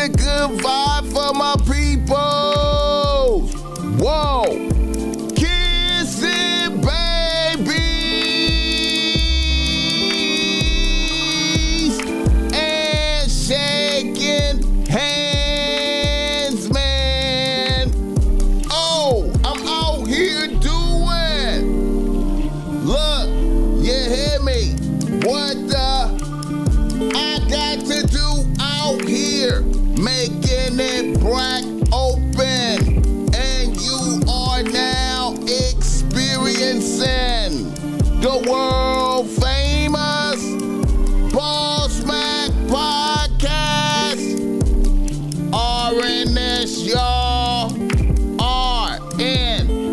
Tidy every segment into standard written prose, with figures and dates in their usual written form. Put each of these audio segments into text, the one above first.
a good vibe for my people. Whoa. Kissing babies and shaking hands, man. Oh, I'm out here doing. Look, you hear me? What the? I got to do out here, making it black open, and you are now experiencing the world famous BossMack podcast. RNS, y'all. RNS.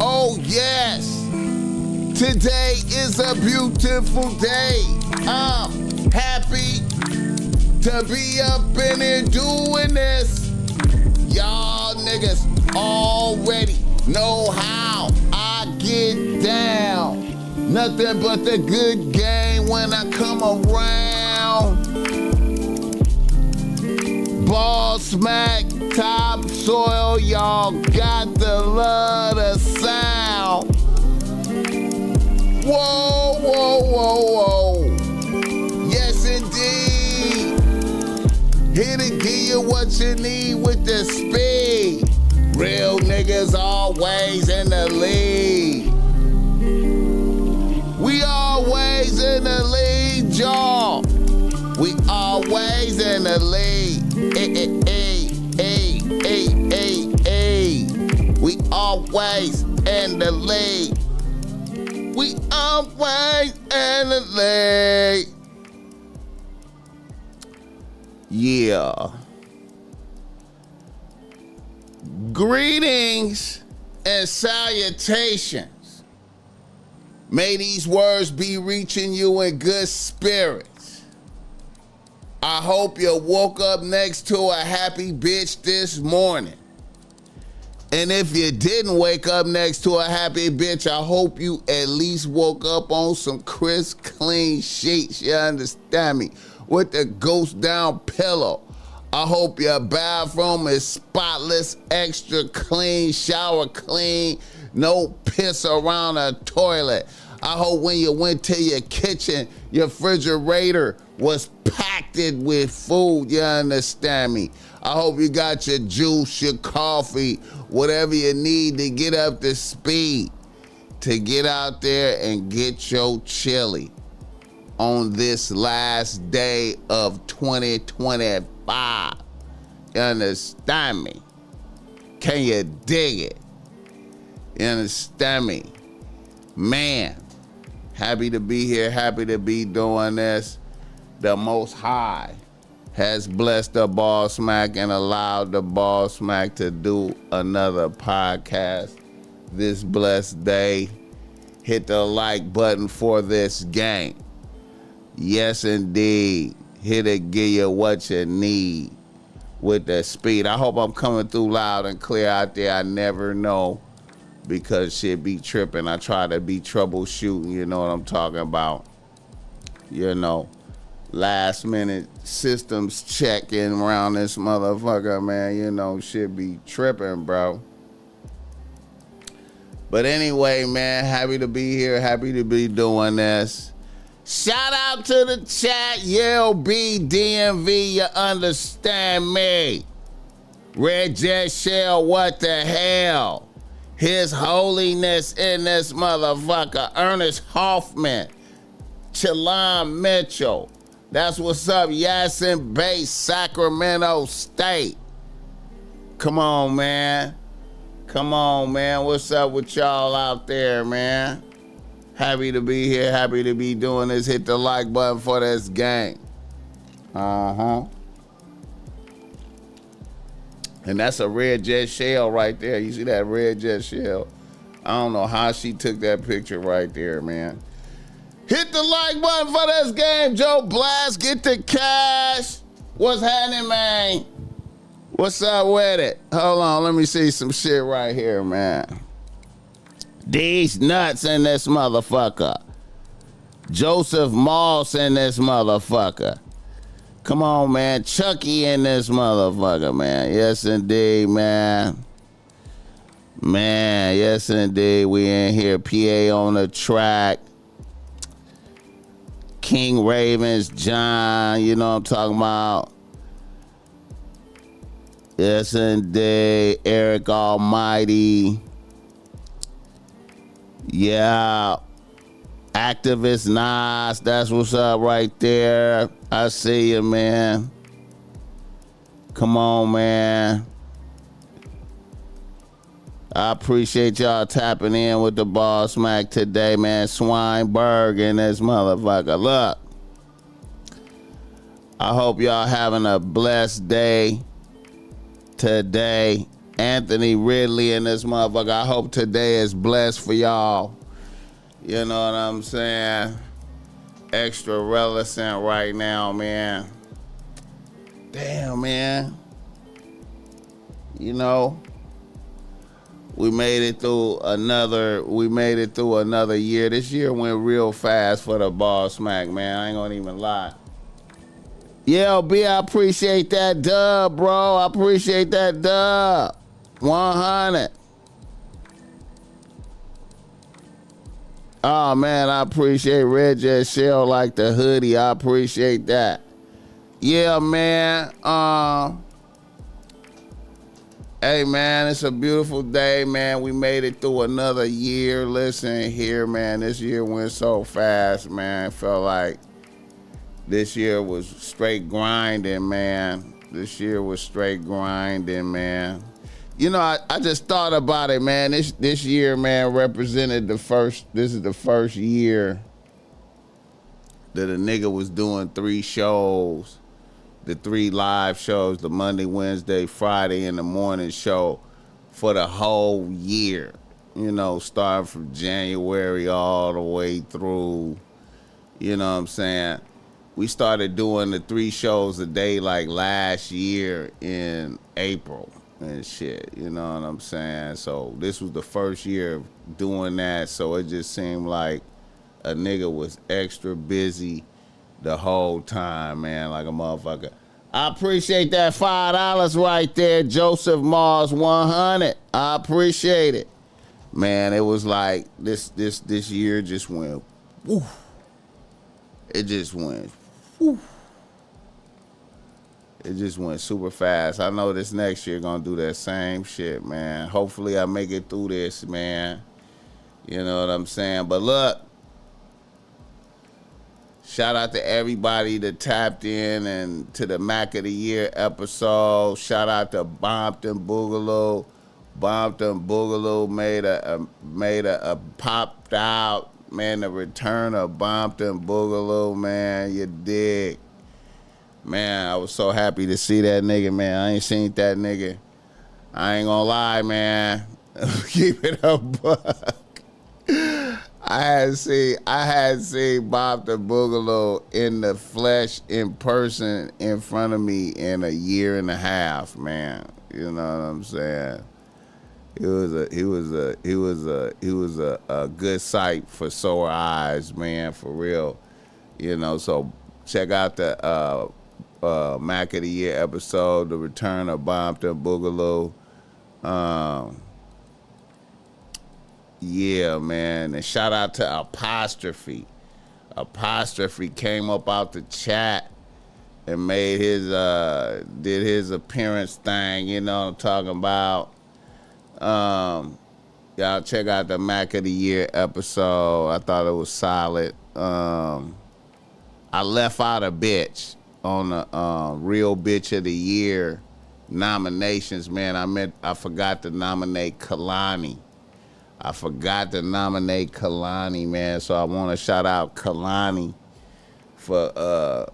Oh, yes. Today is a beautiful day. I'm happy to be up in here doing this. Y'all niggas already know how I get down. Nothing but the good game when I come around. BossMack, topsoil, y'all got the love, the sound. Whoa, whoa, whoa, whoa. Yes, indeed. Here to give you what you need with the speed. Real niggas always in the lead. We always in the lead, y'all. We always in the lead. Hey, hey, hey, hey, hey, hey. We always in the lead. We always in the lead. Yeah. Greetings and salutations. May these words be reaching you in good spirits. I hope you woke up next to a happy bitch this morning. And if you didn't wake up next to a happy bitch, I hope you at least woke up on some crisp, clean sheets, you understand me, with the ghost down pillow. I hope your bathroom is spotless, extra clean, shower clean, no piss around the toilet. I hope when you went to your kitchen, your refrigerator was packed it with food, you understand me? I hope you got your juice, your coffee, whatever you need to get up to speed, to get out there and get your chili on this last day of 2025. You understand me? Can you dig it? You understand me? Man, happy to be here, happy to be doing this. The Most High has blessed the BossMack and allowed the BossMack to do another podcast this blessed day. Hit the like button for this game. Yes, indeed. Here to give you what you need with the speed. I hope I'm coming through loud and clear out there. I never know because shit be tripping. I try to be troubleshooting, you know what I'm talking about. You know, last minute systems checking around this motherfucker, man. You know, shit be tripping, bro. But anyway, man, happy to be here, happy to be doing this. Shout out to the chat, Yale B, DMV, you understand me. Red Jet Shell, what the hell? His Holiness in this motherfucker. Ernest Hoffman, Chalon Mitchell. That's what's up, Yasin Bay, Sacramento State. Come on, man. Come on, man. What's up with y'all out there, man? Happy to be here, happy to be doing this. Hit the like button for this gang. And that's a Red Jet Shell right there. You see that Red Jet Shell? I don't know how she took that picture right there, man. Hit the like button for this game, Joe Blast. Get the cash. What's happening, man? What's up with it? Hold on, let me see some shit right here, man. These nuts in this motherfucker. Joseph Moss in this motherfucker. Come on, man. Chucky in this motherfucker, man. Yes, indeed, man. Man, yes, indeed. We in here. PA on the track. King Ravens, John. You know what I'm talking about. Yes, indeed. Eric Almighty. Yeah. Activist Nas, that's what's up right there. I see you, man. Come on, man. I appreciate y'all tapping in with the BossMack today, man. Swineberg and this motherfucker. Look, I hope y'all having a blessed day today. Anthony Ridley and this motherfucker. I hope today is blessed for y'all. You know what I'm saying? Extra relevant right now, man. Damn, man. You know, we made it through another year. This year went real fast for the BossMack, man. I ain't gonna even lie. Yeah, B, I appreciate that dub, bro. I appreciate that dub. 100. Oh, man, I appreciate Red Jet Shell like the hoodie. I appreciate that. Yeah, man. Hey, man, it's a beautiful day, man. We made it through another year. Listen here, man. This year went so fast, man. Felt like this year was straight grinding, man. This year was straight grinding, man. You know, I just thought about it, man. This year, man, represented this is the first year that a nigga was doing 3 shows, the 3 live shows, the Monday, Wednesday, Friday, and the morning show for the whole year. You know, starting from January all the way through, you know what I'm saying? We started doing the 3 shows a day like last year in April. And shit, you know what I'm saying? So this was the first year of doing that, so it just seemed like a nigga was extra busy the whole time, man, like a motherfucker. I appreciate that $5 right there, Joseph Mars 100. I appreciate it. Man, it was like this year just went woof. It just went woof. It just went super fast. I know this next year gonna do that same shit, man. Hopefully I make it through this, man. You know what I'm saying? But look, shout out to everybody that tapped in and to the Mac of the Year episode. Shout out to Bompton Boogaloo. Bompton Boogaloo made a popped out, man, the return of Bompton Boogaloo, man. You dig? Man, I was so happy to see that nigga, man. I ain't seen that nigga. I ain't gonna lie, man. Keep it a buck. I had seen Bob the Boogaloo in the flesh, in person, in front of me in a year and a half, man. You know what I'm saying? He was a good sight for sore eyes, man, for real. You know, so check out the Mac of the Year episode, the return of Bompton Boogaloo. Yeah, man. And shout out to Apostrophe. Apostrophe came up out the chat and made did his appearance thing, you know what I'm talking about. Y'all check out the Mac of the Year episode. I thought it was solid. I left out a bitch on the Real Bitch of the Year nominations, man. I forgot to nominate Kalani. Man. So I want to shout out Kalani for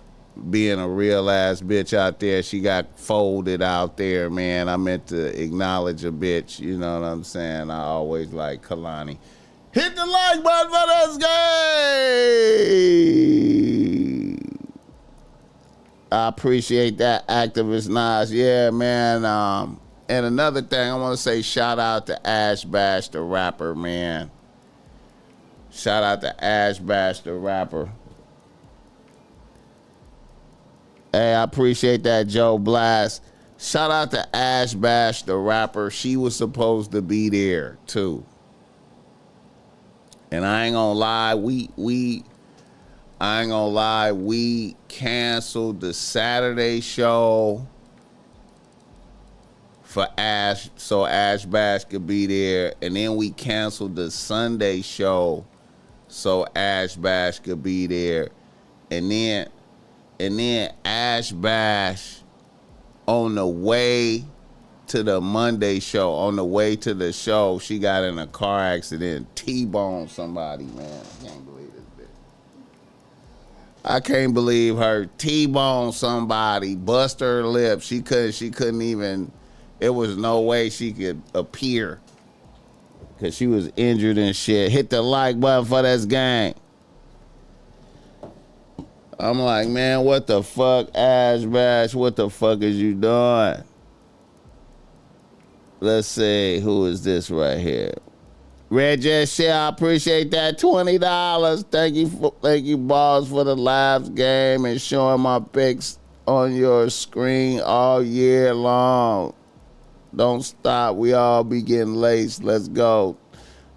being a real ass bitch out there. She got folded out there, man. I meant to acknowledge a bitch. You know what I'm saying? I always like Kalani. Hit the like button for this game. I appreciate that, activist Nas. Yeah, man. And another thing, I want to say shout out to Ash Bash, the rapper, man. Shout out to Ash Bash, the rapper. Hey, I appreciate that, Joe Blast. Shout out to Ash Bash, the rapper. She was supposed to be there too. And I ain't gonna lie, we canceled the Saturday show for Ash, so Ash Bash could be there, and then we canceled the Sunday show so Ash Bash could be there, and then Ash Bash on the way to the Monday show, on the way to the show, she got in a car accident, T-boned somebody, man. I can't believe this bitch. I can't believe her T-boned somebody, bust her lip. She couldn't even. It was no way she could appear because she was injured and shit. Hit the like button for this gang. I'm like, man, what the fuck, Ash Bash? What the fuck is you doing? Let's see, who is this right here? Red Jet Share, I appreciate that $20. Thank you, Boss, for the live game and showing my pics on your screen all year long. Don't stop. We all be getting laced. Let's go.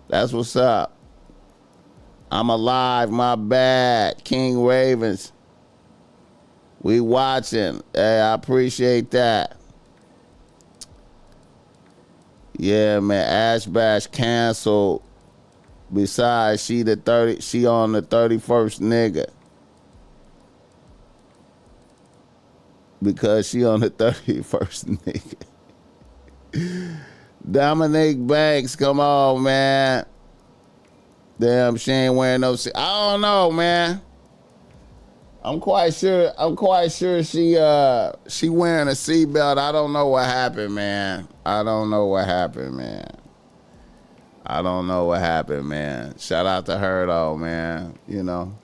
That's what's up. I'm alive. My bad. King Ravens. We watching. Hey, I appreciate that. Yeah, man. Ash Bash canceled. Besides, she on the 31st nigga. Because she on the 31st nigga. Dominique Banks, come on, man. Damn, she ain't wearing no. I don't know, man. I'm quite sure she wearing a seatbelt. I don't know what happened, man. I don't know what happened, man. Shout out to her though, man. You know.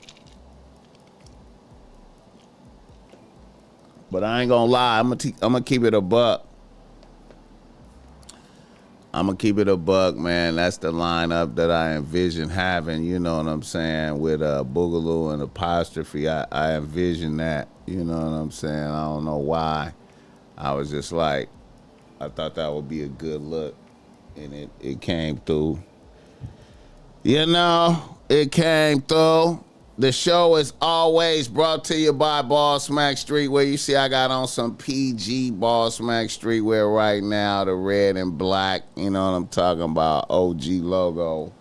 But I ain't gonna lie. I'm gonna keep it a buck. I'm going to keep it a buck, man. That's the lineup that I envision having, you know what I'm saying, with Boogaloo and Apostrophe. I envision that, you know what I'm saying. I don't know why. I was just like, I thought that would be a good look, and it came through. You know, it came through. The show is always brought to you by BossMack Streetwear. You see I got on some PG BossMack Streetwear right now, the red and black. You know what I'm talking about, OG logo.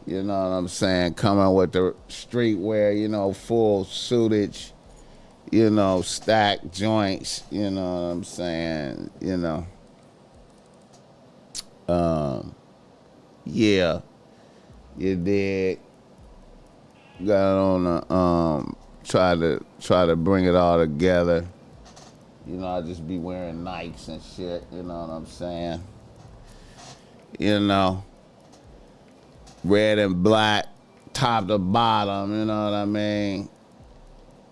You know what I'm saying? Coming with the streetwear, you know, full suitage, you know, stacked joints. You know what I'm saying? You know. Yeah. You dig? Got on try to bring it all together. You know, I just be wearing Nikes and shit, you know what I'm saying? You know, red and black, top to bottom, you know what I mean?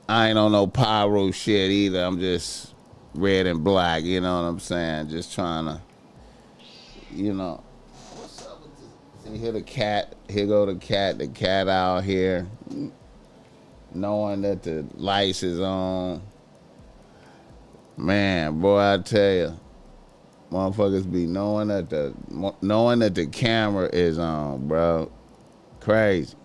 I ain't on no pyro shit either. I'm just red and black, you know what I'm saying? Just trying to, you know. See, here the cat, here go the cat out here, knowing that the lights is on. Man, boy, I tell you, motherfuckers be knowing that the camera is on, bro. Crazy.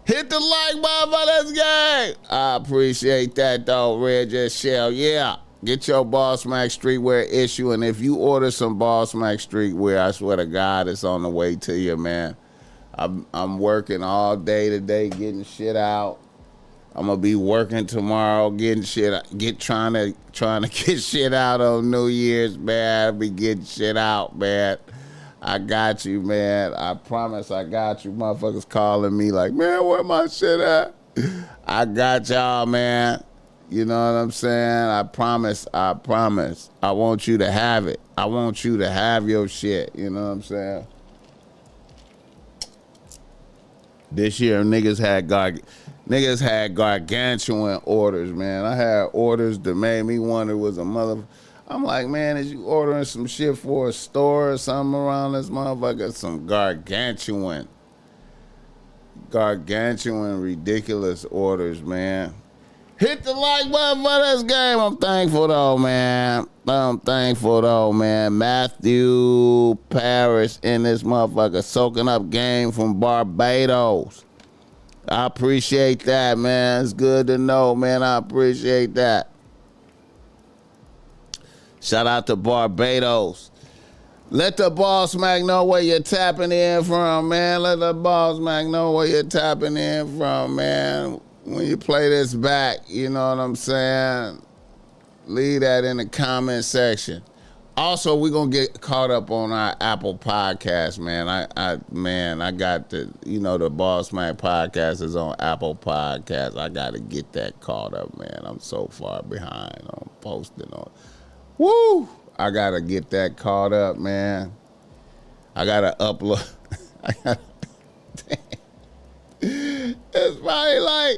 Hit the like button for this game. I appreciate that though, Red Jet Shell. Yeah. Get your BossMack Streetwear issue, and if you order some BossMack Streetwear, I swear to God, it's on the way to you, man. I'm working all day today, getting shit out. I'm gonna be working tomorrow, getting shit, trying to get shit out on New Year's, man. I'll be getting shit out, man. I got you, man. I promise, I got you. Motherfuckers calling me like, man, where my shit at? I got y'all, man. You know what I'm saying? I promise. I want you to have it. I want you to have your shit. You know what I'm saying? This year, niggas had gargantuan orders, man. I had orders that made me wonder was a mother. I'm like, man, is you ordering some shit for a store or something around this motherfucker? Some gargantuan, ridiculous orders, man. Hit the like button for this game. I'm thankful though, man. Matthew Parrish in this motherfucker soaking up game from Barbados. I appreciate that, man. It's good to know, man. I appreciate that. Shout out to Barbados. Let the BossMack know where you're tapping in from, man. Let the BossMack know where you're tapping in from, man. When you play this back, you know what I'm saying? Leave that in the comment section. Also, we're gonna get caught up on our Apple podcast, man. I got the BossMack podcast is on Apple Podcast. I gotta get that caught up, man. I'm so far behind on posting on. Woo! I gotta get that caught up, man. I gotta upload. It's probably like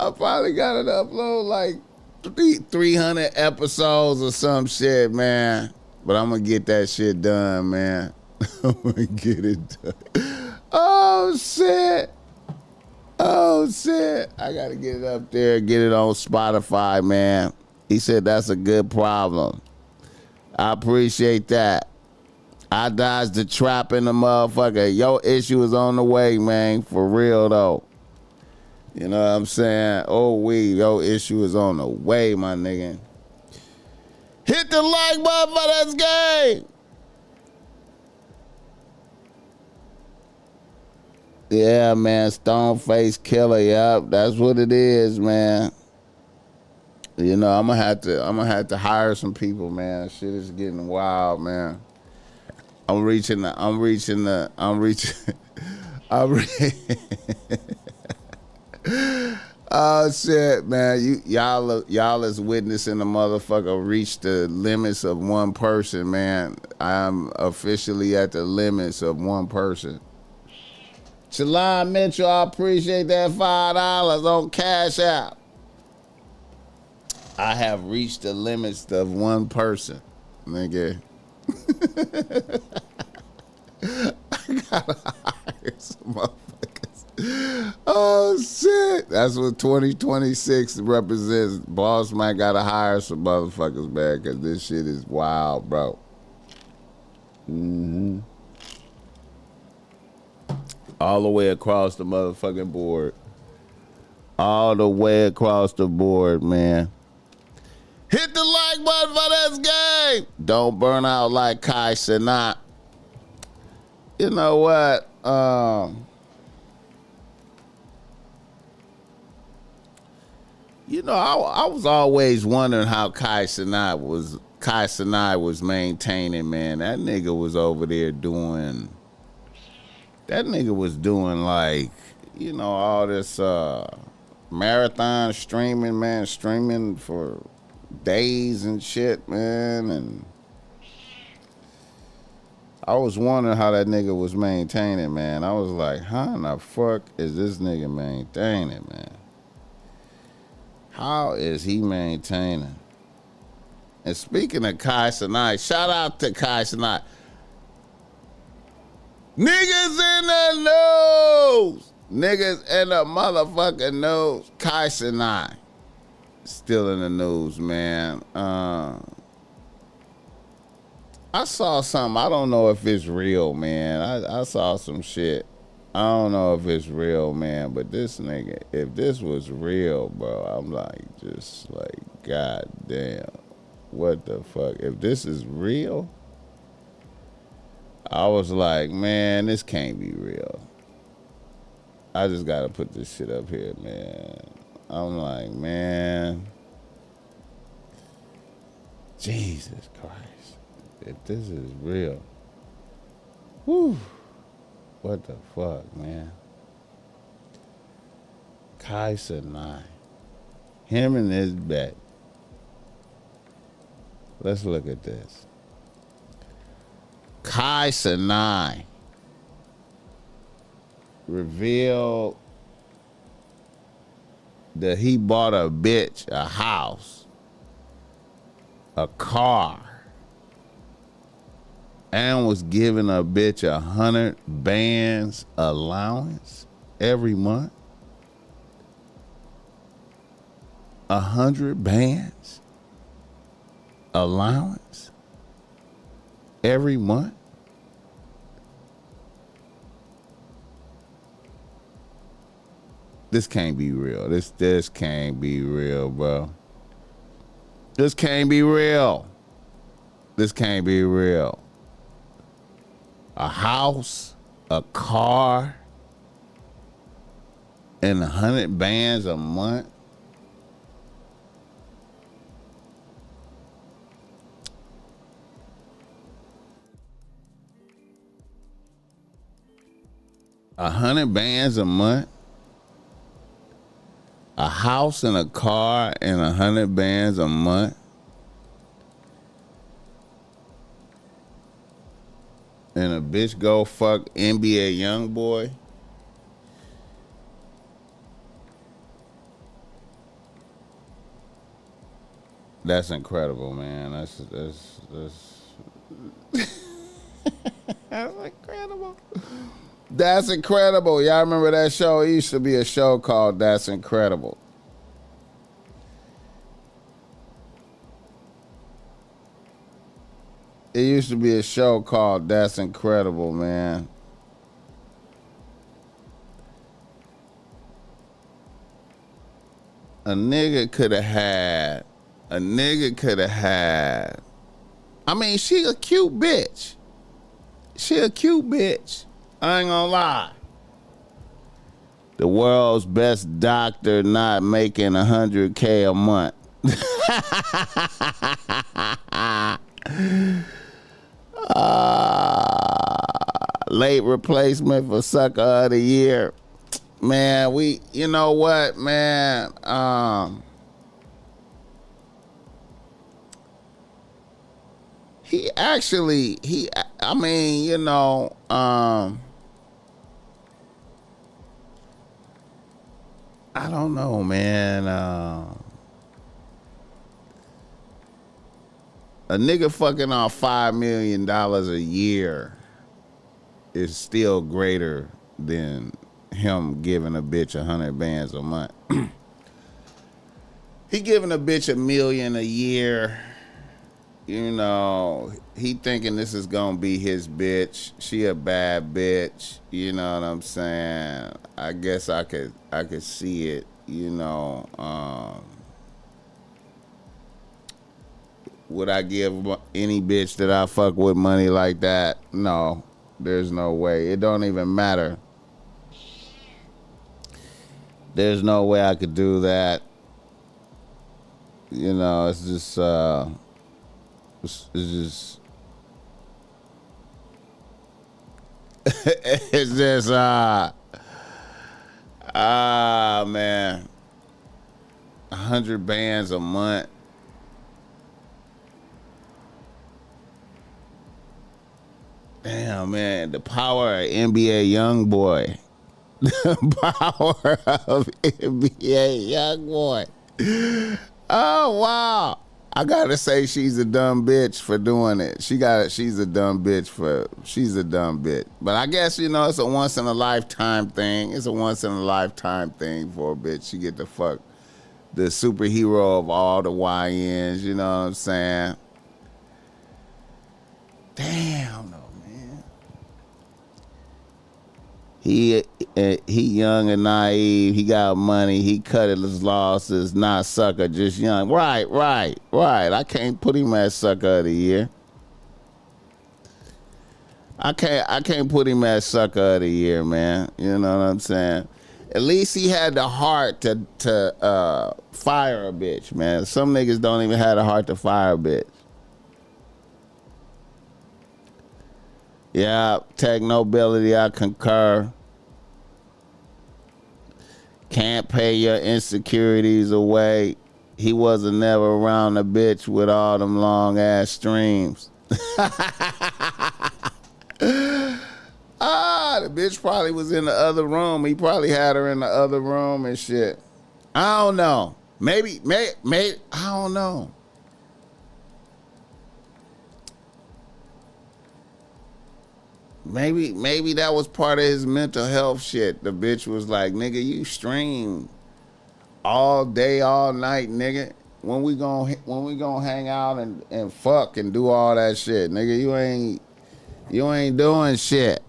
I probably gotta upload like 300 episodes or some shit, man. But I'm gonna get that shit done, man. I'm gonna get it done. Oh shit. I gotta get it up there, get it on Spotify, man. He said that's a good problem. I appreciate that. I dodged the trap in the motherfucker. Your issue is on the way, man. For real though. You know what I'm saying? Your issue is on the way, my nigga. Hit the like button for this game. Yeah, man. Stoneface Killer. Yup, that's what it is, man. You know, I'm gonna have to hire some people, man. Shit is getting wild, man. I'm reaching. Oh shit, man! Y'all is witnessing the motherfucker reach the limits of one person, man. I'm officially at the limits of one person. Shalon Mitchell, I appreciate that $5 on Cash App. I have reached the limits of one person, nigga. I gotta hire some motherfuckers. Oh shit! That's what 2026 represents. BossMack gotta hire some motherfuckers, man, because this shit is wild, bro. All the way across the motherfucking board. All the way across the board, man. Hit the like button for this game. Don't burn out like Kai Cenat. You know what? I was always wondering how Kai Cenat was maintaining, man. That nigga was over there doing. That nigga was doing like, all this marathon streaming, man, streaming for days and shit, man, and I was wondering how that nigga was maintaining, man. I was like, how in the fuck is this nigga maintaining, man? How is he maintaining? And speaking of Kai Cenat, shout out to Kai Cenat. Niggas in the news. Niggas in the motherfucking news. Kai Cenat. Still in the news, man. I saw something. I don't know if it's real, man. I saw some shit. I don't know if it's real, man. But this nigga, if this was real, bro, I'm just like, God damn. What the fuck? If this is real, I was like, man, this can't be real. I just gotta put this shit up here, man. I'm like, man, Jesus Christ, if this is real, whew, what the fuck, man? Kai Cenat, him and his bet. Let's look at this. Kai Cenat revealed that he bought a bitch a house, a car, and was giving a bitch 100 bands allowance every month. 100 bands allowance every month? This can't be real. This can't be real, bro. This can't be real. This can't be real. A house, a car, and 100 bands a month. $100 a month. A house and a car and 100 bands a month. And a bitch go fuck NBA YoungBoy. That's incredible, man. That's that's incredible. That's incredible. Y'all remember that show? It used to be a show called That's Incredible. It used to be a show called That's Incredible, man. A nigga could have had. I mean, she a cute bitch. I ain't gonna lie. The world's best doctor not making $100K a month. Late replacement for sucker of the year. Man, you know what, man? I mean, you know, I don't know, man. A nigga fucking off $5 million a year is still greater than him giving a bitch 100 bands a month. He giving a bitch $1 million a year. You know, he thinking this is gonna be his bitch. She a bad bitch. You know what I'm saying? I guess I could see it. You know, would I give any bitch that I fuck with money like that? No, there's no way. It don't even matter. There's no way I could do that. You know, it's just, it's just, man, 100 bands a month. Damn, man, the power of NBA YoungBoy. The power of NBA YoungBoy. Oh, wow. I gotta say she's a dumb bitch for doing it. She's a dumb bitch. But I guess, you know, it's a once in a lifetime thing. It's a once in a lifetime thing for a bitch. She get to fuck the superhero of all the YNs, you know what I'm saying? Damn, though, man. He young and naive. He got money. He cut his losses. Not sucker, just young. Right. I can't put him as sucker of the year. I can't put him as sucker of the year, man. You know what I'm saying? At least he had the heart to fire a bitch, man. Some niggas don't even have the heart to fire a bitch. Yeah, tech nobility, I concur. Can't pay your insecurities away. He wasn't never around a bitch with all them long ass streams. The bitch probably was in the other room. He probably had her in the other room and shit. I don't know. Maybe, I don't know. Maybe that was part of his mental health shit. The bitch was like, nigga, you stream all day, all night, nigga. When we gonna hang out and fuck and do all that shit, nigga? You ain't doing shit.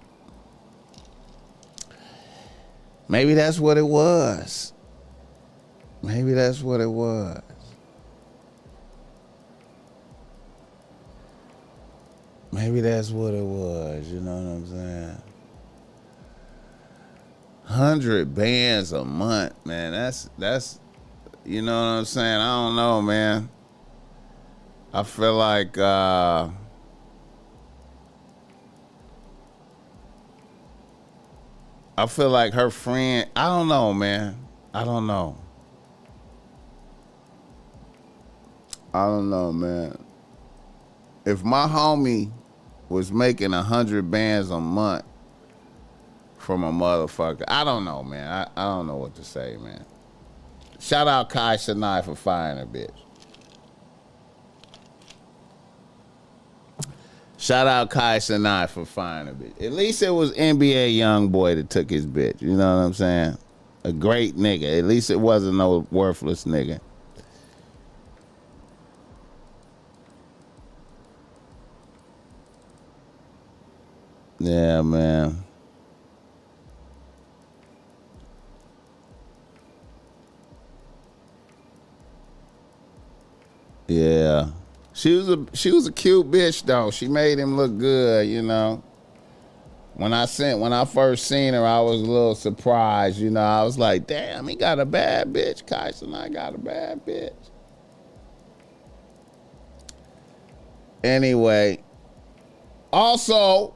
Maybe that's what it was. Maybe that's what it was. Maybe that's what it was. You know what I'm saying? 100 bands a month, man. That's you know what I'm saying? I don't know, man. I feel like I feel like her friend, I don't know, man. I don't know, man. If my homie was making 100 bands a month from a motherfucker, I don't know, man. I don't know what to say, man. Shout out Kai Sinai for firing a bitch. Shout out Kai Sinai for firing a bitch. At least it was NBA young boy that took his bitch. You know what I'm saying? A great nigga. At least it wasn't no worthless nigga. Yeah, man. Yeah. She was a cute bitch though. She made him look good, you know. When I first seen her, I was a little surprised, you know. I was like, damn, he got a bad bitch. Kyson, I got a bad bitch. Anyway, also,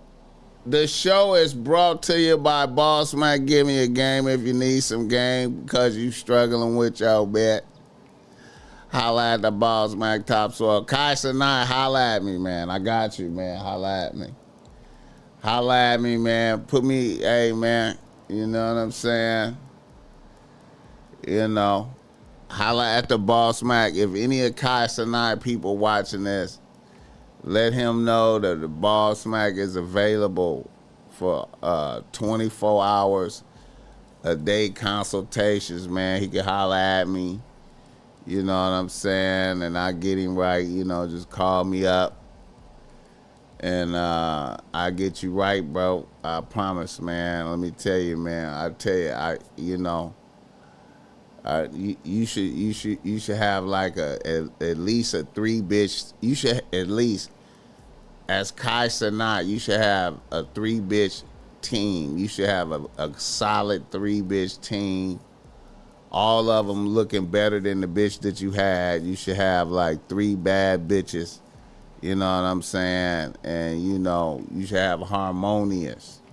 the show is brought to you by BossMack. Give me a game if you need some game because you struggling with your bet. Holla at the BossMack Topsoil. Kyson and I, holla at me, man. I got you, man. Holla at me. Holla at me, man. Put me, hey, man. You know what I'm saying? You know. Holla at the BossMack. If any of Kyson and I people watching this, let him know that the BossMack is available for 24 hours a day consultations, man. He can holler at me. You know what I'm saying? And I get him right. You know, just call me up. And I get you right, bro. I promise, man. Let me tell you, man. I tell you, you should have like at least a 3 bitch. You should at least, as Kai Sanat, you should have a 3 bitch team. You should have a solid 3 bitch team. All of them looking better than the bitch that you had. You should have like 3 bad bitches. You know what I'm saying? And, you know, you should have harmonious.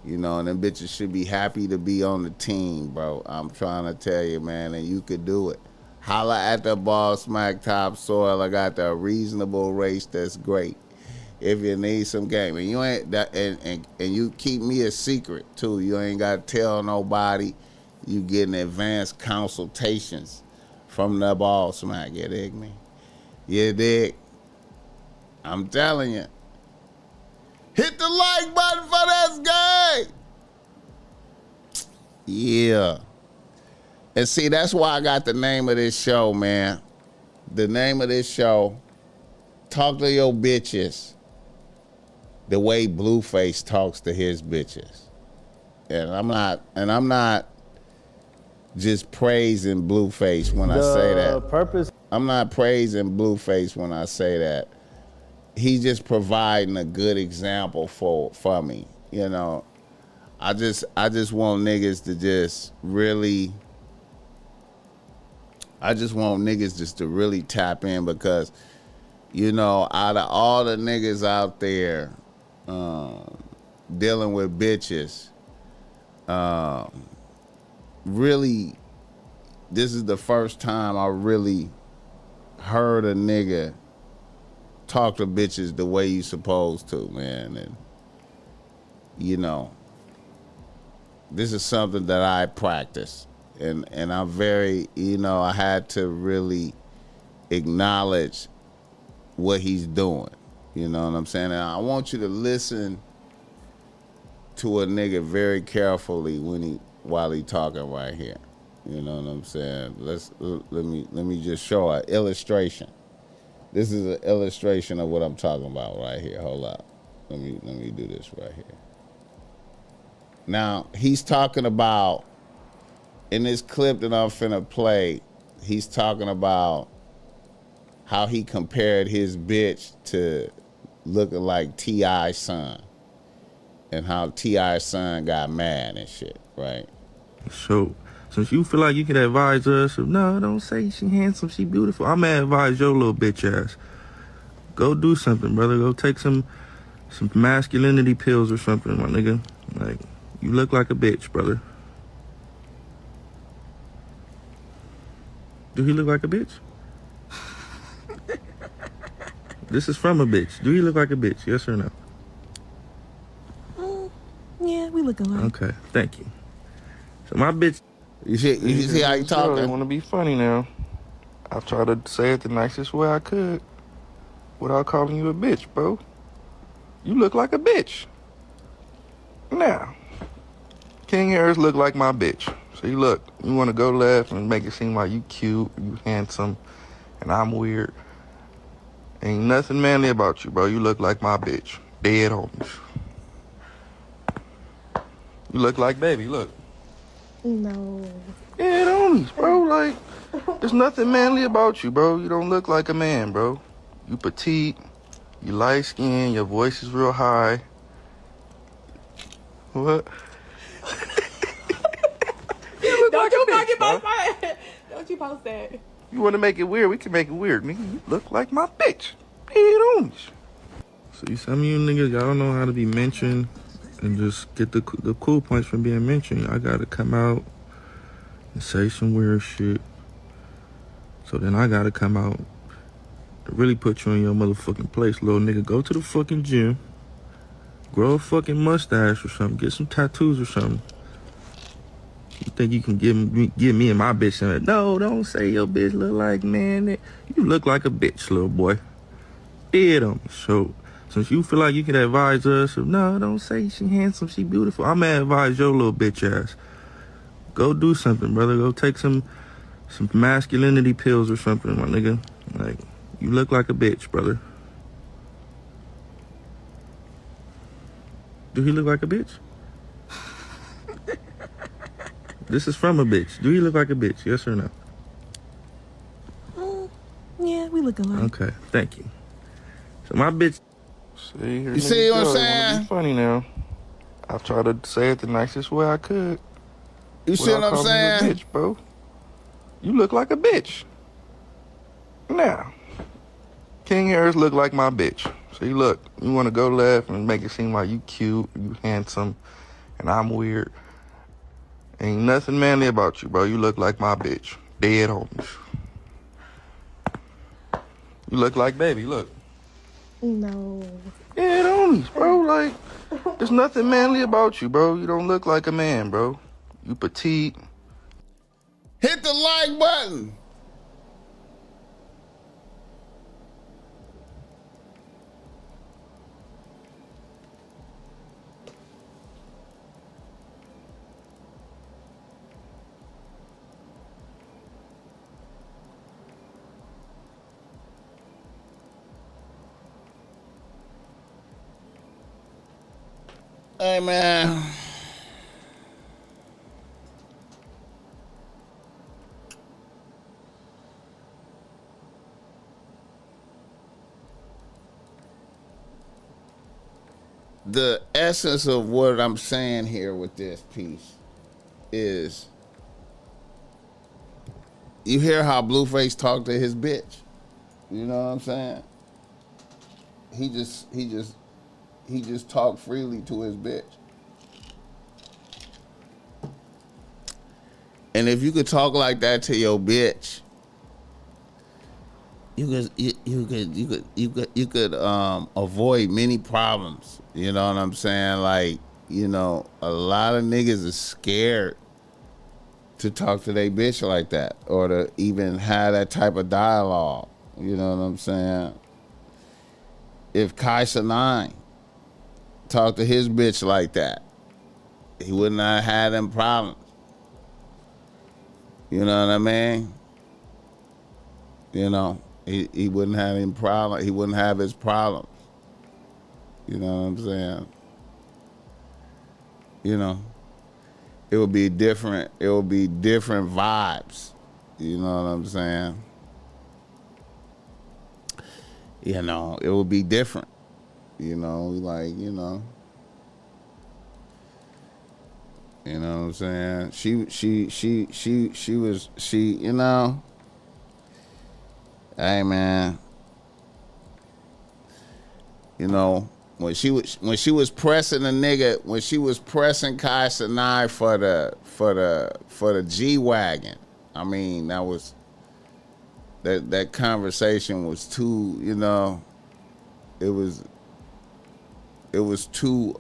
You know, and them bitches should be happy to be on the team, bro. I'm trying to tell you, man, and you could do it. Holla at the BossMack Topsoil. I got the reasonable race that's great. If you need some game. And you ain't that and you keep me a secret too. You ain't gotta tell nobody. You getting advanced consultations from the BossMack. You dig me? You dig? I'm telling you. Hit the like button for this guy. Yeah. And see, that's why I got the name of this show, man. The name of this show, Talk to Your Bitches the way Blueface talks to his bitches. And I'm not just praising Blueface when I say that. I'm not praising Blueface when I say that. He's just providing a good example for me. You know, I just want niggas to just really. I just want niggas just to really tap in because, you know, out of all the niggas out there dealing with bitches, really, this is the first time I really heard a nigga talk to bitches the way you supposed to, man. And, you know, this is something that I practice. And I'm very, you know, I had to really acknowledge what he's doing. You know what I'm saying? And I want you to listen to a nigga very carefully while he talking right here. You know what I'm saying? Let me just show an illustration. This is an illustration of what I'm talking about right here. Hold up. Let me do this right here. Now, he's talking about, in this clip that I'm finna play, he's talking about how he compared his bitch to looking like T.I.'s son. And how T.I.'s son got mad and shit, right? So, since you feel like you can advise us, no, don't say she handsome, she beautiful. I'm gonna advise your little bitch ass. Go do something, brother. Go take some masculinity pills or something, my nigga. Like, you look like a bitch, brother. Do he look like a bitch? This is from a bitch. Do he look like a bitch? Yes or no? Yeah, we look alike. Okay, thank you. So my bitch. You see how you talking? They want to be funny now. I've tried to say it the nicest way I could without calling you a bitch, bro. You look like a bitch. Now, King Harris look like my bitch. So you look, you want to go left and make it seem like you cute, you handsome, and I'm weird. Ain't nothing manly about you, bro. You look like my bitch. Dead homies. You look like baby, look. No. Dead homies, bro. Like, there's nothing manly about you, bro. You don't look like a man, bro. You petite, you light skinned, your voice is real high. What? You look Don't like you a bitch, fucking bro. post that. Don't you post that. You want to make it weird? We can make it weird, nigga. You look like my bitch. Dead homies. See, some of you niggas, y'all don't know how to be mentioned and just get the cool points from being mentioned. I gotta come out and say some weird shit. So then I gotta come out and really put you in your motherfucking place, little nigga. Go to the fucking gym, grow a fucking mustache or something, get some tattoos or something. You think you can give me and my bitch something? No, don't say your bitch look like, man. You look like a bitch, little boy. Dead on me. So, since you feel like you can advise us, no, don't say she handsome, she beautiful. I'm gonna advise your little bitch ass. Go do something, brother. Go take some masculinity pills or something, my nigga. Like, you look like a bitch, brother. Do he look like a bitch? This is from a bitch. Do he look like a bitch? Yes or no? Yeah, we look alike. Okay, thank you. So my bitch. See, you see what I'm saying? They want to be funny now. I've tried to say it the nicest way I could. You see what I'm saying? You a bitch, bro. You look like a bitch. Now, King Harris look like my bitch. So you look, you want to go left and make it seem like you cute, you handsome, and I'm weird. Ain't nothing manly about you, bro. You look like my bitch. Dead homies. You look like baby, look. No. Dead homies, bro. Like, there's nothing manly about you, bro. You don't look like a man, bro. You petite. Hit the like button. Hey, man. The essence of what I'm saying here with this piece is, you hear how Blueface talked to his bitch. You know what I'm saying? He just talked freely to his bitch. And if you could talk like that to your bitch, you could avoid many problems. You know what I'm saying? Like, you know, a lot of niggas are scared to talk to their bitch like that, or to even have that type of dialogue. You know what I'm saying? If Kai-9 talked to his bitch like that, he would not have them problems. You know what I mean? You know, he wouldn't have any problem. He wouldn't have his problems. You know what I'm saying? You know, it would be different. It would be different vibes. You know what I'm saying? You know, it would be different. You know, like, you know. You know what I'm saying? She was, you know. Hey man. You know, when she was pressing a nigga, when she was pressing Kai Sinai for the G-Wagon, I mean, that conversation was too, you know, it was too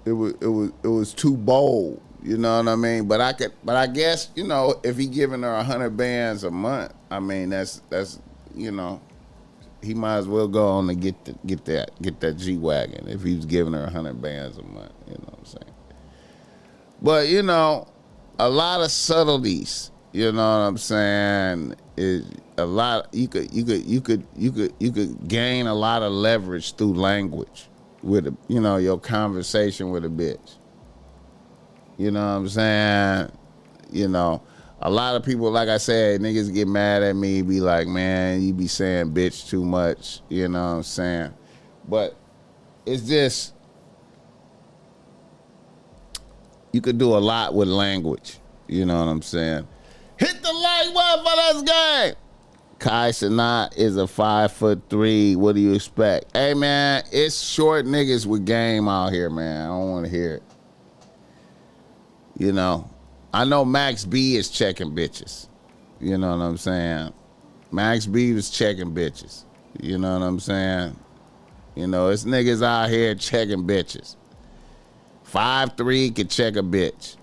it was too bold, you know what I mean? But I guess, you know, if he giving her 100 bands a month, I mean that's you know, he might as well go on and get that G-Wagon if he was giving her 100 bands a month, you know what I'm saying? But you know, a lot of subtleties, you know what I'm saying, is a lot. You could gain a lot of leverage through language with you know, your conversation with a bitch. You know what I'm saying? You know, a lot of people, like I said, niggas get mad at me, be like, man, you be saying bitch too much. You know what I'm saying? But it's just, you could do a lot with language. You know what I'm saying? Hit the like button for this game. Kai Sinat is a 5'3". What do you expect? Hey man, it's short niggas with game out here, man. I don't want to hear it. You know, I know Max B is checking bitches. You know what I'm saying? Max B was checking bitches. You know what I'm saying? You know, it's niggas out here checking bitches. 5'3" could check a bitch.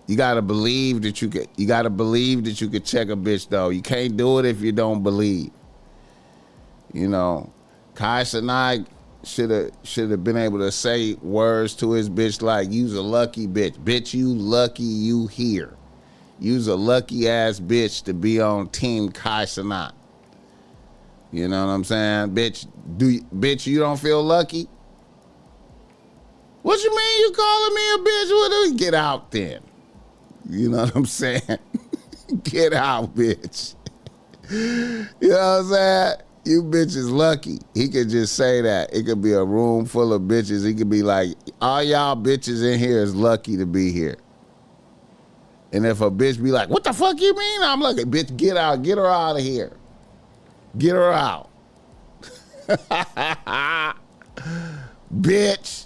You gotta believe that you could. You gotta believe that you could check a bitch though. You can't do it if you don't believe. You know, Kai Sinai should have been able to say words to his bitch like, "You's a lucky bitch, bitch. You lucky you here. You's a lucky ass bitch to be on Team Kai Sinai." You know what I'm saying, bitch? Bitch, you don't feel lucky? What you mean you calling me a bitch? What do we get out then? You know what I'm saying? Get out, bitch. You know what I'm saying? You bitch is lucky. He could just say that. It could be a room full of bitches. He could be like, all y'all bitches in here is lucky to be here. And if a bitch be like, what the fuck you mean? I'm like, bitch, get out. Get her out of here. Get her out. Bitch.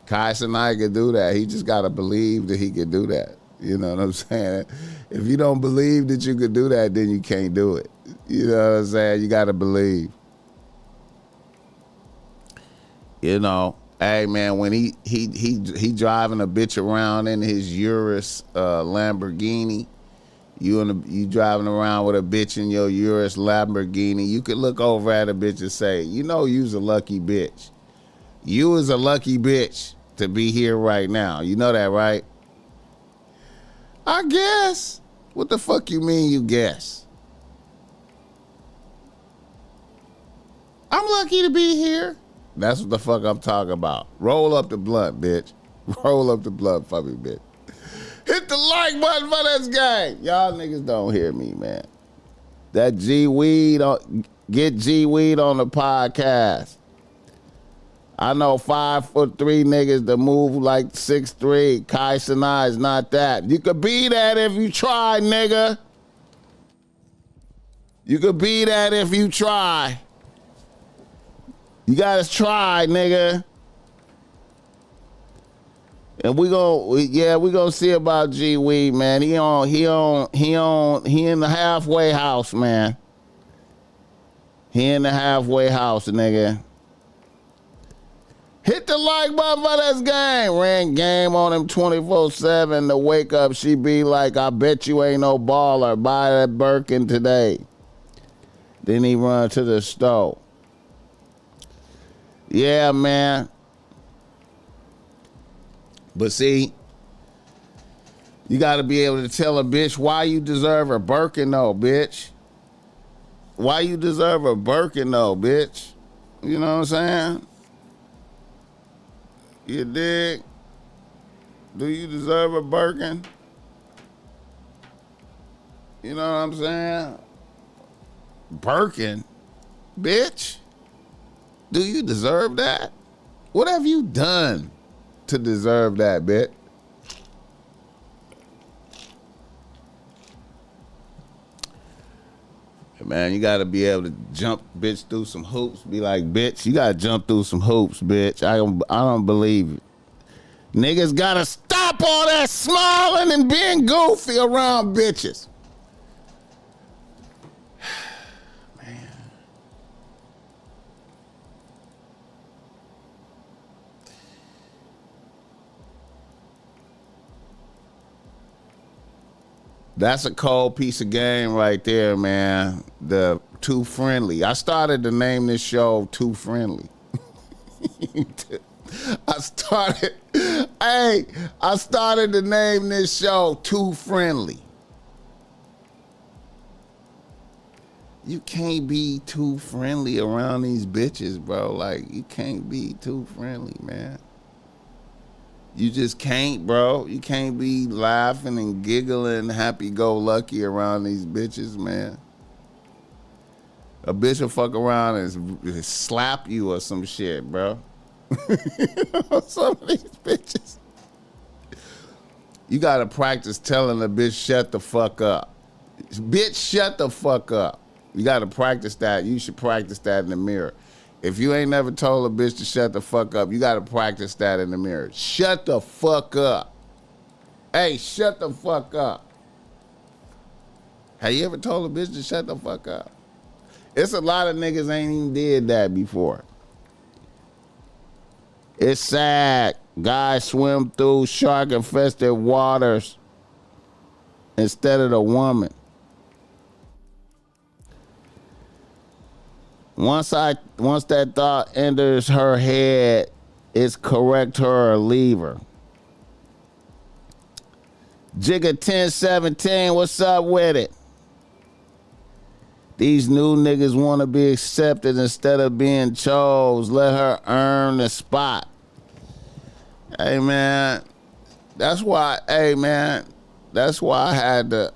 Kai Sinai could do that. He just got to believe that he could do that. You know what I'm saying? If you don't believe that you could do that, then you can't do it. You know what I'm saying? You got to believe. You know, hey man, when he driving a bitch around in his Urus Lamborghini, you driving around with a bitch in your Urus Lamborghini, you could look over at a bitch and say, you know, you's a lucky bitch. You is a lucky bitch to be here right now. You know that, right? I guess. What the fuck you mean you guess? I'm lucky to be here. That's what the fuck I'm talking about. Roll up the blunt, bitch. Roll up the blunt for me, bitch. Hit the like button for this game. Y'all niggas don't hear me, man. That G-Weed, get G-Weed on the podcast. I know 5'3" niggas that move like 6'3". Kai Sinai is not that. You could be that if you try, nigga. You could be that if you try. You gotta try, nigga. And we gonna see about G-Weed, man. He in the halfway house, man. He in the halfway house, nigga. Hit the like button for this game. Ran game on him 24/7. To wake up, she be like, I bet you ain't no baller. Buy that Birkin today. Then he run to the store. Yeah, man. But see, you got to be able to tell a bitch why you deserve a Birkin though, bitch. Why you deserve a Birkin though, bitch. You know what I'm saying? You dig? Do you deserve a Birkin? You know what I'm saying? Birkin? Bitch? Do you deserve that? What have you done to deserve that, bitch? Man, you gotta be able to jump bitch through some hoops. Be like, bitch, you gotta jump through some hoops, bitch. I don't believe it. Niggas gotta stop all that smiling and being goofy around bitches. Man. That's a cold piece of game right there, man. The Too Friendly. I started to name this show Too Friendly. I started to name this show Too Friendly. You can't be too friendly around these bitches, bro. Like, you can't be too friendly, man. You just can't, bro. You can't be laughing and giggling, happy-go-lucky around these bitches, man. A bitch will fuck around and slap you or some shit, bro. Some of these bitches. You gotta practice telling a bitch, shut the fuck up. Bitch, shut the fuck up. You gotta practice that. You should practice that in the mirror. If you ain't never told a bitch to shut the fuck up, you gotta practice that in the mirror. Shut the fuck up. Hey, shut the fuck up. Have you ever told a bitch to shut the fuck up? It's a lot of niggas ain't even did that before. It's sad. Guys swim through shark-infested waters instead of the woman. Once that thought enters her head, it's correct her or leave her. Jigga 1017, what's up with it? These new niggas want to be accepted instead of being chose. Let her earn the spot. Hey, man. That's why I had to,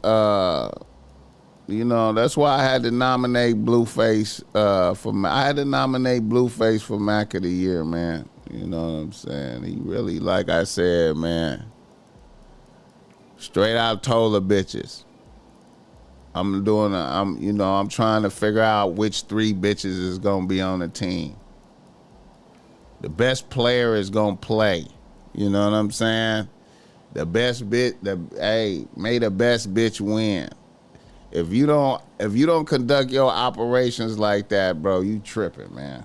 that's why I had to nominate Blueface I had to nominate Blueface for Mac of the Year, man. You know what I'm saying? He really, like I said, man, straight out told the bitches. I'm trying to figure out which 3 bitches is gonna be on the team. The best player is gonna play. You know what I'm saying? The best may the best bitch win. If you don't conduct your operations like that, bro, you tripping, man.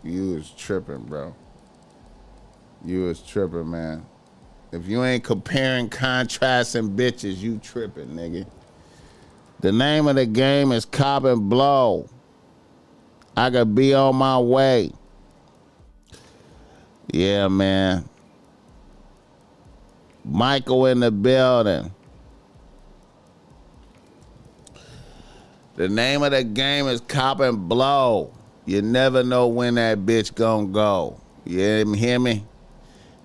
You is tripping, bro. You is tripping, man. If you ain't comparing, contrasting bitches, you tripping, nigga. The name of the game is Cop and Blow. I could be on my way. Yeah, man. Michael in the building. The name of the game is Cop and Blow. You never know when that bitch gonna go. You hear me?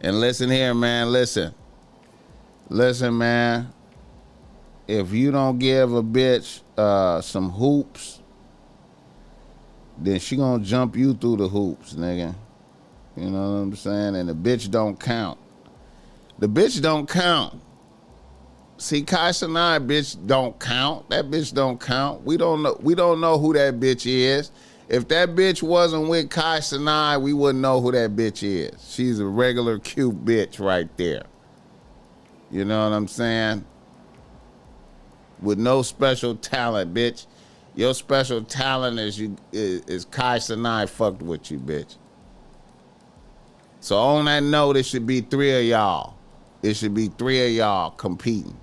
And listen here, man. Listen, man. If you don't give a bitch some hoops, then she gonna jump you through the hoops, nigga. You know what I'm saying? And the bitch don't count. The bitch don't count. See, Kai Sinai bitch don't count. That bitch don't count. We don't know who that bitch is. If that bitch wasn't with Kai Sinai, we wouldn't know who that bitch is. She's a regular cute bitch right there. You know what I'm saying? With no special talent, bitch. Your special talent is Kai Sinai fucked with you, bitch. So on that note, it should be 3 of y'all. It should be 3 of y'all competing.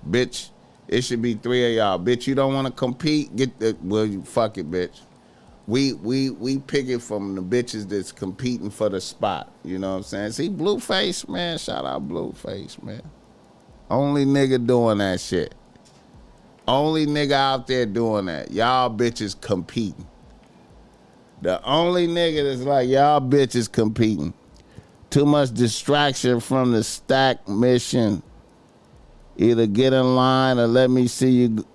Bitch, it should be 3 of y'all. Bitch, you don't want to compete? Fuck it, bitch. We pick it from the bitches that's competing for the spot. You know what I'm saying? See, Blueface, man, shout out Blueface, man. Only nigga doing that shit. Only nigga out there doing that. Y'all bitches competing. The only nigga that's like, y'all bitches competing. Too much distraction from the stack mission. Either get in line or let me see you.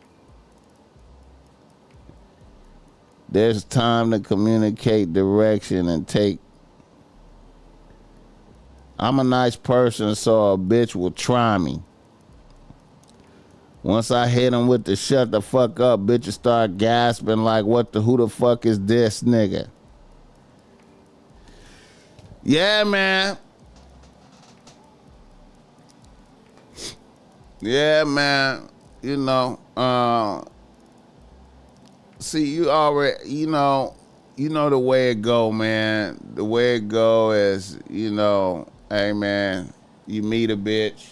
There's time to communicate direction and take. I'm a nice person, so a bitch will try me. Once I hit him with the shut the fuck up, bitches start gasping like, who the fuck is this nigga? Yeah, man. Yeah, man. You know, see, you already, you know the way it go, man. The way it go is, hey, man, you meet a bitch.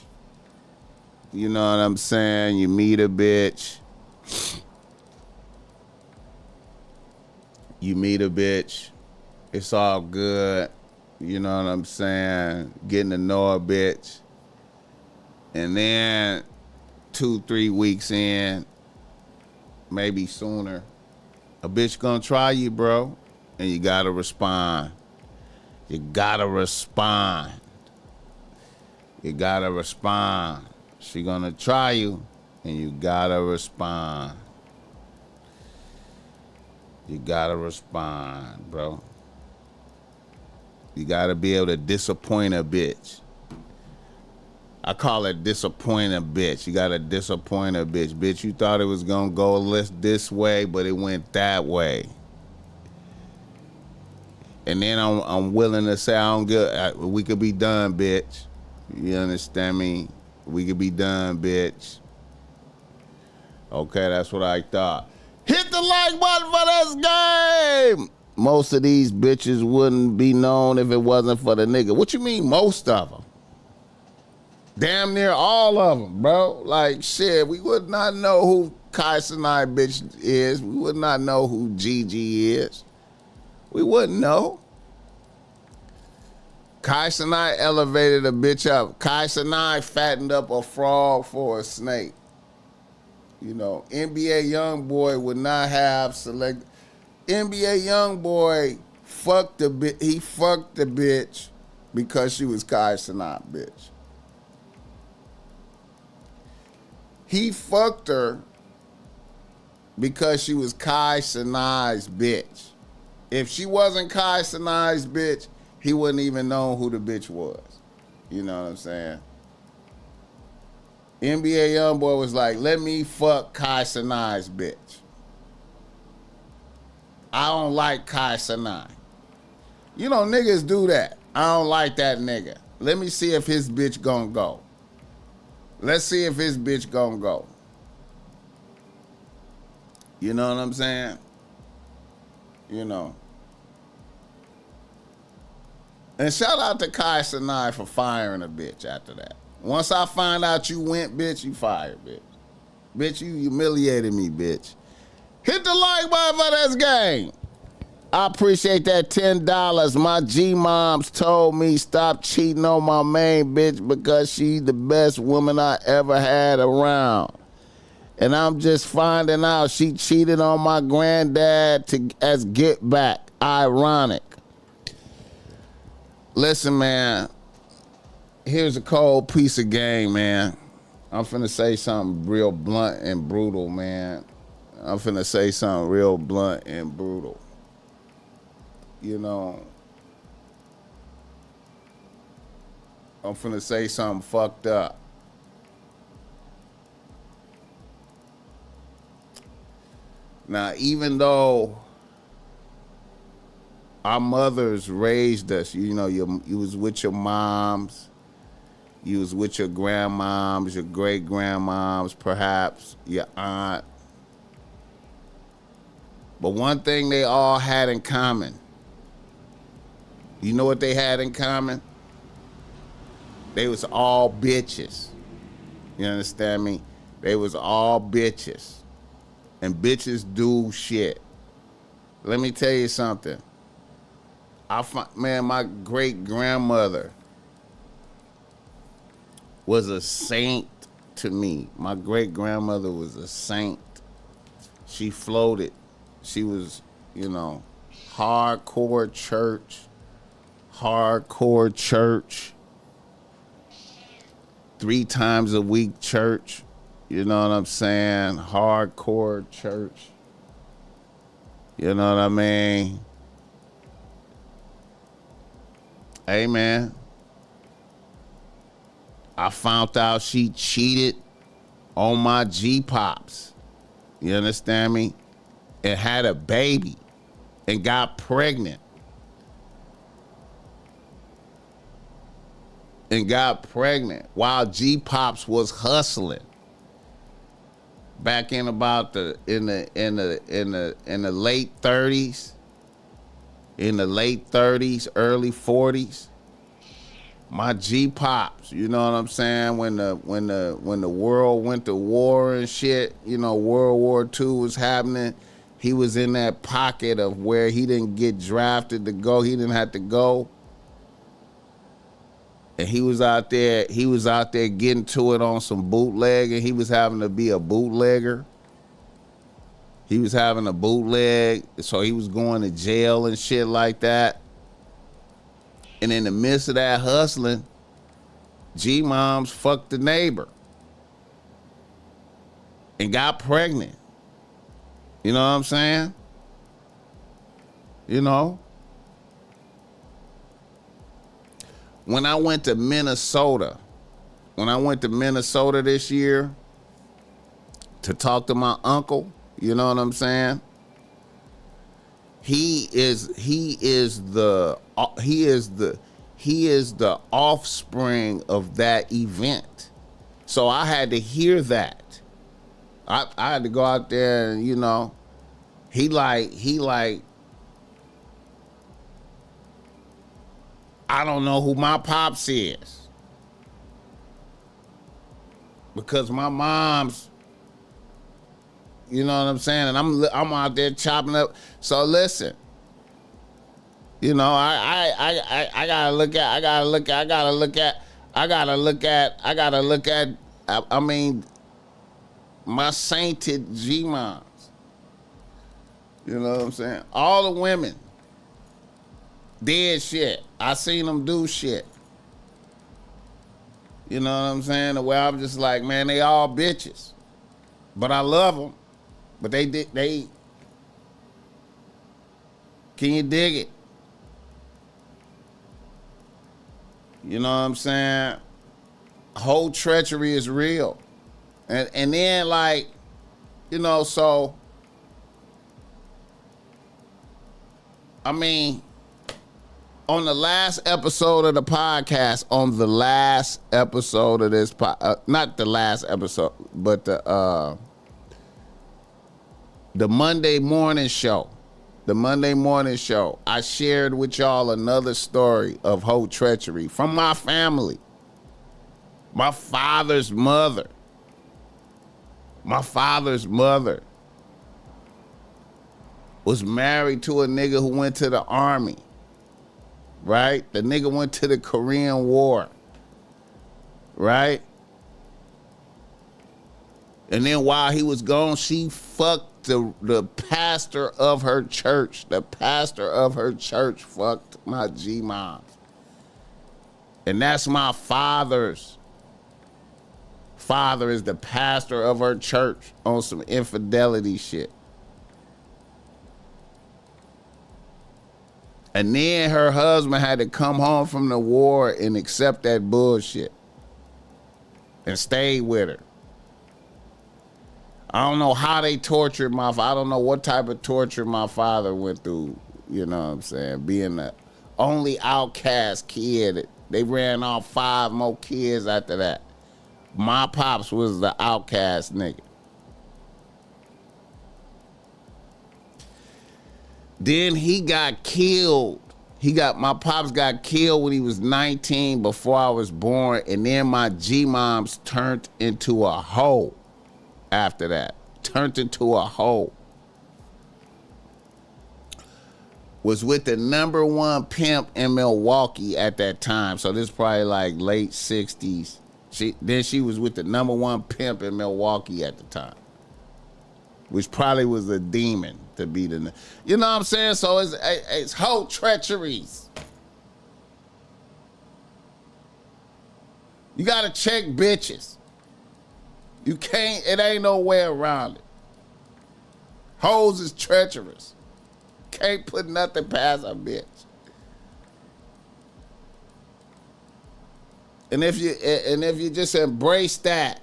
You know what I'm saying? You meet a bitch. You meet a bitch. It's all good. You know what I'm saying? Getting to know a bitch. And then 2-3 weeks in, maybe sooner, a bitch gonna try you, bro. And you gotta respond. You gotta respond. You gotta respond. She gonna try you, and you gotta respond. You gotta respond, bro. You gotta be able to disappoint a bitch. I call it disappoint a bitch. You gotta disappoint a bitch. Bitch, you thought it was gonna go this way, but it went that way. And then I'm willing to say, we could be done, bitch. You understand me? We could be done, bitch. Okay, that's what I thought. Hit the like button for this game. Most of these bitches wouldn't be known if it wasn't for the nigga. What you mean, most of them? Damn near all of them, bro. Like, shit, we would not know who Kai Sinai bitch is. We would not know who Gigi is. We wouldn't know. Kai Sinai elevated a bitch up. Kai Sinai fattened up a frog for a snake. You know, NBA YoungBoy would not have select. NBA YoungBoy fucked the bitch. He fucked the bitch because she was Kai Sinai bitch. He fucked her because she was Kai Sinai's bitch. If she wasn't Kai Sinai's bitch, he wouldn't even know who the bitch was. You know what I'm saying? NBA YoungBoy was like, let me fuck Kai Sinai's bitch. I don't like Kai Sinai. You know, niggas do that. I don't like that nigga. Let me see if his bitch gonna go. Let's see if his bitch gonna go. You know what I'm saying? You know. And shout out to Kai Sinai for firing a bitch after that. Once I find out you went, bitch, you fired, bitch. Bitch, you humiliated me, bitch. Hit the like button for this game. I appreciate that $10. My G-moms told me stop cheating on my main bitch because she's the best woman I ever had around. And I'm just finding out she cheated on my granddad as get back. Ironic. Listen, man. Here's a cold piece of game, man. I'm finna say something real blunt and brutal, man. I'm finna say something real blunt and brutal. You know, I'm finna say something fucked up. Now, even though our mothers raised us, you know, you was with your moms, you was with your grandmoms, your great-grandmoms, perhaps, your aunt. But one thing they all had in common, you know what they had in common? They was all bitches. You understand me? They was all bitches. And bitches do shit. Let me tell you something. Man, my great grandmother was a saint to me. My great grandmother was a saint. She floated. She was, hardcore church. 3 times a week church. You know what I'm saying? Hardcore church. You know what I mean? Hey, man. I found out she cheated on my G-Pops. You understand me? And had a baby and got pregnant. While G-Pops was hustling. Back in about the late 30s. In the late 30s, early 40s. My G-Pops, you know what I'm saying? When the world went to war and shit, World War II was happening. He was in that pocket of where he didn't get drafted to go. He didn't have to go. And he was out there getting to it on some bootlegging. He was having to be a bootlegger. He was having a bootleg, so he was going to jail and shit like that. And in the midst of that hustling, G-Moms fucked the neighbor and got pregnant. You know what I'm saying? When I went to Minnesota this year to talk to my uncle, you know what I'm saying? He is the offspring of that event. So I had to hear that. I had to go out there and, he like I don't know who my pops is. Because my mom's, you know what I'm saying? And I'm out there chopping up. So listen, I gotta look at my sainted G-Moms. You know what I'm saying? All the women did shit. I seen them do shit. You know what I'm saying? The way I'm just like, man, they all bitches. But I love them. But they can you dig it? You know what I'm saying? Whole treachery is real. And then like, so I mean, on the last episode of the podcast, not the last episode, but the Monday morning show, I shared with y'all another story of whole treachery from my family. My father's mother was married to a nigga who went to the army, right? The nigga went to the Korean War, right? And then while he was gone, she fucked the pastor of her church. The pastor of her church fucked my G-Moms. And that's my father's father is the pastor of her church on some infidelity shit. And then her husband had to come home from the war and accept that bullshit and stay with her. I don't know how they tortured I don't know what type of torture my father went through, you know what I'm saying, being the only outcast kid. They ran off 5 more kids after that. My pops was the outcast nigga. Then he got killed. My pops got killed when he was 19 before I was born, and then my G-Moms turned into a hoe after that. Turned into a hoe. was with the #1 pimp in Milwaukee at that time. So this is probably like late 60s. She was with the #1 pimp in Milwaukee at the time, which probably was a demon to be the, you know what I'm saying? So it's whole treacheries. You gotta check bitches. You can't, it ain't no way around it. Hoes is treacherous. Can't put nothing past a bitch. And if you just embrace that,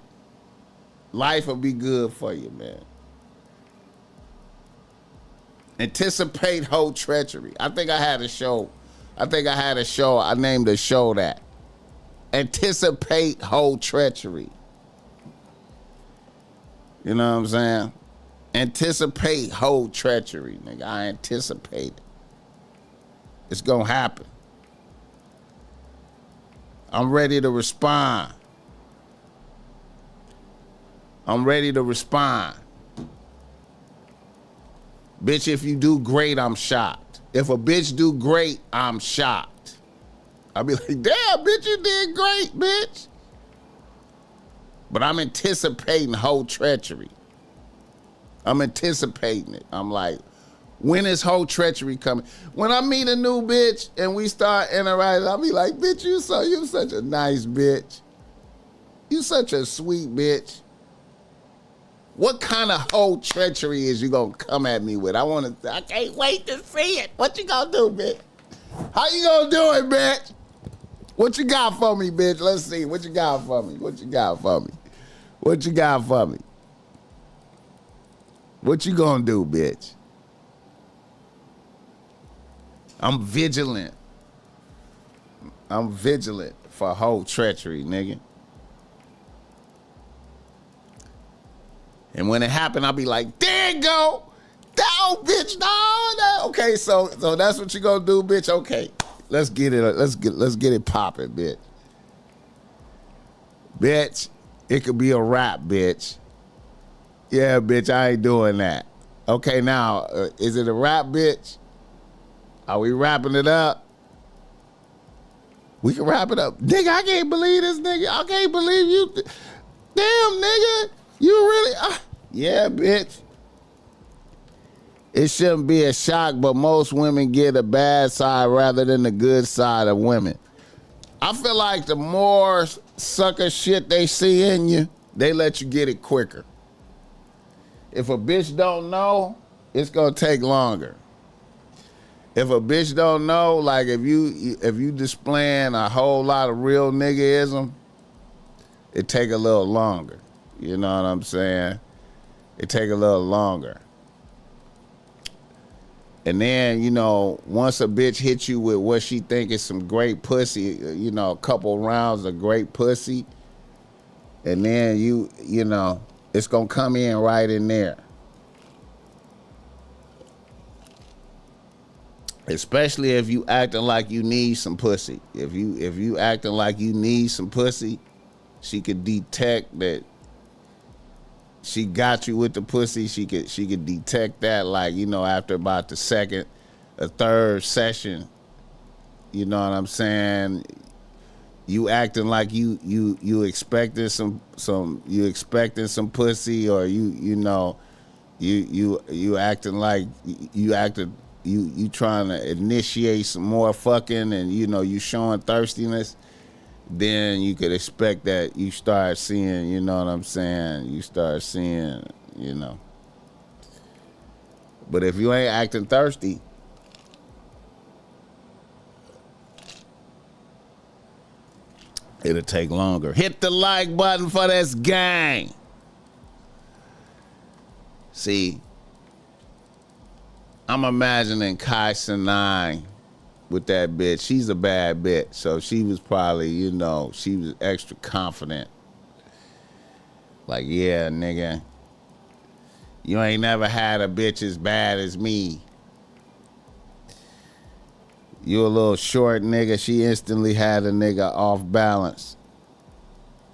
life will be good for you, man. Anticipate whole treachery. I think I had a show. I named the show that. Anticipate whole treachery. You know what I'm saying? Anticipate whole treachery, nigga. I anticipate it. It's gonna happen. I'm ready to respond. Bitch, if you do great, I'm shocked. If a bitch do great, I'm shocked. I'll be like, damn, bitch, you did great, bitch. But I'm anticipating whole treachery. I'm anticipating it. I'm like, when is whole treachery coming? When I meet a new bitch and we start interacting, I'll be like, bitch, you such a nice bitch. You such a sweet bitch. What kind of whole treachery is you gonna come at me with? I can't wait to see it. What you gonna do, bitch? How you gonna do it, bitch? What you got for me, bitch? Let's see. What you got for me? What you got for me? What you got for me? What you gonna do, bitch? I'm vigilant. I'm vigilant for whole treachery, nigga. And when it happened, I'll be like, there you go. No, bitch, no. Okay, so that's what you gonna do, bitch? Okay. Let's get it popping, bitch. Bitch, it could be a rap, bitch. Yeah, bitch, I ain't doing that. Okay, now, is it a rap, bitch? Are we wrapping it up? We can wrap it up. Nigga, I can't believe this, nigga. I can't believe you. Damn, nigga. You really... yeah, bitch. It shouldn't be a shock, but most women get a bad side rather than the good side of women. I feel like the more sucker shit they see in you, they let you get it quicker. If a bitch don't know, it's gonna take longer. If a bitch don't know, like if you displaying a whole lot of real niggaism, it take a little longer. You know what I'm saying? It take a little longer. And then, you know, once a bitch hits you with what she think is some great pussy, you know, a couple rounds of great pussy, and then you know, it's gonna come in right in there. Especially if you acting like you need some pussy. If you acting like you need some pussy, she could detect that she got you with the pussy. She could detect that, like, you know, after about the second or third session. You know what I'm saying? You acting like you expecting some pussy, or you acting like you trying to initiate some more fucking, and you know you showing thirstiness. Then you could expect that you start seeing, you know what I'm saying? You start seeing, you know. But if you ain't acting thirsty, it'll take longer. Hit the like button for this gang. See, I'm imagining Kai Sinai with that bitch. She's a bad bitch, so she was probably, you know, she was extra confident. Like, yeah, nigga, you ain't never had a bitch as bad as me. You a little short nigga. She instantly had a nigga off balance.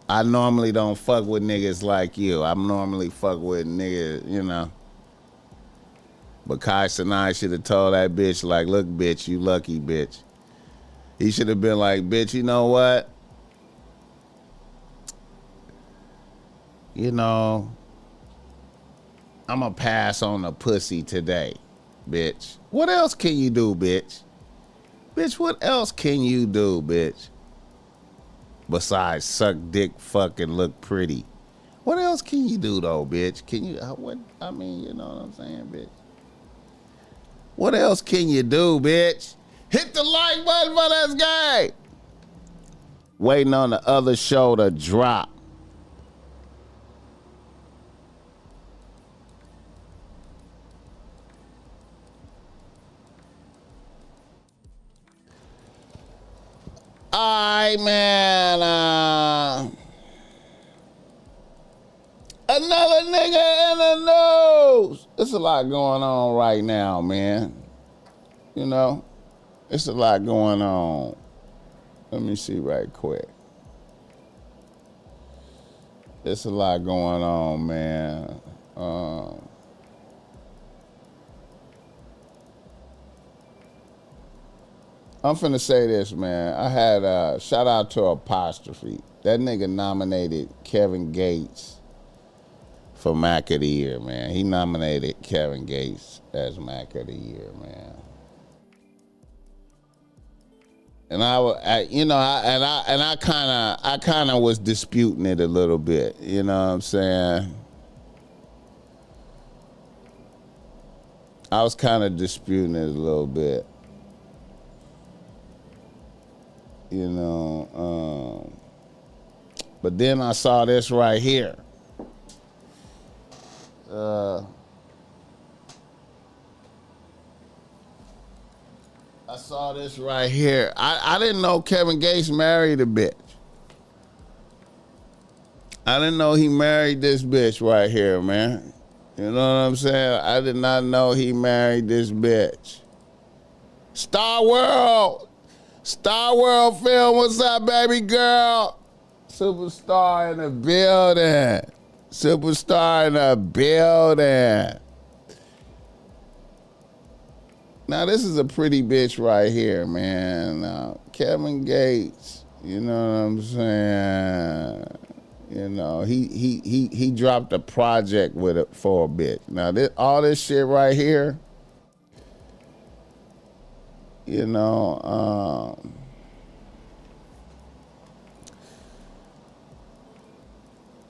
I normally don't fuck with niggas like you. I'm normally fuck with niggas, you know. But Kai Sinai should have told that bitch, like, look, bitch, you lucky, bitch. He should have been like, bitch, you know what? You know, I'm going to pass on the pussy today, bitch. What else can you do, bitch? Bitch, what else can you do, bitch? Besides suck dick, fucking look pretty. What else can you do, though, bitch? Can you, what, I mean, you know what I'm saying, bitch? What else can you do, bitch? Hit the like button for this guy. Waiting on the other show to drop. Alright, man. Another nigga in the news. There's a lot going on right now, man. You know, it's a lot going on. Let me see right quick. There's a lot going on, man. I'm finna say this, man. I had a shout out to Apostrophe. That nigga nominated Kevin Gates for Mac of the Year, man. He nominated Kevin Gates as Mac of the Year, man. And I kind of was disputing it a little bit. You know what I'm saying? I was kind of disputing it a little bit. You know, but then I saw this right here. I saw this right here. I didn't know Kevin Gates married a bitch. I didn't know he married this bitch right here, man. You know what I'm saying? I did not know he married this bitch. Star World film, what's up, baby girl? Superstar in the building. Superstar in the building. Now, this is a pretty bitch right here, man. Kevin Gates, you know what I'm saying? You know, he dropped a project with it for a bitch. Now, all this shit right here, you know,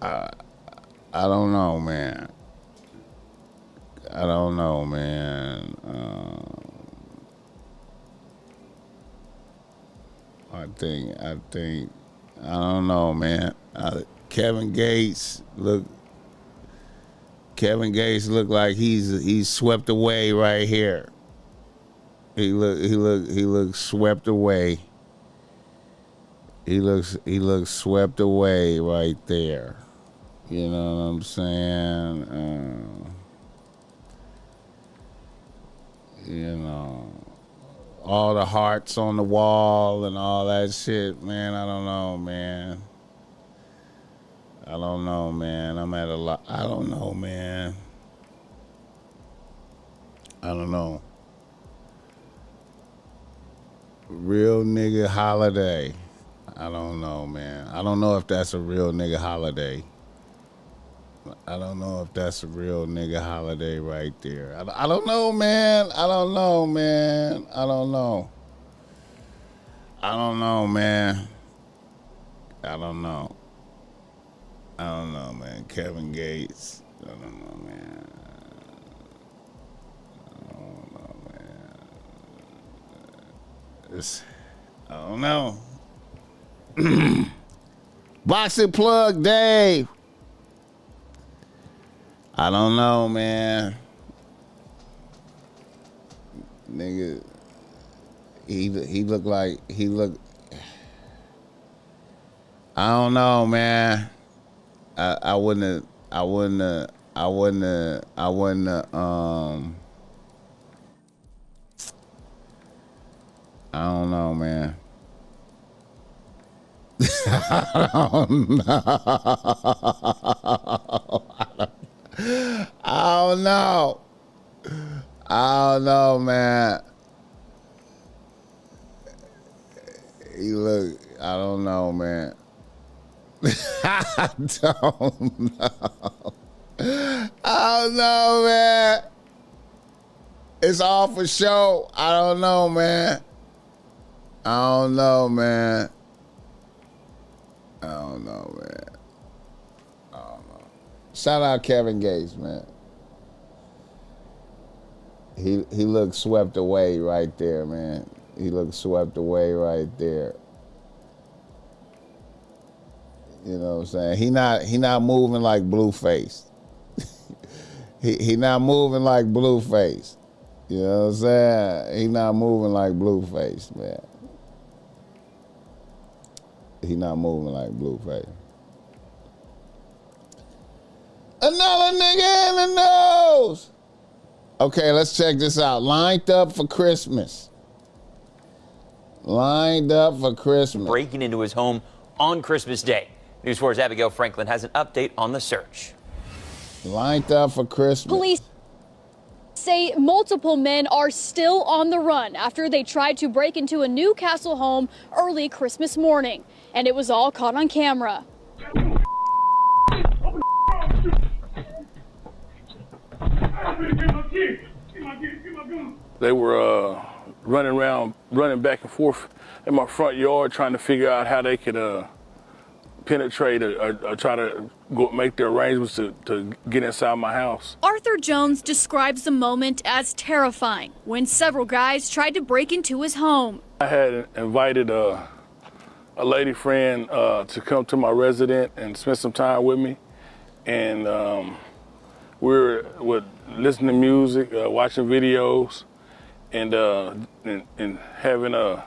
I don't know, man. I don't know, man. I don't know, man. Kevin Gates look like he's swept away right here. He looks swept away. He looks swept away right there. You know what I'm saying? You know, all the hearts on the wall and all that shit, man. I don't know, man. I'm at a lot. I don't know, man. I don't know. Real nigga holiday. I don't know, man. I don't know if that's a real nigga holiday. I don't know if that's a real nigga holiday right there. I don't know, man. I don't know, man. I don't know, man. I don't know, man. Kevin Gates. I don't know, man. I don't know. Boxing plug Dave. I don't know, man. Nigga, he looked like I don't know, man. I wouldn't I don't know, man. I don't know. I don't know. I don't know, man. I don't know, man. I don't know. I don't know, man. It's all for show. I don't know, man. I don't know, man. I don't know, man. I don't know. Shout out Kevin Gates, man. He looked swept away right there, man. He looked swept away right there. You know what I'm saying? He not moving like Blueface. he not moving like Blueface. You know what I'm saying? He not moving like Blueface, man. He not moving like Blueface. Another nigga in the nose. Okay, let's check this out. Lined up for Christmas. Lined up for Christmas. Breaking into his home on Christmas Day. News 4's Abigail Franklin has an update on the search. Lined up for Christmas. Police say multiple men are still on the run after they tried to break into a Newcastle home early Christmas morning. And it was all caught on camera. They were running back and forth in my front yard trying to figure out how they could penetrate or try to make the arrangements to get inside my house. Arthur Jones describes the moment as terrifying when several guys tried to break into his home. I had invited a lady friend to come to my residence and spend some time with me, and we were listening to music, watching videos, and having a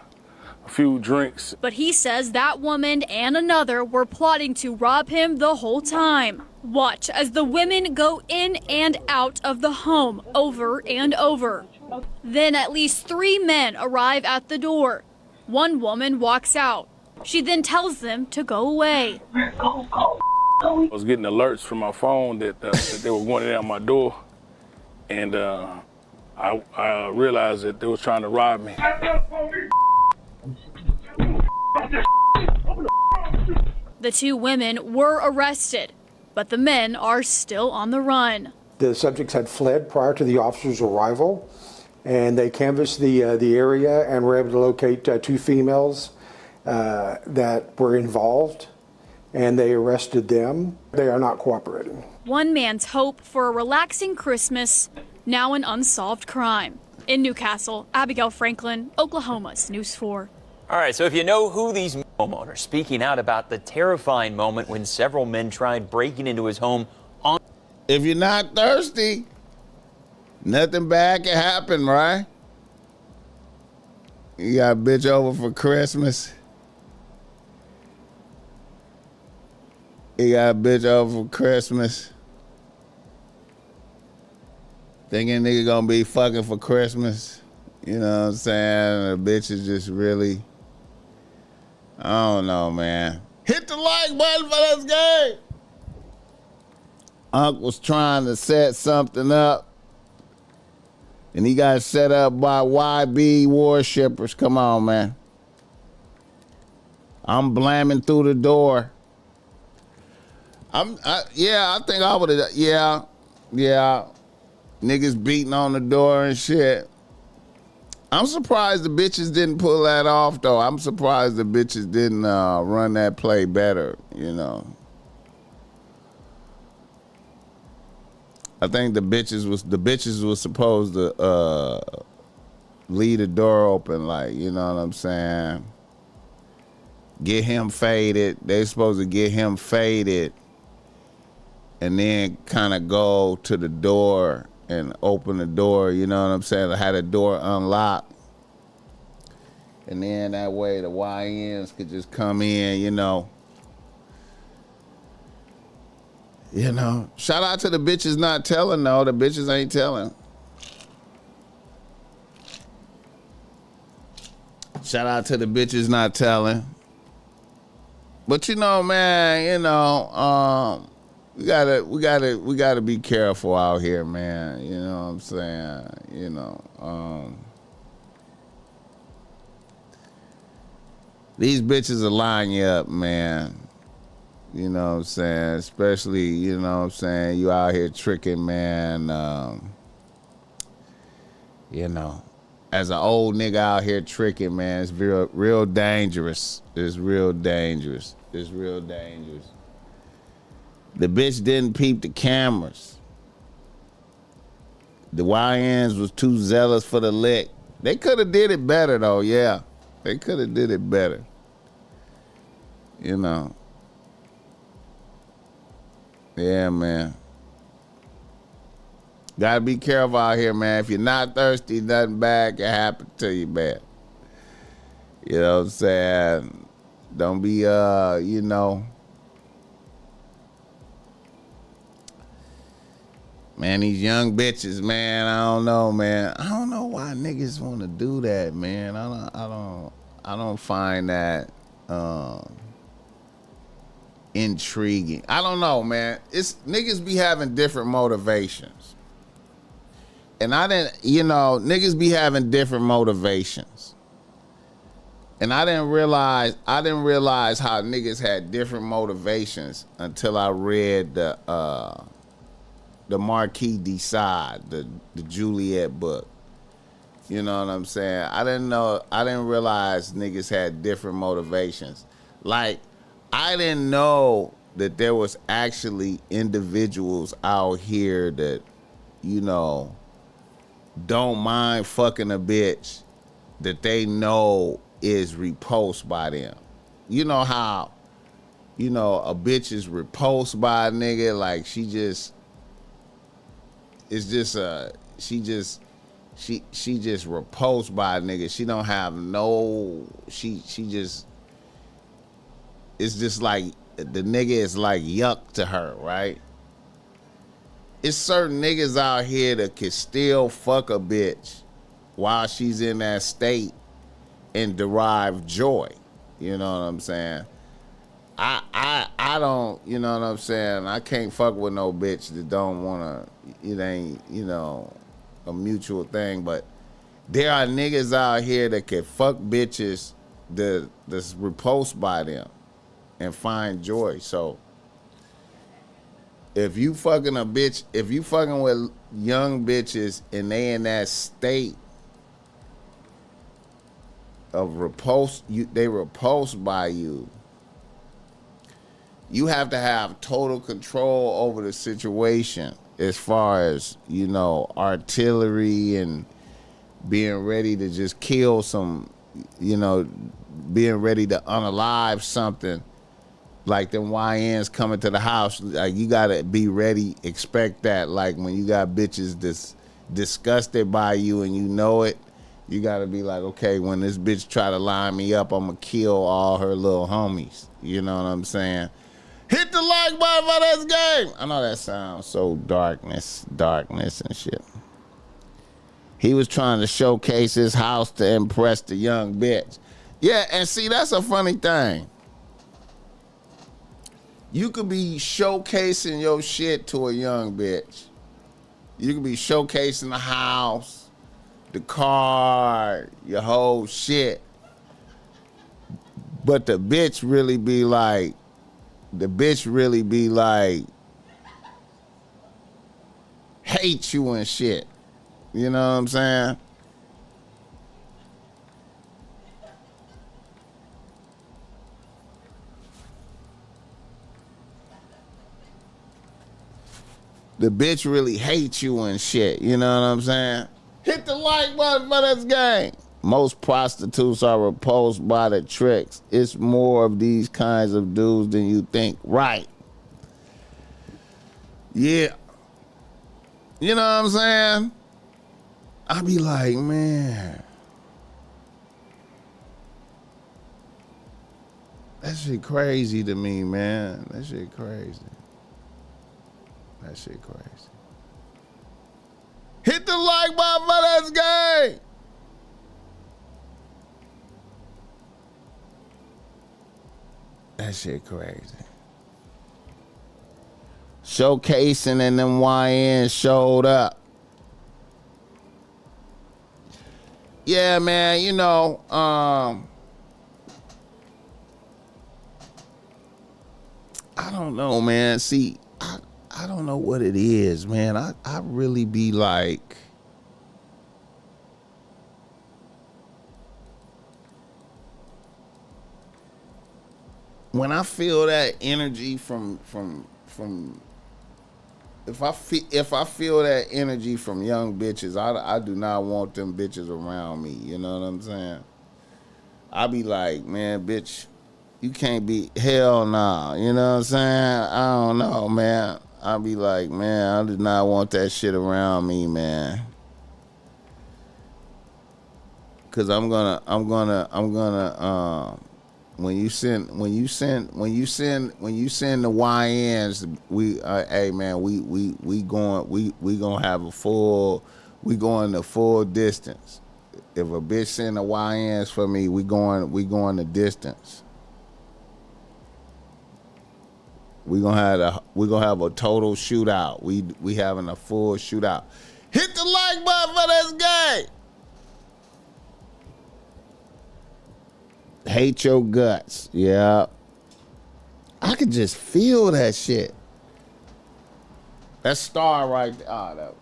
few drinks. But he says that woman and another were plotting to rob him the whole time. Watch as the women go in and out of the home over and over. Then at least 3 men arrive at the door. One woman walks out. She then tells them to go away. I was getting alerts from my phone that they were going in at my door, and I realized that they were trying to rob me. The 2 women were arrested, but the men are still on the run. The subjects had fled prior to the officers' arrival, and they canvassed the area and were able to locate 2 females that were involved, and they arrested them. They are not cooperating. One man's hope for a relaxing Christmas, now an unsolved crime. In Newcastle, Abigail Franklin, Oklahoma's News 4. All right, so if you know who these homeowners speaking out about the terrifying moment when several men tried breaking into his home on... If you're not thirsty, nothing bad can happen, right? You got a bitch over for Christmas. You got a bitch over for Christmas. Thinking nigga gonna be fucking for Christmas. You know what I'm saying? The bitch is just really... I don't know, man. Hit the like button for this game. Unc was trying to set something up, and he got set up by YB worshippers. Come on, man. I'm blamming through the door. I think I would have, yeah. Niggas beating on the door and shit. I'm surprised the bitches didn't pull that off, though. I'm surprised the bitches didn't run that play better, you know. I think the bitches was supposed to leave the door open, like, you know what I'm saying? Get him faded. They supposed to get him faded and then kind of go to the door and open the door, you know what I'm saying? I had the door unlocked. And then that way the YNs could just come in, you know. You know. Shout out to the bitches not telling, though. The bitches ain't telling. Shout out to the bitches not telling. But you know, man, you know, we gotta be careful out here, man. You know what I'm saying? You know, these bitches will line you up, man. You know what I'm saying? Especially, you know what I'm saying, you out here tricking, man. You know, as an old nigga out here tricking, man, it's real dangerous. It's real dangerous. It's real dangerous. The bitch didn't peep the cameras. The YNs was too zealous for the lick. They could have did it better, though, yeah. They could have did it better. You know. Yeah, man. Gotta be careful out here, man. If you're not thirsty, nothing bad can happen to you, man. You know what I'm saying? Don't be, you know. Man, these young bitches, man, I don't know, man. I don't know why niggas want to do that, man. I don't find that intriguing. I don't know, man. It's niggas be having different motivations. And niggas be having different motivations. And I didn't realize how niggas had different motivations until I read the Marquis de Sade, the Juliet book. You know what I'm saying? I didn't realize niggas had different motivations. Like, I didn't know that there was actually individuals out here that, you know, don't mind fucking a bitch that they know is repulsed by them. You know how, you know, a bitch is repulsed by a nigga, like she just repulsed by a nigga. She don't have no, she just, it's just like, the nigga is like yuck to her, right? It's certain niggas out here that can still fuck a bitch while she's in that state and derive joy. You know what I'm saying? I don't, you know what I'm saying? I can't fuck with no bitch that don't wanna, it ain't, you know, a mutual thing, but there are niggas out here that can fuck bitches that's repulsed by them and find joy. So if you fucking a bitch, if you fucking with young bitches and they in that state of they repulsed by you, you have to have total control over the situation as far as, you know, artillery and being ready to just kill some, you know, being ready to unalive something. Like them YNs coming to the house, like you gotta be ready, expect that. Like when you got bitches that's disgusted by you and you know it, you gotta be like, okay, when this bitch try to line me up, I'm gonna kill all her little homies. You know what I'm saying? Hit the like button for this game. I know that sounds so darkness and shit. He was trying to showcase his house to impress the young bitch. Yeah, and see, that's a funny thing. You could be showcasing your shit to a young bitch. You could be showcasing the house, the car, your whole shit. But the bitch really be like, hate you and shit. You know what I'm saying? The bitch really hates you and shit. You know what I'm saying? Hit the like button for this game. Most prostitutes are repulsed by the tricks. It's more of these kinds of dudes than you think. Right. Yeah. You know what I'm saying? I be like, man, that shit crazy to me, man. That shit crazy. That shit crazy. Hit the like button for this game. That shit crazy. showcasing and them YNs showed up. Yeah, man, you know, I don't know, man. See, I don't know what it is, man. I really be like, when I feel that energy from if I feel that energy from young bitches, I do not want them bitches around me. You know what I'm saying? I be like, man, bitch, you can't be, hell nah. You know what I'm saying? I don't know, man. I be like, man, I do not want that shit around me, man. Cause I'm gonna when you send the YNs, hey man, we gonna have we going the full distance. If a bitch send the YNs for me, we going the distance. We gonna have a total shootout. We having a full shootout. Hit the like button for this game. Hate your guts. Yeah. I could just feel that shit. That star right there. Oh,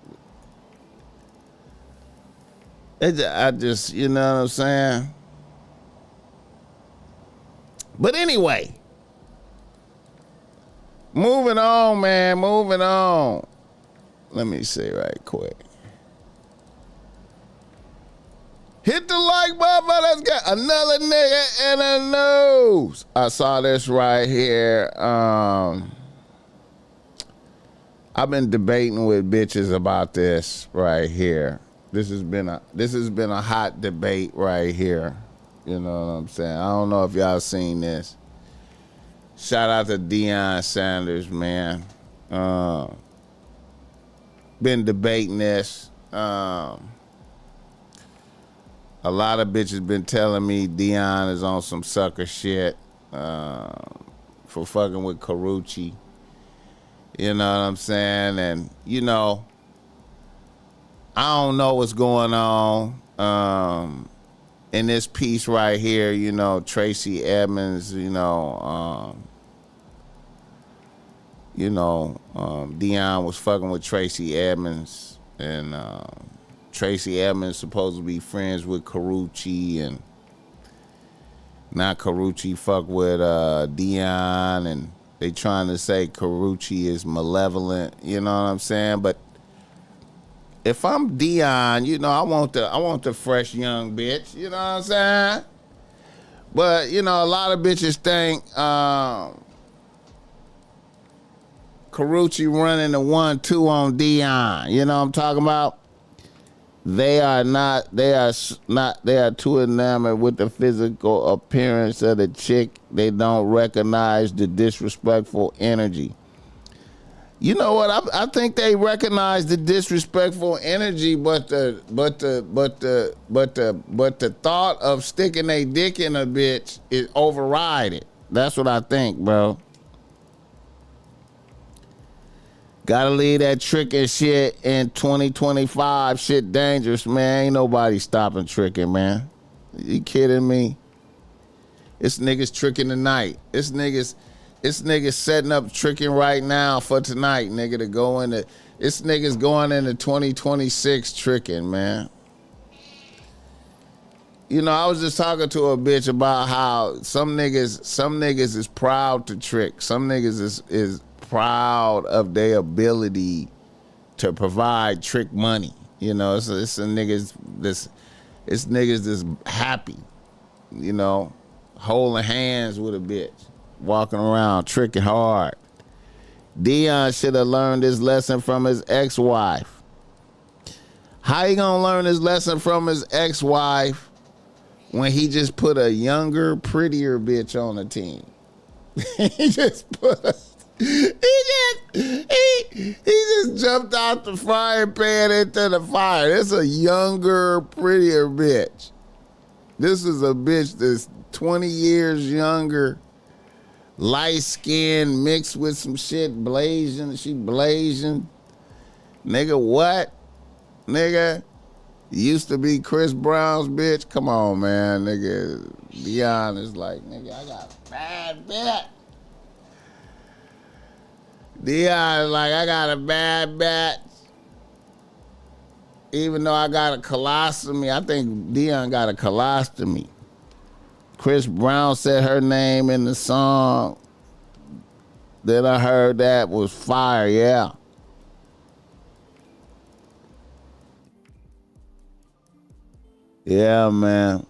I just, you know what I'm saying? But anyway. Moving on, man. Moving on. Let me see right quick. Hit the like button. Let's get another nigga in the news. I saw this right here. I've been debating with bitches about this right here. This has been a hot debate right here. You know what I'm saying? I don't know if y'all seen this. Shout out to Deion Sanders, man. Been debating this. A lot of bitches been telling me Deion is on some sucker shit for fucking with Carucci. You know what I'm saying? And, you know, I don't know what's going on. In this piece right here, you know, Tracy Edmonds, Deion was fucking with Tracy Edmonds, and Tracy Edmonds supposed to be friends with Carucci, and not Carucci fuck with Deion, and they trying to say Carucci is malevolent, you know what I'm saying? But if I'm Deion, you know, I want the fresh young bitch, you know what I'm saying? But, you know, a lot of bitches think Carucci running the 1-2 on Deion, you know what I'm talking about? They are too enamored with the physical appearance of the chick. They don't recognize the disrespectful energy. You know what? I think they recognize the disrespectful energy, but the thought of sticking a dick in a bitch is override it. That's what I think, bro. Gotta leave that tricking shit in 2025. Shit dangerous, man. Ain't nobody stopping tricking, man. You kidding me? It's niggas tricking tonight. It's niggas setting up tricking right now for tonight, nigga, to go into. It's niggas going into 2026 tricking, man. You know, I was just talking to a bitch about how some niggas is proud to trick. Some niggas is proud of their ability to provide trick money. You know, it's niggas that's happy, you know, holding hands with a bitch, walking around tricking hard. Deion should have learned his lesson from his ex-wife. How he gonna learn his lesson from his ex-wife when he just put a younger, prettier bitch on the team? He just jumped out the frying pan into the fire. This is a younger, prettier bitch. This is a bitch that's 20 years younger, light skin mixed with some shit blazing. She blazing. Nigga, what? Nigga, used to be Chris Brown's bitch. Come on, man, nigga. Dion is like, nigga, I got a bad bitch. Dion is like, I got a bad bitch. Even though I got a colostomy, I think Dion got a colostomy. Chris Brown said her name in the song. Then I heard that was fire, yeah. Yeah, man.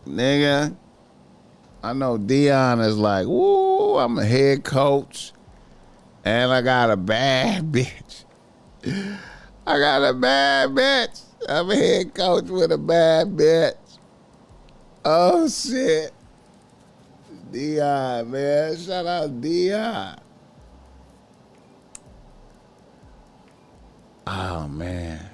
Nigga, I know Dion is like, woo, I'm a head coach, and I got a bad bitch. I got a bad bitch. I'm a head coach with a bad bitch. Oh, shit. Dion, man. Shout out Dion. Oh, man.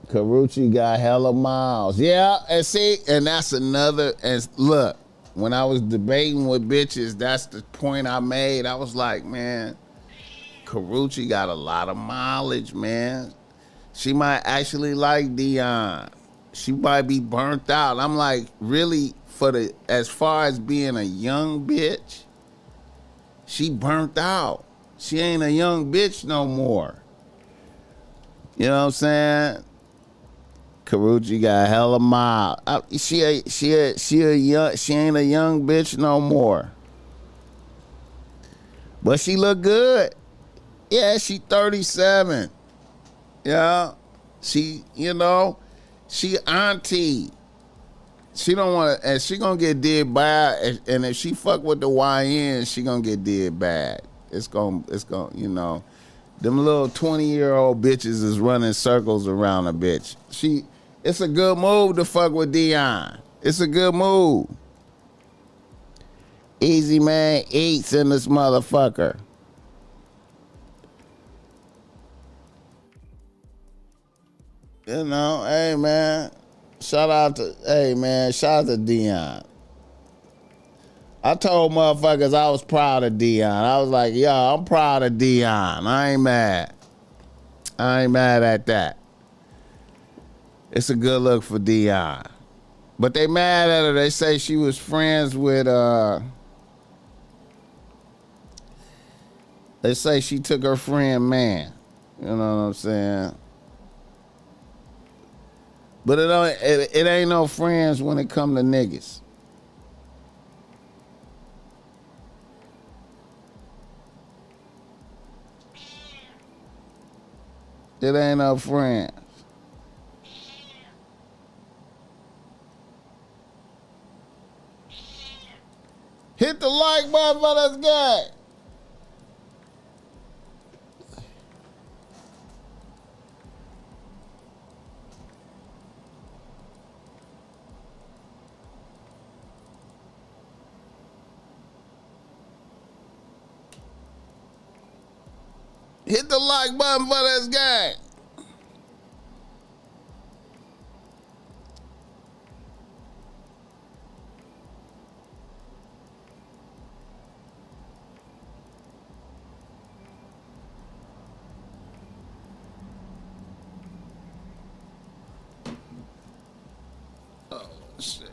Karuchi got hella miles. Yeah, and see, and that's another, and look, when I was debating with bitches, that's the point I made. I was like, man, Karuchi got a lot of mileage, man. She might actually like Dion. She might be burnt out. I'm like, really, as far as being a young bitch, she burnt out. She ain't a young bitch no more. You know what I'm saying? Karuchi got hella mild. She ain't a young bitch no more. But she look good. Yeah, she 37. Yeah. She, she auntie. She don't want to, and she gonna get did bad. And if she fuck with the YN, she gonna get did bad. It's gonna, them little 20-year-old bitches is running circles around a bitch. It's a good move to fuck with Dion. It's a good move. Easy man eats in this motherfucker. Hey man. Shout out to Dion. I told motherfuckers I was proud of Dion. I was like, yo, I'm proud of Dion. I ain't mad. I ain't mad at that. It's a good look for Dion. But they mad at her. They say she was friends with, they say she took her friend man. You know what I'm saying? But it ain't no friends when it come to niggas. It ain't no friends. Hit the like button for this guy. Hit the like button for this guy. Oh, shit.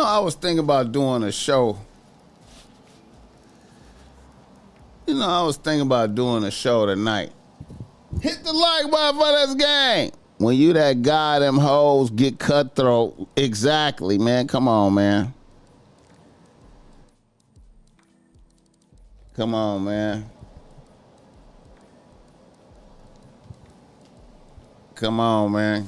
I was thinking about doing a show. I was thinking about doing a show tonight. Hit the like button for this game. When you that guy, them hoes get cutthroat. Exactly, man. Come on, man. Come on, man. Come on, man.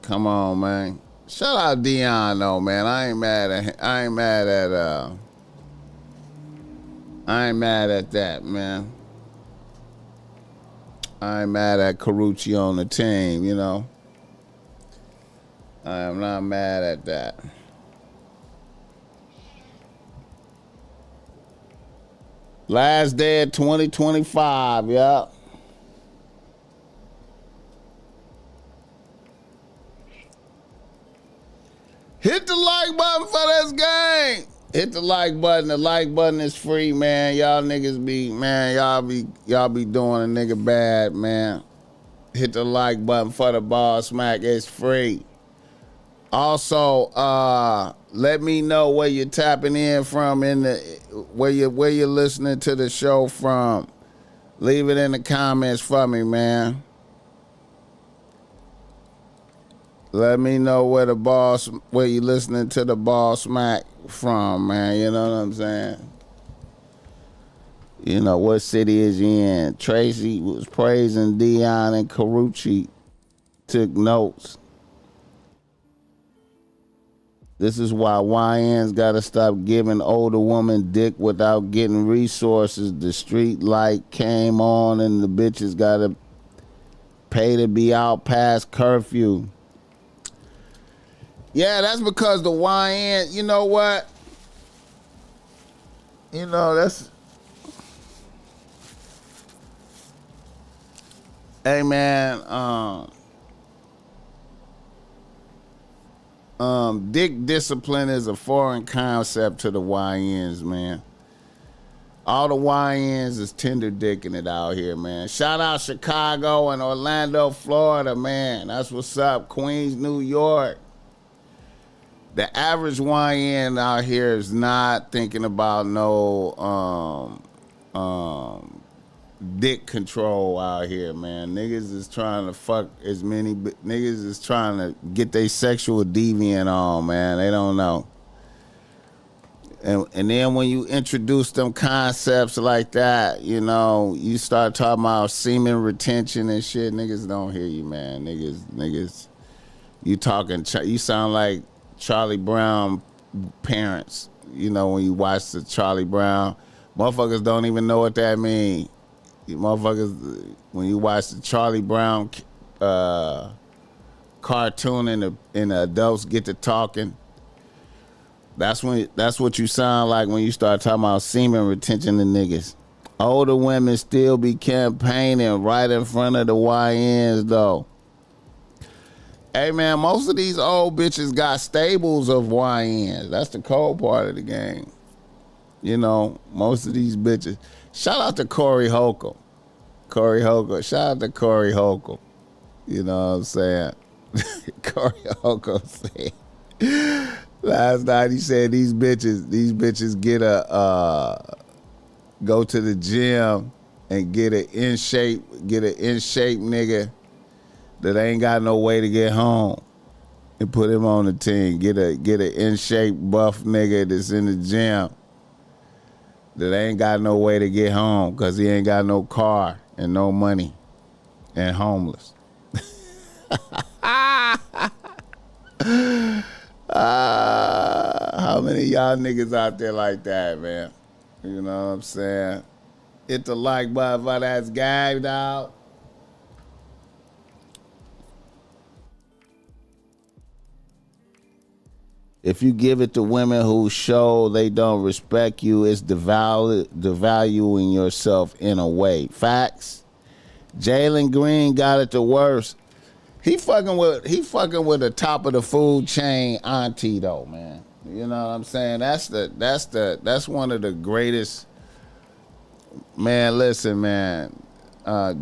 Come on, man. Shout out Dion though, man. I ain't mad at that, man. I ain't mad at Carucci on the team, you know. I am not mad at that. Last day of 2025, yeah. Hit the like button for this game. Hit the like button. The like button is free, man. Y'all niggas be, man, y'all be doing a nigga bad, man. Hit the like button for the BossMack. It's free. Also, let me know where you're tapping in from where you're listening to the show from. Leave it in the comments for me, man. Let me know where you listening to the BossMack from, man. You know what I'm saying? You know, what city is you in? Tracy was praising Dion and Carucci took notes. This is why YNs gotta stop giving older women dick without getting resources. The street light came on and the bitches gotta pay to be out past curfew. Yeah, that's because the YN, you know what? You know, that's... Hey, man, dick discipline is a foreign concept to the YNs, man. All the YNs is tender dicking it out here, man. Shout out Chicago and Orlando, Florida, man. That's what's up. Queens, New York. The average YN out here is not thinking about no dick control out here, man. Niggas is trying to fuck as many... Niggas is trying to get their sexual deviant on, man. They don't know. And then when you introduce them concepts like that, you know, you start talking about semen retention and shit, niggas don't hear you, man. Niggas, you sound like Charlie Brown parents, you know, when you watch the Charlie Brown. Motherfuckers don't even know what that means. You motherfuckers, when you watch the Charlie Brown cartoon and the adults get to talking, that's what you sound like when you start talking about semen retention to niggas. Older women still be campaigning right in front of the YNs though. Hey, man, most of these old bitches got stables of YNs. That's the cold part of the game. You know, most of these bitches. Shout out to Corey Holcomb. Shout out to Corey Holcomb. You know what I'm saying? Corey Holcomb said last night, he said these bitches get go to the gym and get an in shape nigga that ain't got no way to get home and put him on the team. Get an in shape buff nigga that's in the gym that ain't got no way to get home because he ain't got no car and no money and homeless. How many of y'all niggas out there like that, man? You know what I'm saying? Hit the like button for that guy, dog. If you give it to women who show they don't respect you, it's devaluing yourself in a way. Facts. Jalen Green got it the worst. He fucking with the top of the food chain auntie though, man. You know what I'm saying? That's one of the greatest. Man, listen, man.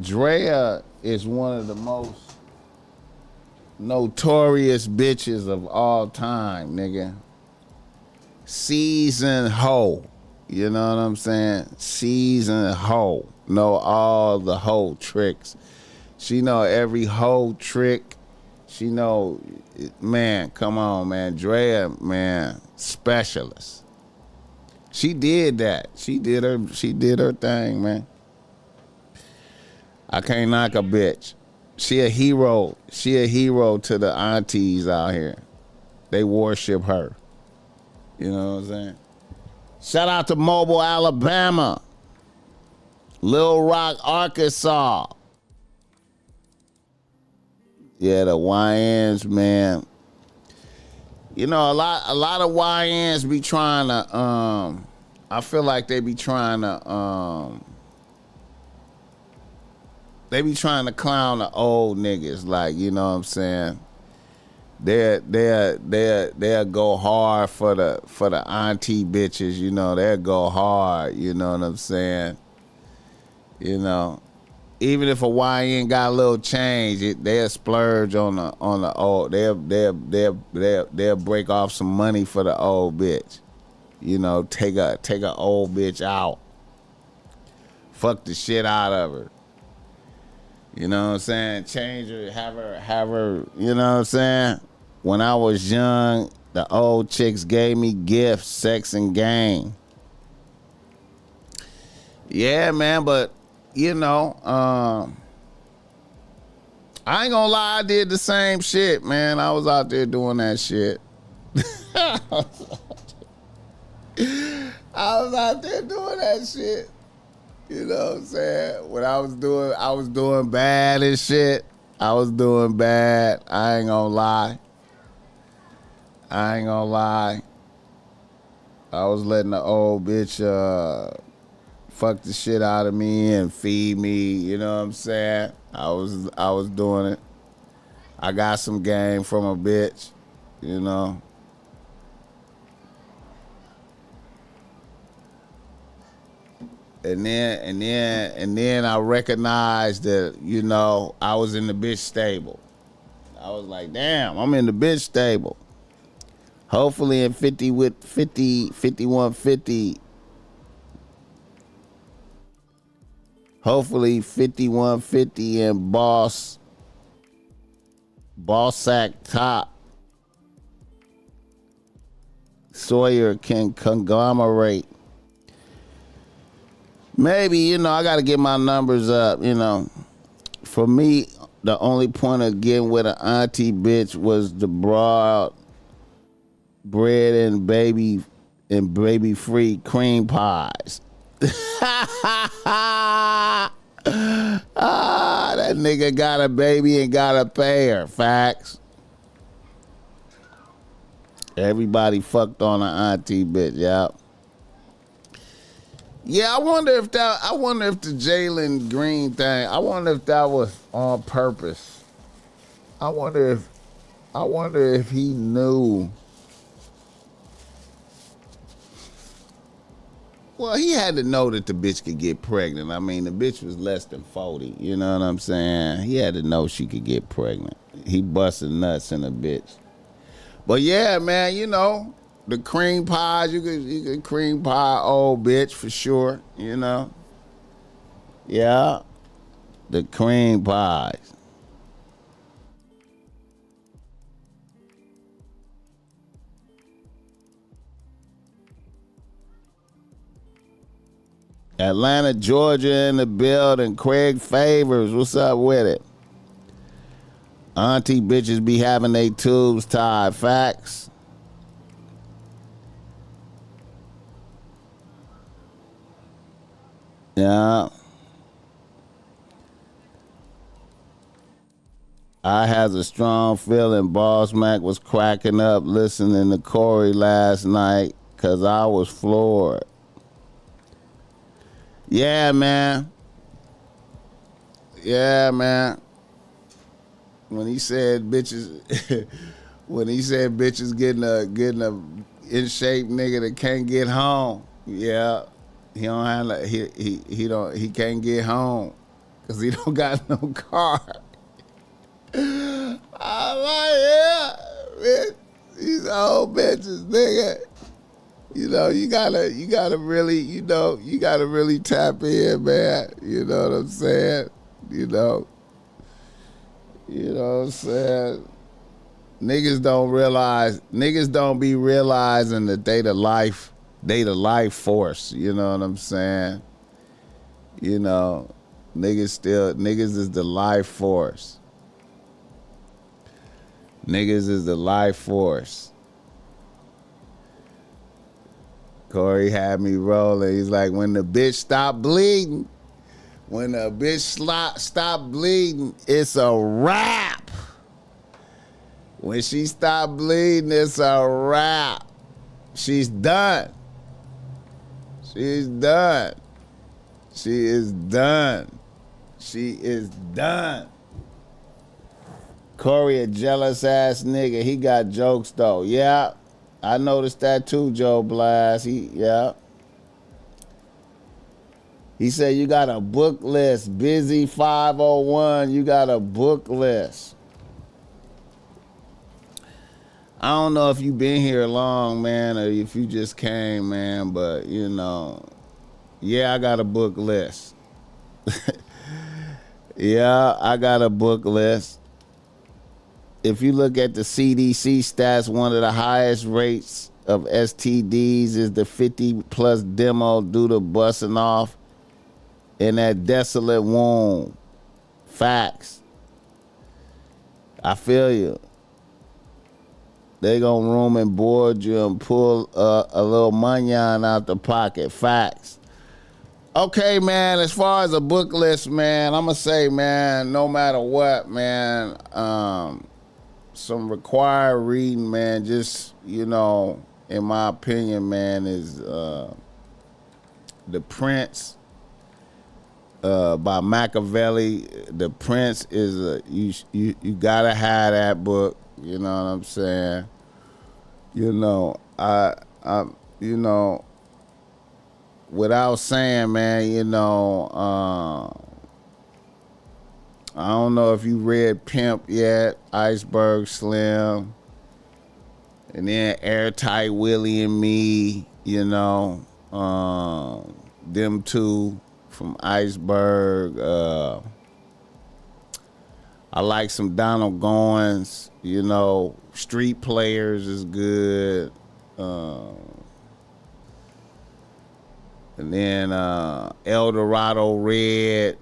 Drea is one of the most notorious bitches of all time, nigga. Seasoned hoe. You know what I'm saying? Seasoned hoe. Know all the hoe tricks. She know every hoe trick. She know, man, come on, man. Drea, man, specialist. She did that. She did her thing, man. I can't knock a bitch. She a hero. She a hero to the aunties out here. They worship her. You know what I'm saying? Shout out to Mobile, Alabama. Little Rock, Arkansas. Yeah, the YNs, man. You know, a lot of YNs be trying to, I feel like they be trying to clown the old niggas, like, you know what I'm saying? They'll go hard for the auntie bitches, you know, they'll go hard, you know what I'm saying? You know, even if a YN got a little change, they'll splurge on the old. They'll break off some money for the old bitch. You know, take a old bitch out. Fuck the shit out of her. You know what I'm saying? Change her, have her, you know what I'm saying? When I was young, the old chicks gave me gifts, sex, and game. Yeah, man, but you know, I ain't gonna lie, I did the same shit, man. I was out there doing that shit. I was out there doing that shit. You know what I'm saying? When I was doing bad and shit. I was doing bad. I ain't gonna lie. I was letting the old bitch fuck the shit out of me and feed me, you know what I'm saying? I was doing it. I got some game from a bitch, you know. And then I recognized that, you know, I was in the bitch stable. I was like, damn, I'm in the bitch stable. Hopefully in 5150. Hopefully 5150 and BossMack top. Sawyer can conglomerate. Maybe, you know, I got to get my numbers up, you know. For me, the only point of getting with an auntie bitch was the broad bread and baby free cream pies. That nigga got a baby and got a pay her. Facts. Everybody fucked on an auntie bitch, yep. Yeah, I wonder if the Jalen Green thing, I wonder if that was on purpose. I wonder if he knew. Well, he had to know that the bitch could get pregnant. I mean, the bitch was less than 40. You know what I'm saying? He had to know she could get pregnant. He busted nuts in a bitch. But yeah, man, you know, the cream pies, you could cream pie old bitch for sure, you know. Yeah. The cream pies. Atlanta, Georgia in the building. Craig Favors, what's up with it? Auntie bitches be having they tubes tied. Facts. Yeah. I has a strong feeling BossMack was cracking up listening to Corey last night because I was floored. Yeah, man. Yeah, man. When he said bitches, getting a in shape nigga that can't get home. Yeah, he don't have he can't get home because he don't got no car. I'm like, yeah, bitch, these old bitches, nigga. You know, you gotta really tap in, man. You know what I'm saying? You know what I'm saying? Niggas don't be realizing that they the life force. You know what I'm saying? You know, niggas is the life force. Niggas is the life force. Corey had me rolling. He's like, when the bitch stop bleeding, stop bleeding, it's a wrap. When she stop bleeding, it's a wrap. She's done. She's done. She is done. She is done. Corey, a jealous ass nigga. He got jokes though. Yeah. I noticed that too, Joe Blast. Yeah. He said you got a book list. Busy 501. You got a book list. I don't know if you been here long, man, or if you just came, man, but you know, yeah, I got a book list. Yeah, I got a book list. If you look at the CDC stats, one of the highest rates of STDs is the 50 plus demo due to busting off in that desolate womb. Facts. I feel you. They gonna room and board you and pull a little money out the pocket. Facts. Okay, man, as far as a book list, man, I'm gonna say, man, no matter what, man, some required reading, man, just, you know, in my opinion, man, is The Prince by Machiavelli. The Prince is you gotta have that book. You know what I'm saying? You know, I you know, without saying, man, you know, I don't know if you read Pimp yet, Iceberg Slim, and then Airtight Willie and Me, you know, them two from Iceberg. I like some Donald Goins, you know, Street Players is good. And then El Dorado Red.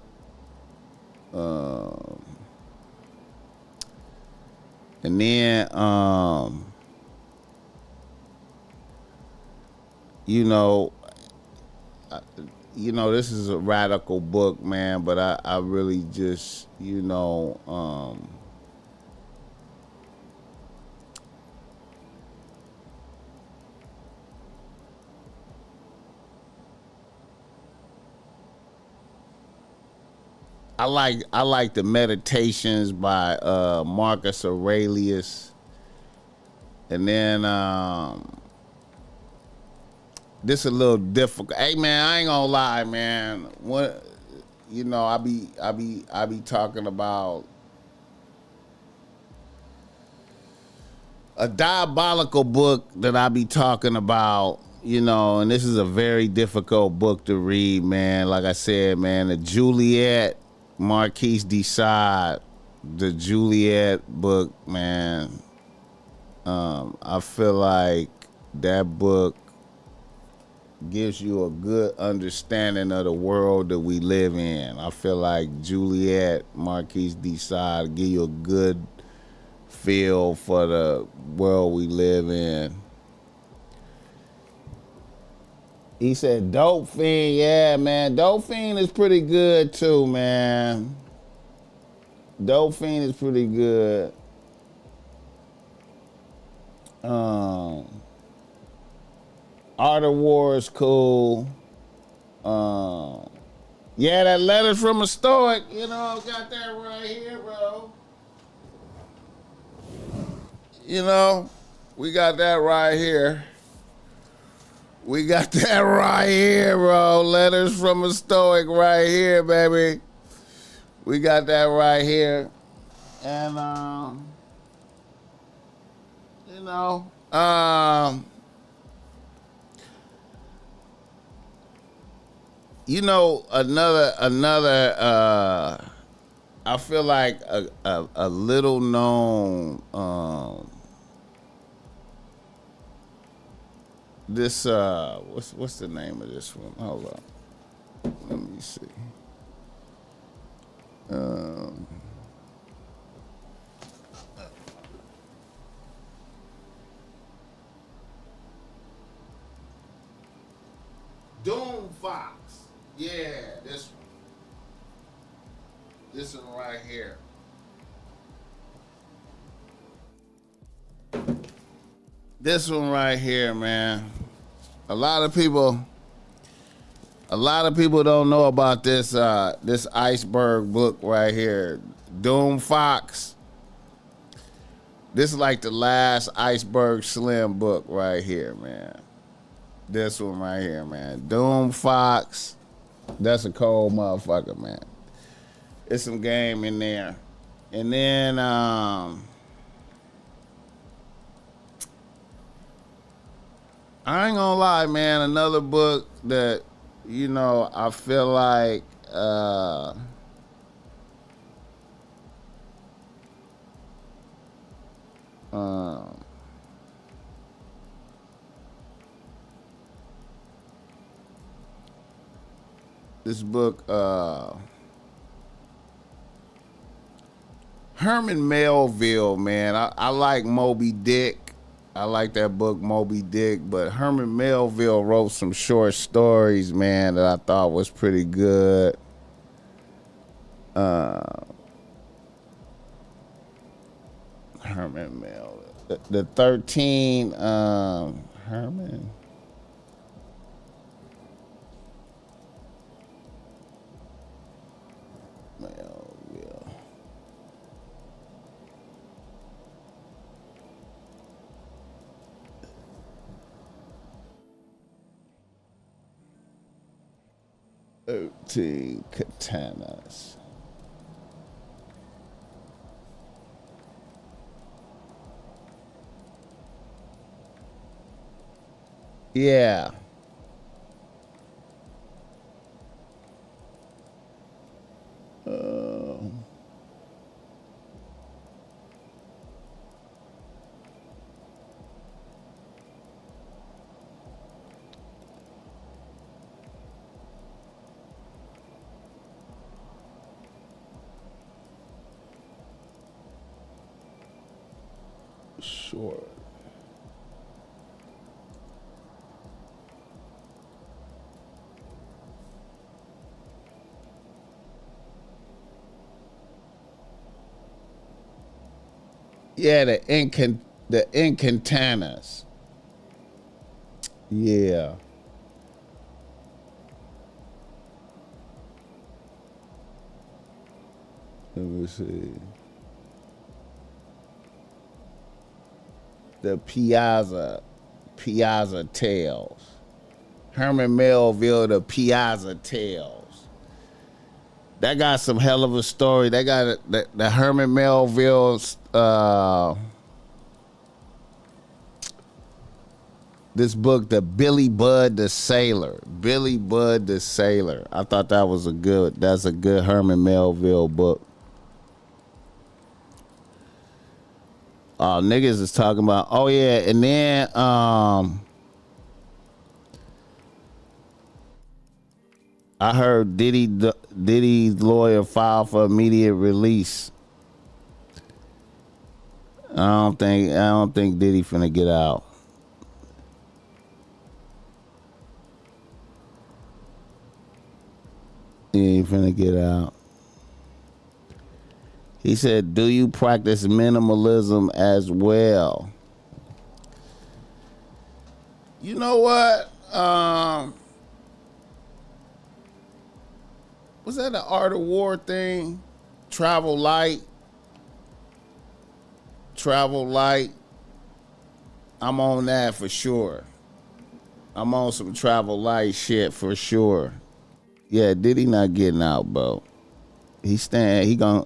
And then, you know, this is a radical book, man, but I really just, you know, I like the Meditations by Marcus Aurelius, and then this a little difficult. Hey man, I ain't gonna lie, man. What, you know, I be talking about a diabolical book that I be talking about, you know, and this is a very difficult book to read, man. Like I said, man, the Juliet, Marquise de Sade, the Juliet book, man. I feel like that book gives you a good understanding of the world that we live in. I feel like Juliet, Marquise de Sade give you a good feel for the world we live in. He said Dope Fiend, yeah, man. Dope Fiend is pretty good too, man. Dope Fiend is pretty good. Art of War is cool. Yeah, that Letters from a Stoic, you know, got that right here, bro. You know, we got that right here. We got that right here, bro. Letters from a Stoic right here, baby. We got that right here. And, you know, another I feel like a little known this what's the name of this one? Hold on. Let me see. Doom Fox. Yeah, this one. This one right here. This one right here, man. A lot of people don't know about this this iceberg book right here. Doom Fox. This is like the last Iceberg Slim book right here, man. This one right here, man. Doom Fox. That's a cold motherfucker, man. It's some game in there. And then I ain't gonna lie, man, another book that, you know, I feel like this book, Herman Melville, man. I like Moby Dick. I like that book, Moby Dick, but Herman Melville wrote some short stories, man, that I thought was pretty good. Herman Melville. The 13, Herman. Melville. Katanas. Yeah. Sure. Yeah, the Incantanas. Yeah. Let me see. The Piazza Tales. Herman Melville, the Piazza Tales. That got some hell of a story. They got the Herman Melville's this book, the Billy Budd the Sailor. Billy Budd the Sailor. I thought that's a good Herman Melville book. Niggas is talking about, oh yeah, and then I heard Diddy's lawyer filed for immediate release. I don't think Diddy finna get out. He ain't finna get out. He said, do you practice minimalism as well? You know what? Was that the Art of War thing? Travel light. I'm on that for sure. I'm on some travel light shit for sure. Yeah, Diddy not getting out, bro. They gonna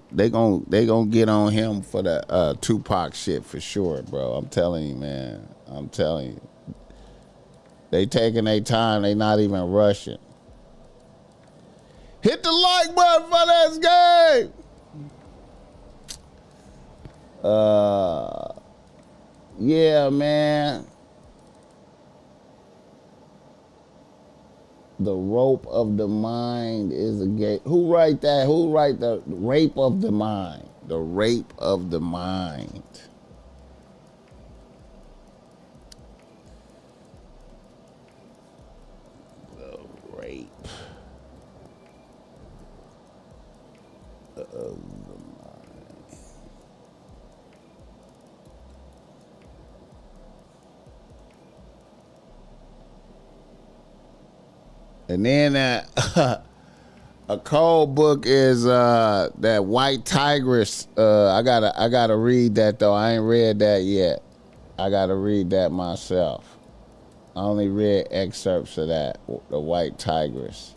get on him for the Tupac shit for sure, bro. I'm telling you, man. I'm telling you. They taking their time. They not even rushing. Hit the like button for this game. Yeah, man. The rope of the mind is a gay. Who write that? Who write the rape of the mind? The rape of the mind. Sleep. And then a cold book is that White Tigress. I gotta read that though. I ain't read that yet. I gotta read that myself. I only read excerpts of that, the White Tigress.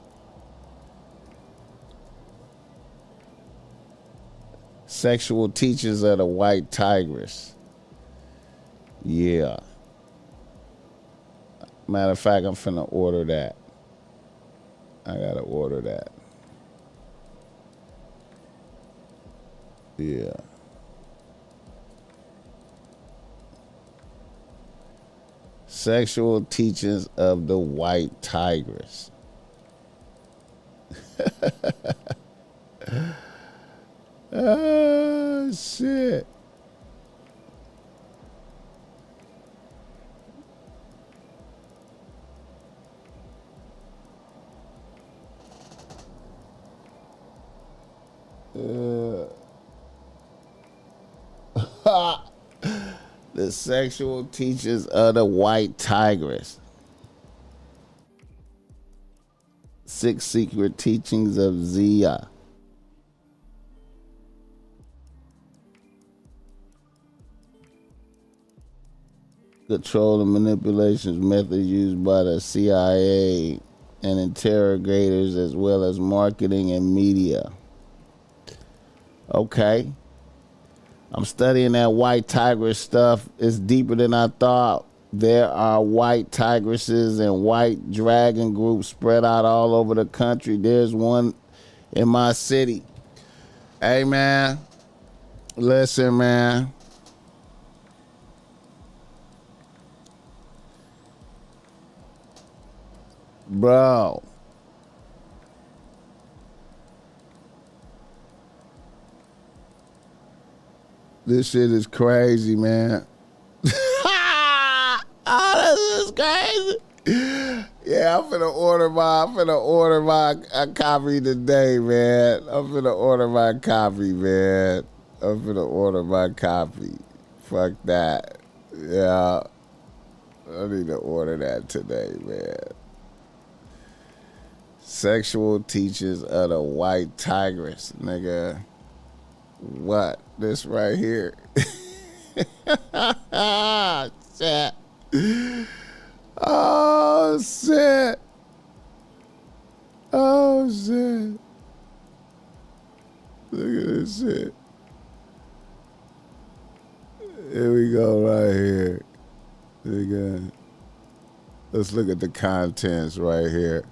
Sexual Teachings of the White Tigress. Yeah. Matter of fact, I'm finna order that. I gotta order that. Yeah. Sexual Teachings of the White Tigress. Oh, shit. The Sexual Teachings of the White Tigress. 6 Secret Teachings of Zia. Control and manipulations methods used by the CIA and interrogators, as well as marketing and media. Okay. I'm studying that white tigress stuff. It's deeper than I thought. There are white tigresses and white dragon groups spread out all over the country. There's one in my city. Hey, man. Listen, man. Bro. This shit is crazy, man. Oh, this is crazy. Yeah, I'm finna order my copy today, man. I'm finna order my copy, man. I'm finna order my copy. Fuck that. Yeah. I need to order that today, man. Sexual Teachers of the White Tigress, nigga. What? This right here. Shit. Oh, shit. Oh, shit. Look at this shit. Here we go right here. Here we go. Let's look at the contents right here.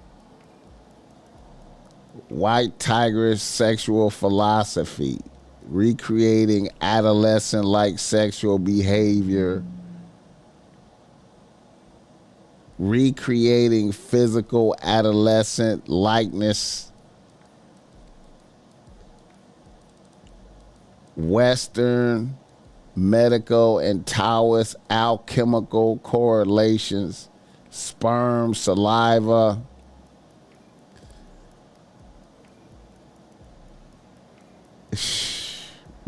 White Tigress Sexual Philosophy. Recreating adolescent-like sexual behavior. Recreating physical adolescent likeness. Western, medical, and Taoist alchemical correlations. Sperm, saliva.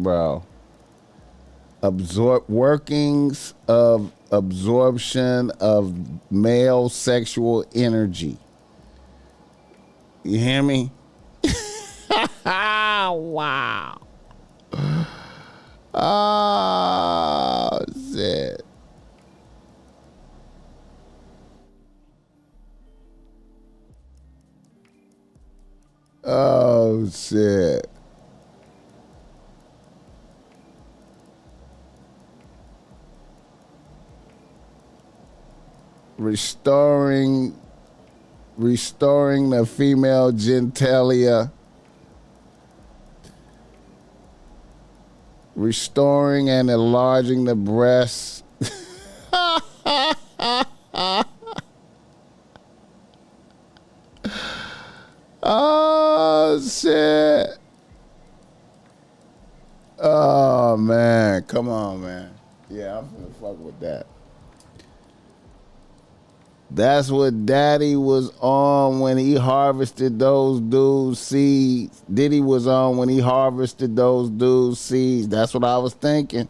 Bro. Workings of absorption of male sexual energy. You hear me? Wow. Oh, shit. Oh, shit. Restoring the female genitalia. Restoring and enlarging the breasts. Oh, shit. Oh, man. Come on, man. Yeah, I'm finna fuck with that. That's what Daddy was on when he harvested those dudes' seeds. Diddy was on when he harvested those dudes' seeds. That's what I was thinking.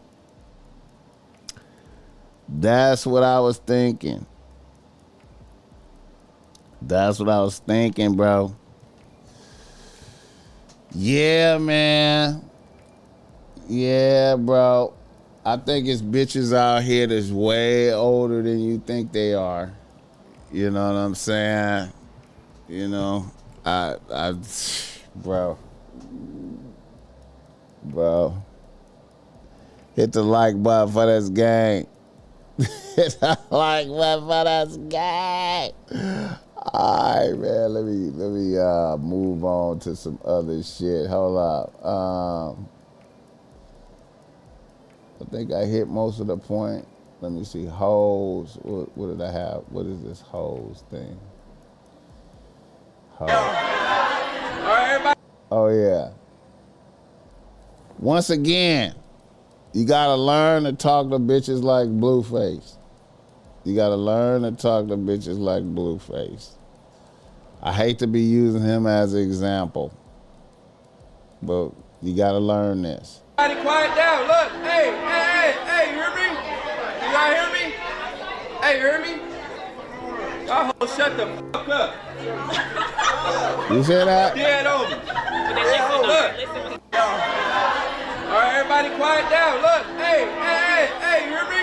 That's what I was thinking. That's what I was thinking, bro. Yeah, man. Yeah, bro. I think it's bitches out here that's way older than you think they are. You know what I'm saying? You know, bro. Hit the like button for this gang. Hit the like button for this gang. All right, man. Let me move on to some other shit. Hold up. I think I hit most of the point. Let me see. Hoes. What did I have? What is this hoes thing? Hoes. Oh, yeah. Once again, you gotta learn to talk to bitches like Blueface. You gotta learn to talk to bitches like Blueface. I hate to be using him as an example, but you gotta learn this. Everybody quiet down, look, hey, you hear me? You guys hear me? Hey, you hear me? Y'all hoes shut the fuck up. You hear that? Yeah, it over. Look. All right, everybody quiet down, look, hey, you hear me?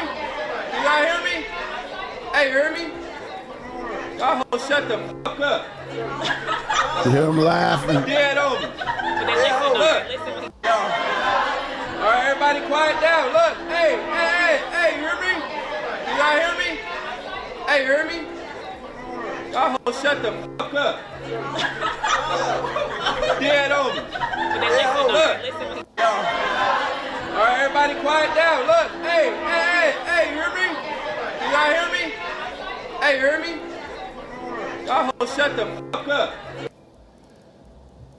You guys hear me? Hey, you hear me? Y'all hoes shut the fuck up. You hear him laughing? Yeah, it over. Look. All right, everybody quiet down. Look, hey, you hear me? You guys hear me? Hey, you hear me? Y'all hoes shut the fuck up. Yeah, it over. Look. All right, everybody quiet down. Look, hey, you hear me? You guys hear me? Hey, you hear me? Y'all hoes shut the fuck up.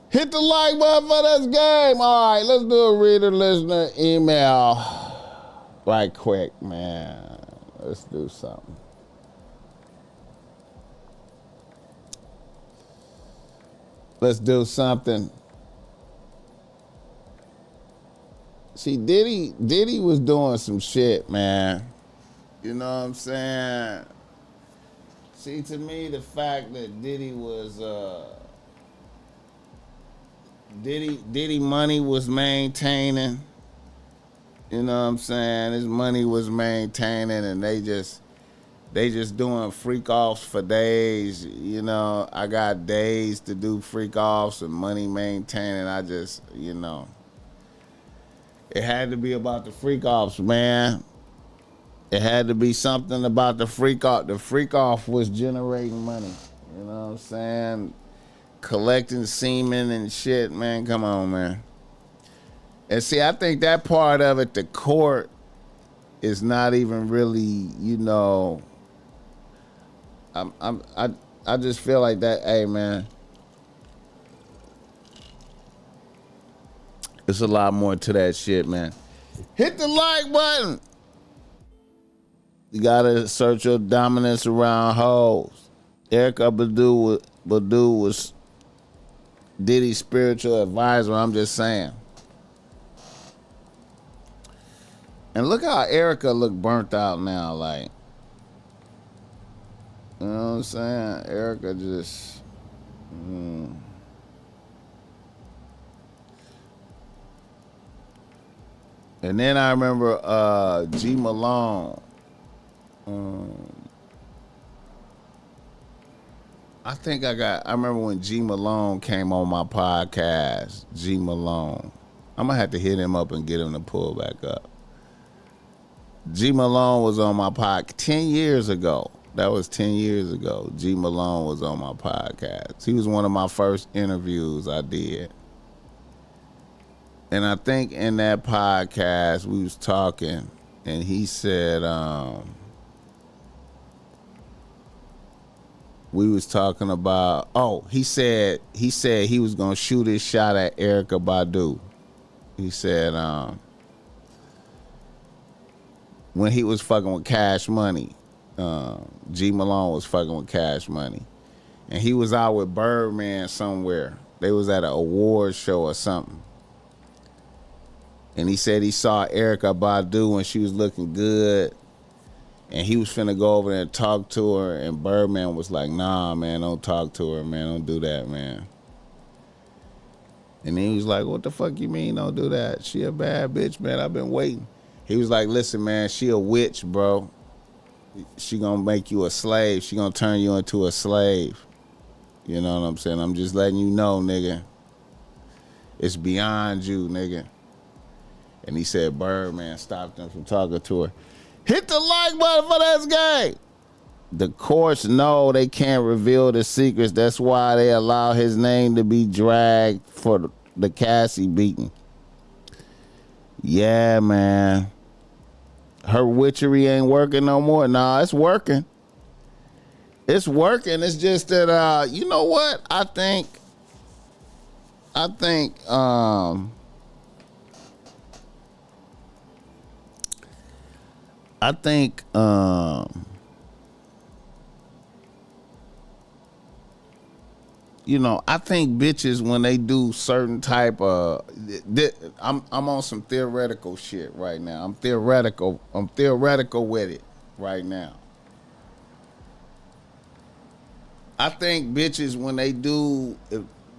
Hit the like button for this game. All right, let's do a reader listener email right quick, man. Let's do something. Let's do something. See, Diddy was doing some shit, man. You know what I'm saying? See, to me, the fact that Diddy was Diddy money was maintaining. You know what I'm saying? His money was maintaining, and they just doing freak offs for days. You know, I got days to do freak offs and money maintaining. I just, you know, it had to be about the freak offs, man. It had to be something about the freak off. The freak off was generating money. You know what I'm saying? Collecting semen and shit, man. Come on, man. And see, I think that part of it, the court, is not even really, you know. I just feel like that. Hey, man, it's a lot more to that shit, man. Hit the like button. You gotta assert your dominance around hoes. Erykah Badu was Diddy's spiritual advisor. I'm just saying. And look how Erykah look burnt out now, like. You know what I'm saying? Erykah just. And then I remember G Malone. I remember when G Malone came on my podcast. G Malone. I'm gonna have to hit him up and get him to pull back up. G Malone was on my podcast 10 years ago. That was 10 years ago. G Malone was on my podcast. He was one of my first interviews I did. And I think in that podcast we was talking, and he said, we was talking about, he said he was gonna shoot his shot at Erykah Badu. He said, when he was fucking with Cash Money, G Malone was fucking with Cash Money. And he was out with Birdman somewhere. They was at an awards show or something. And he said he saw Erykah Badu when she was looking good. And he was finna go over there and talk to her. And Birdman was like, nah, man, don't talk to her, man. Don't do that, man. And then he was like, what the fuck you mean don't do that? She a bad bitch, man. I've been waiting. He was like, listen, man, she a witch, bro. She gonna make you a slave. She gonna turn you into a slave. You know what I'm saying? I'm just letting you know, nigga. It's beyond you, nigga. And he said Birdman stopped him from talking to her. Hit the like button for this game. The courts know they can't reveal the secrets. That's why they allow his name to be dragged for the Cassie beating. Yeah, man. Her witchery ain't working no more. Nah, it's working. It's working. It's just that, you know what? I think, I think you know, I think bitches when they do certain type of, I'm on some theoretical shit right now. I'm theoretical with it right now. I think bitches when they do,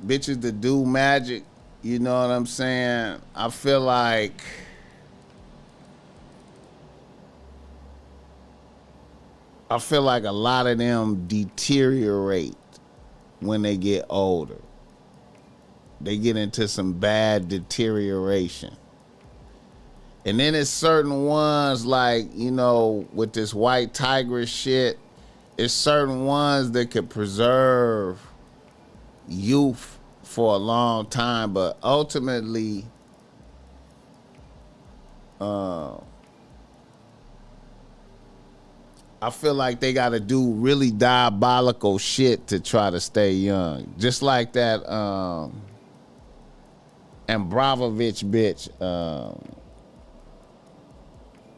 bitches that do magic, you know what I'm saying? I feel like a lot of them deteriorate when they get older. They get into some bad deterioration. And then there's certain ones like, you know, with this white tigress shit, it's certain ones that could preserve youth for a long time, but ultimately, I feel like they got to do really diabolical shit to try to stay young. Just like that Ambrovich bitch.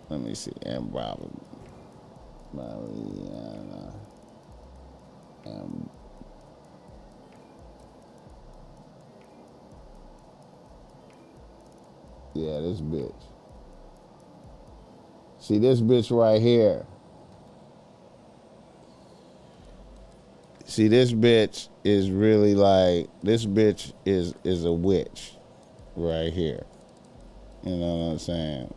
Let me see. Ambrovich. Yeah, this bitch. See this bitch right here. See, this bitch is really like, this bitch is a witch right here. You know what I'm saying?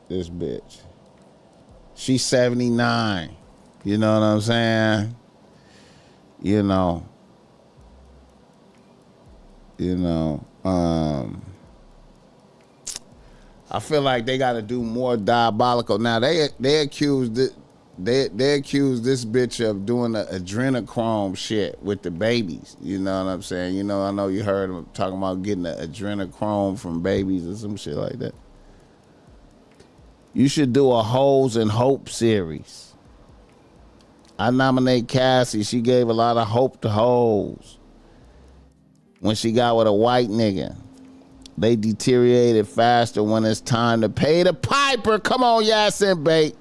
This bitch. She's 79. You know what I'm saying? You know. I feel like they got to do more diabolical. Now they accused it. They accuse this bitch of doing the adrenochrome shit with the babies. You know what I'm saying? You know, I know you heard them talking about getting the adrenochrome from babies or some shit like that. You should do a Hoes and Hope series. I nominate Cassie. She gave a lot of hope to hoes. When she got with a white nigga, they deteriorated faster when it's time to pay the piper. Come on, Yasin Bait.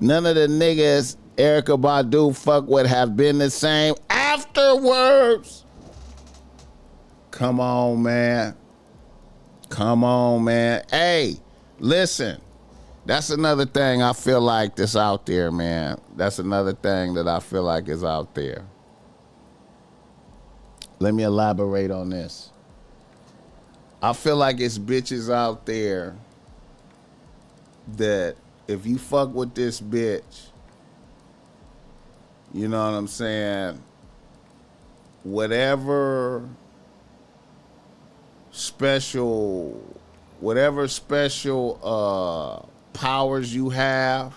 None of the niggas Erykah Badu fuck with have been the same afterwards. Come on, man. Come on, man. Hey, listen. That's another thing I feel like that's out there, man. That's another thing that I feel like is out there. Let me elaborate on this. I feel like it's bitches out there that if you fuck with this bitch, you know what I'm saying, whatever special powers you have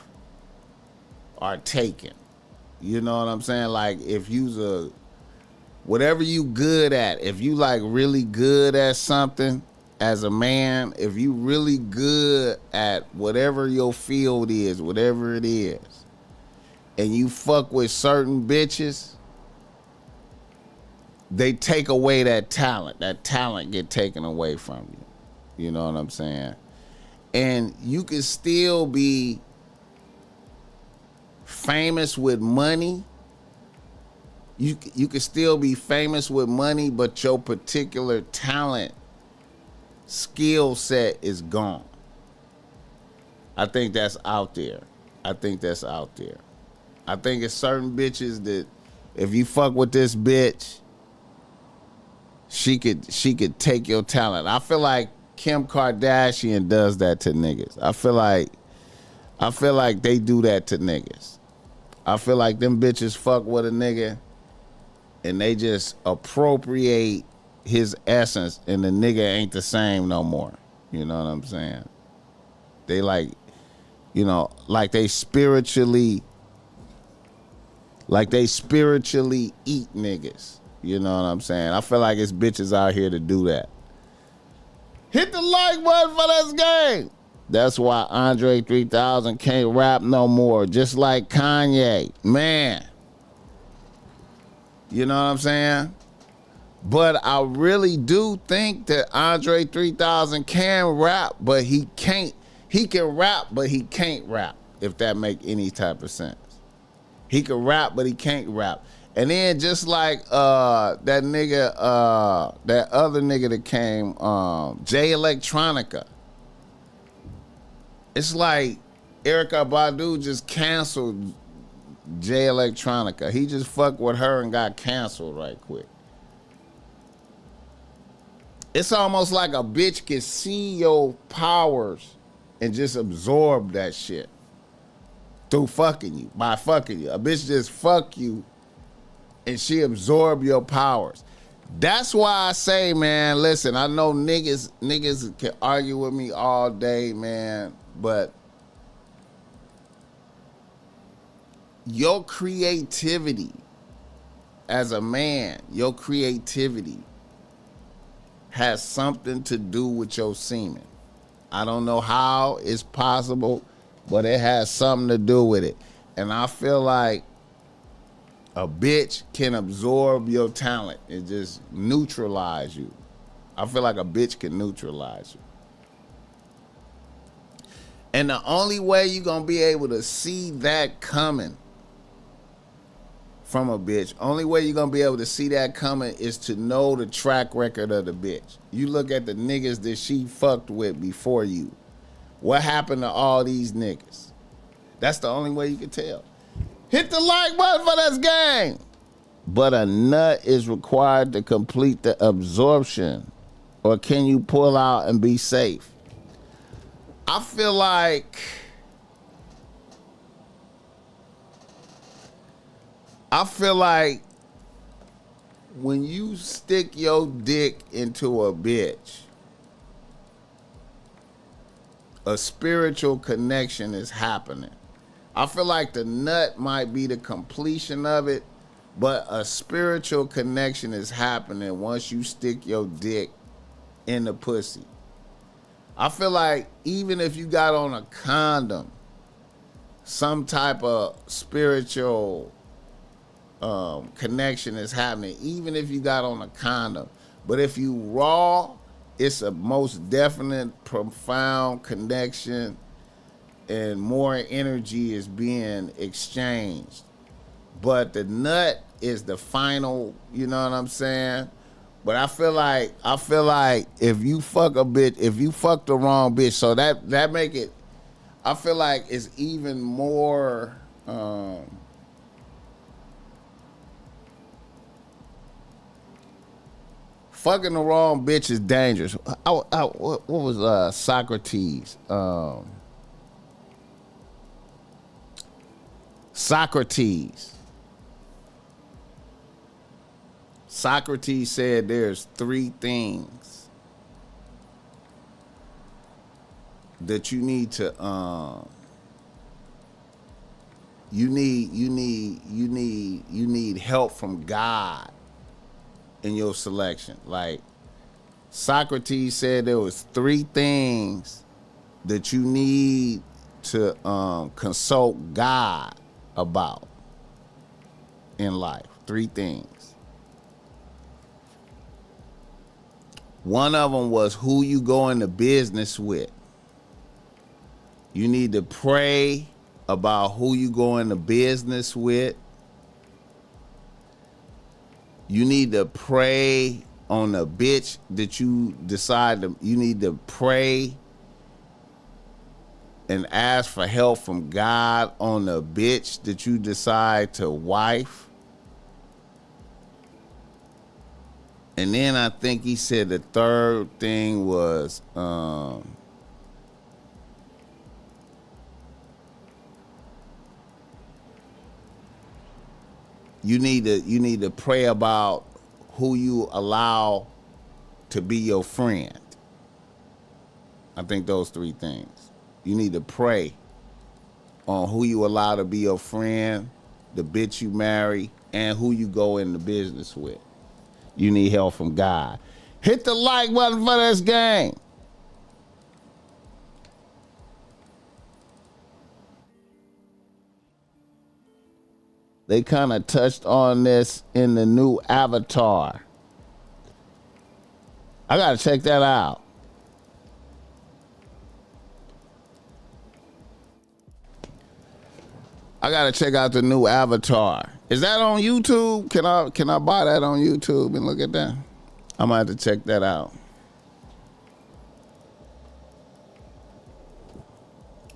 are taken. You know what I'm saying? Like if you's whatever you good at, if you like really good at something as a man, if you really good at whatever your field is, whatever it is, and you fuck with certain bitches, they take away that talent. That talent get taken away from you. You know what I'm saying? And you can still be famous with money, you can still be famous with money, but your particular talent, skill set is gone. I think that's out there. I think it's certain bitches that if you fuck with this bitch, she could take your talent. I feel like Kim Kardashian does that to niggas. I feel like they do that to niggas. I feel like them bitches fuck with a nigga and they just appropriate his essence and the nigga ain't the same no more. You know what I'm saying? They like, you know, like they spiritually eat niggas. You know what I'm saying? I feel like it's bitches out here to do that. Hit the like button for this game. That's why Andre 3000 can't rap no more, just like Kanye. Man. You know what I'm saying? But I really do think that Andre 3000 can rap, but he can't. He can rap, but he can't rap, if that make any type of sense. He can rap, but he can't rap. And then just like that nigga, that other nigga that came, Jay Electronica. It's like Erykah Badu just canceled Jay Electronica. He just fucked with her and got canceled right quick. It's almost like a bitch can see your powers and just absorb that shit through fucking you, by fucking you. A bitch just fuck you and she absorb your powers. That's why I say, man, listen, I know niggas can argue with me all day, man, but your creativity as a man, your creativity has something to do with your semen. I don't know how it's possible, but it has something to do with it. And I feel like a bitch can absorb your talent and just neutralize you. I feel like a bitch can neutralize you. And the only way you're going to be able to see that coming from a bitch, only way you're going to be able to see that coming is to know the track record of the bitch. You look at the niggas that she fucked with before you. What happened to all these niggas? That's the only way you can tell. Hit the like button for this game. But a nut is required to complete the absorption. Or can you pull out and be safe? I feel like when you stick your dick into a bitch, a spiritual connection is happening. I feel like the nut might be the completion of it, but a spiritual connection is happening once you stick your dick in the pussy. I feel like even if you got on a condom, some type of spiritual connection is happening, even if you got on a condom. But if you raw, it's a most definite, profound connection, and more energy is being exchanged. But the nut is the final, you know what I'm saying? But I feel like if you fuck a bitch, if you fuck the wrong bitch, so that make it, I feel like it's even more fucking the wrong bitch is dangerous. What was Socrates? Socrates said there's three things that you need to you need help from God in your selection. Like Socrates said there was three things that you need to consult God about in life. Three things. One of them was who you go into business with. You need to pray about who you go into business with. You need to pray on the bitch that you decide to, you need to pray and ask for help from God on the bitch that you decide to wife. And then I think he said the third thing was you need to pray about who you allow to be your friend. I think those three things. You need to pray on who you allow to be your friend, the bitch you marry, and who you go into business with. You need help from God. Hit the like button for this game. They kind of touched on this in the new Avatar. I gotta check that out. I gotta check out the new Avatar. Is that on YouTube? Can I buy that on YouTube and look at that? I'm gonna have to check that out.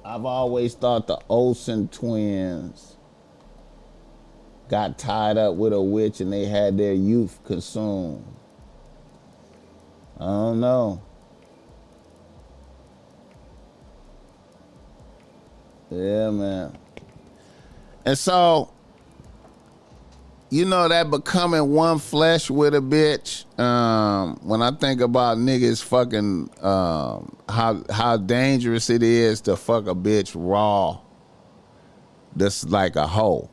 I've always thought the Olsen twins got tied up with a witch and they had their youth consumed. I don't know. Yeah, man. And so, you know, that becoming one flesh with a bitch, when I think about niggas fucking, how dangerous it is to fuck a bitch raw, that's like a hoe.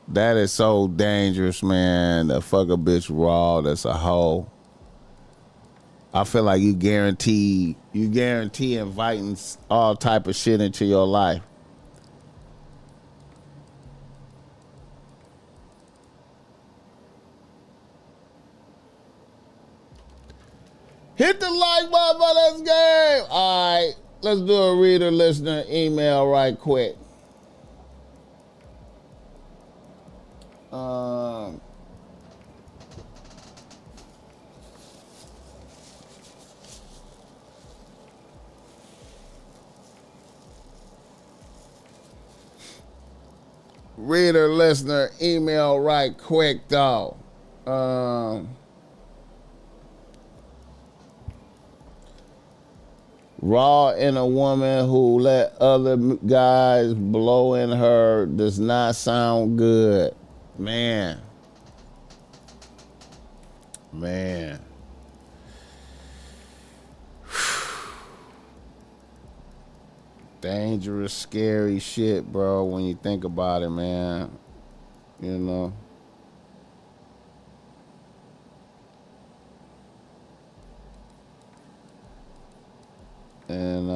That is so dangerous, man, to fuck a bitch raw that's a hoe. I feel like you guarantee inviting all type of shit into your life. Hit the like button for this game. All right, let's do a reader listener email right quick. Reader listener email right quick though. Raw in a woman who let other guys blow in her does not sound good. Man. Dangerous, scary shit, bro, when you think about it, man. You know? And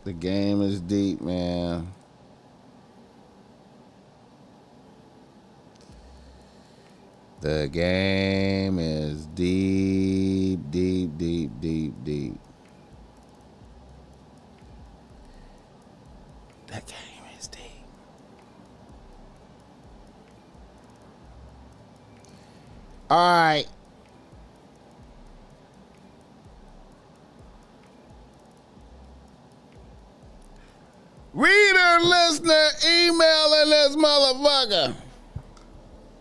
the game is deep, man. The game is deep, deep, deep, deep, deep. The game is deep. All right. Reader, listener, emailing this motherfucker.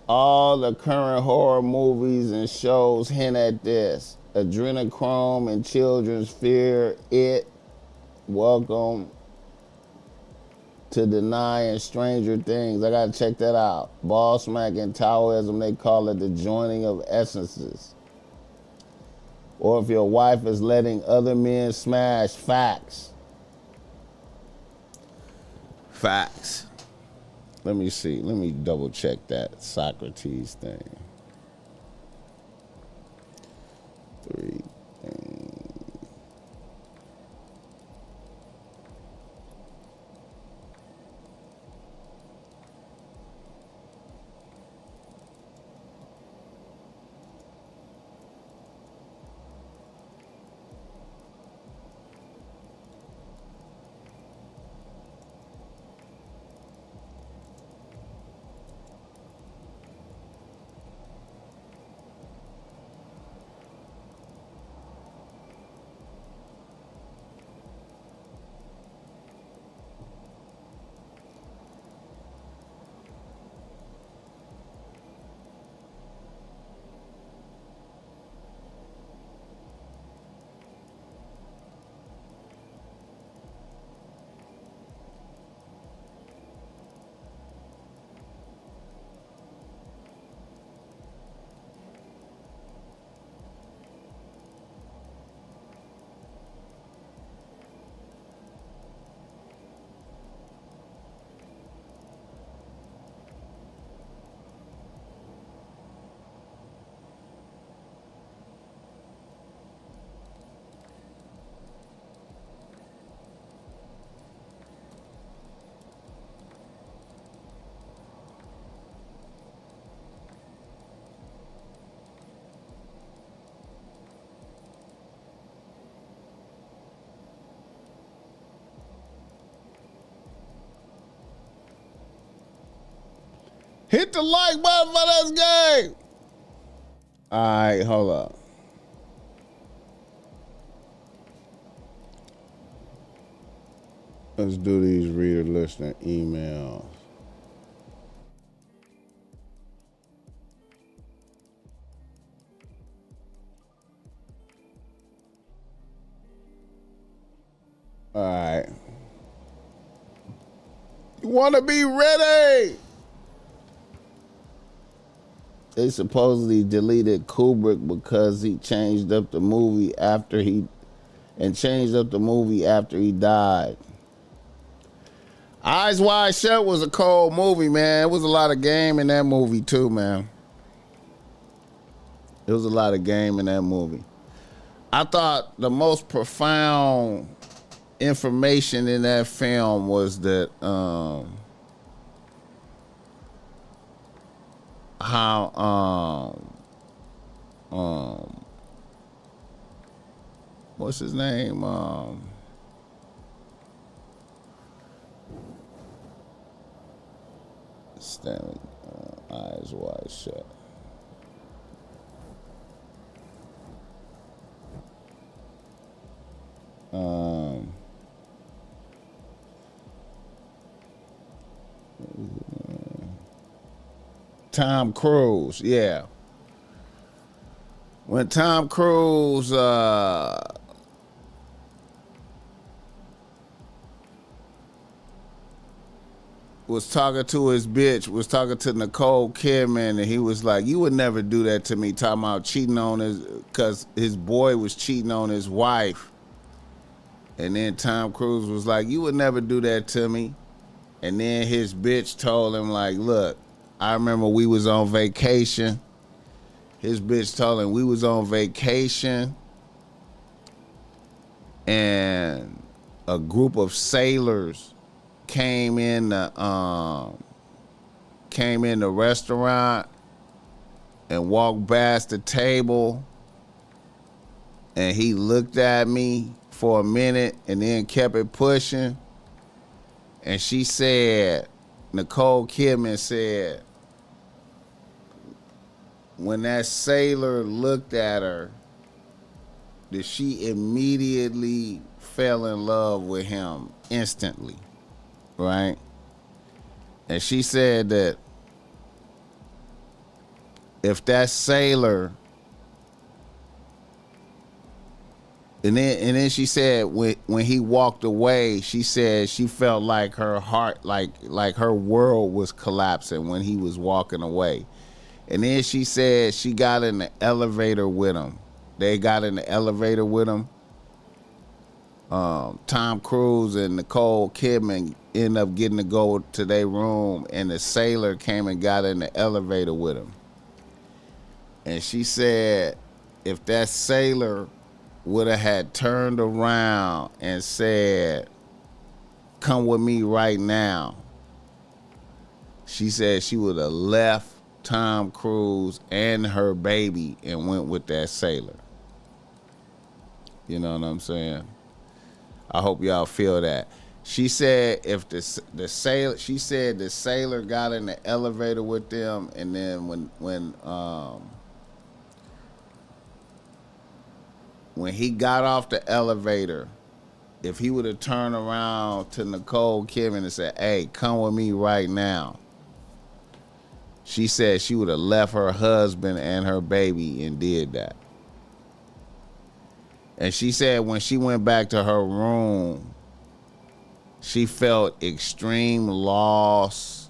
All the current horror movies and shows hint at this. Adrenochrome and Children's Fear It. Welcome to Denying Stranger Things. I gotta check that out. BossMack and Taoism, they call it the joining of essences. Or if your wife is letting other men smash, facts. Facts. Let me see. Let me double check that Socrates thing. 3 things. Hit the like button for this game. All right, hold up. Let's do these reader listener emails. All right. You want to be ready? They supposedly deleted Kubrick because he changed up the movie after he died. Eyes Wide Shut was a cold movie, man. It was a lot of game in that movie too, man. There was a lot of game in that movie. I thought the most profound information in that film was that what's his name? Stanley, Eyes Wide Shut. Tom Cruise, yeah. When Tom Cruise was talking to his bitch, was talking to Nicole Kidman, and he was like, you would never do that to me, talking about cheating on because his boy was cheating on his wife. And then Tom Cruise was like, you would never do that to me. And then his bitch told him, like, look, I remember we was on vacation. His bitch told him we was on vacation and a group of sailors came in the restaurant and walked past the table, and he looked at me for a minute and then kept it pushing. And she said, Nicole Kidman said, when that sailor looked at her, that she immediately fell in love with him instantly, right? And she said that if that sailor, and then she said when he walked away, she said she felt like her heart, like her world was collapsing when he was walking away. And then she said she got in the elevator with him. They got in the elevator with him. Tom Cruise and Nicole Kidman ended up getting to go to their room, and the sailor came and got in the elevator with him. And she said if that sailor would have had turned around and said, come with me right now, she said she would have left Tom Cruise and her baby and went with that sailor. You know what I'm saying? I hope y'all feel that. She said if the sailor, she said the sailor got in the elevator with them, and then when he got off the elevator, if he would have turned around to Nicole Kidman and said, hey, come with me right now, she said she would have left her husband and her baby and did that. And she said when she went back to her room, she felt extreme loss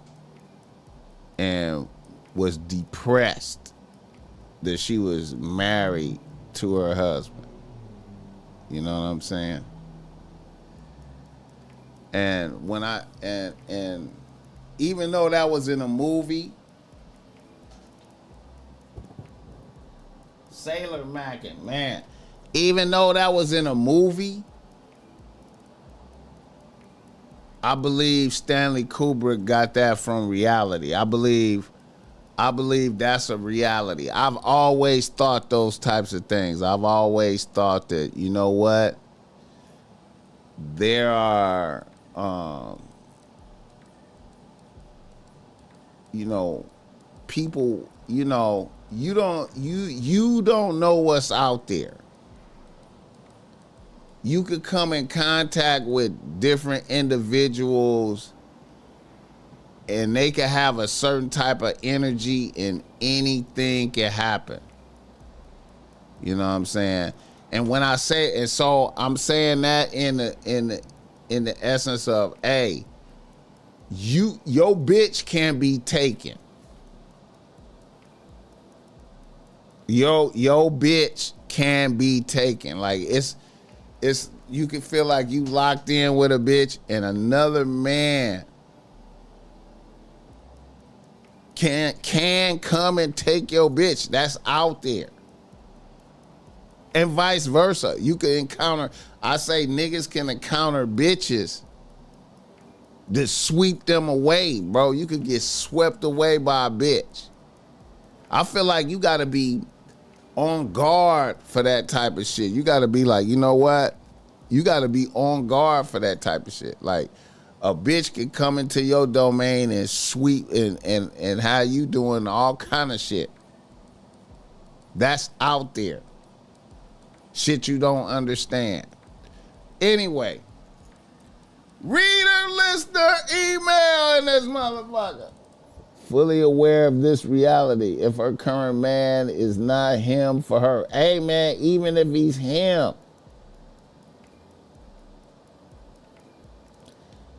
and was depressed that she was married to her husband. You know what I'm saying? And when and even though that was in a movie, Sailor Mackin, man, even though that was in a movie, I believe Stanley Kubrick got that from reality. I believe that's a reality. I've always thought those types of things. I've always thought that, you know what? There are you know, people, you know, you don't know what's out there. You could come in contact with different individuals and they can have a certain type of energy and anything can happen. You know what I'm saying? And when I say, and so I'm saying that in the essence of, hey, your bitch can be taken. Your bitch can be taken. Like it's you can feel like you locked in with a bitch and another man can come and take your bitch. That's out there. And vice versa. You can encounter, I say niggas can encounter bitches that sweep them away, bro. You could get swept away by a bitch. I feel like you gotta be on guard for that type of shit. You gotta be like, you know what? You gotta be on guard for that type of shit. Like a bitch can come into your domain and sweep and how you doing all kind of shit. That's out there. Shit you don't understand. Anyway, reader, listener, email in this motherfucker. Fully aware of this reality. If her current man is not him for her. Hey man, even if he's him.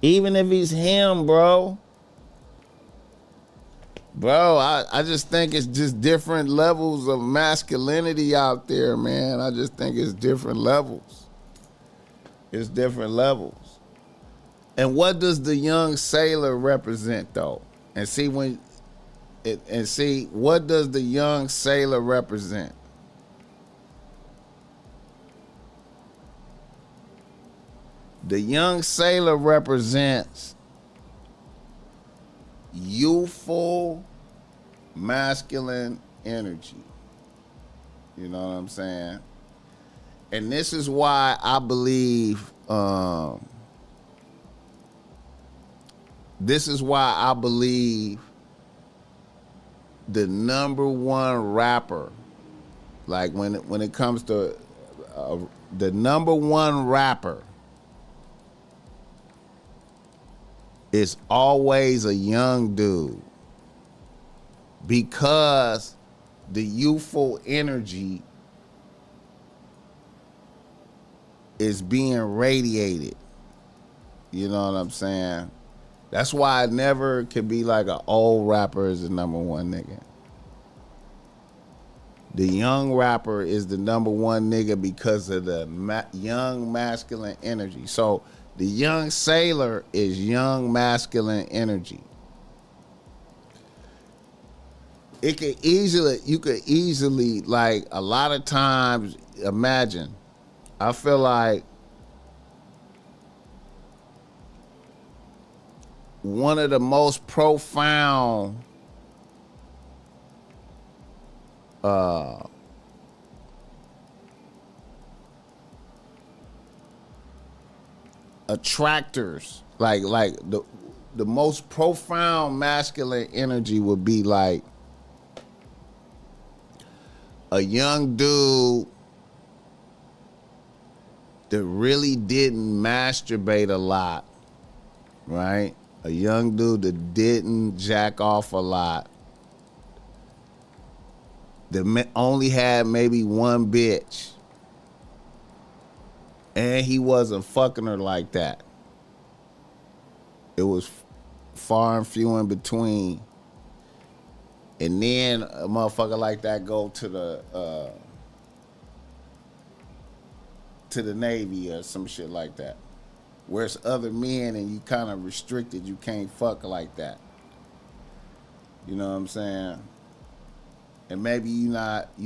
Even if he's him, bro. Bro, I just think it's just different levels of masculinity out there, man. I just think it's different levels. It's different levels. And what does the young sailor represent, though? And see what does the young sailor represent? The young sailor represents youthful, masculine energy. You know what I'm saying? And this is why I believe the number one rapper, like when it comes to the number one rapper, is always a young dude, because the youthful energy is being radiated. You know what I'm saying? That's why it never could be like an old rapper is the number one nigga. The young rapper is the number one nigga because of the young masculine energy. So the young sailor is young masculine energy. You could easily, like a lot of times, imagine, I feel like one of the most profound attractors, like the most profound masculine energy would be like a young dude that really didn't masturbate a lot, right? A young dude that didn't jack off a lot, that only had maybe one bitch, and he wasn't fucking her like that. It was far and few in between. And then a motherfucker like that go to the Navy or some shit like that, where it's other men and you kind of restricted, you can't fuck like that. You know what I'm saying? And maybe you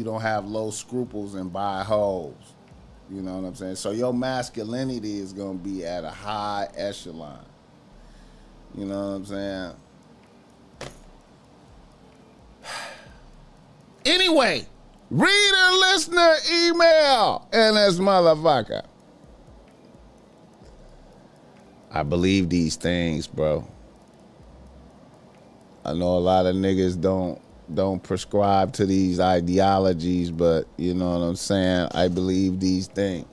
don't have low scruples and buy hoes. You know what I'm saying? So your masculinity is gonna be at a high echelon. You know what I'm saying? Anyway, reader, listener, email, and this motherfucker. I believe these things, bro. I know a lot of niggas don't prescribe to these ideologies, but you know what I'm saying? I believe these things.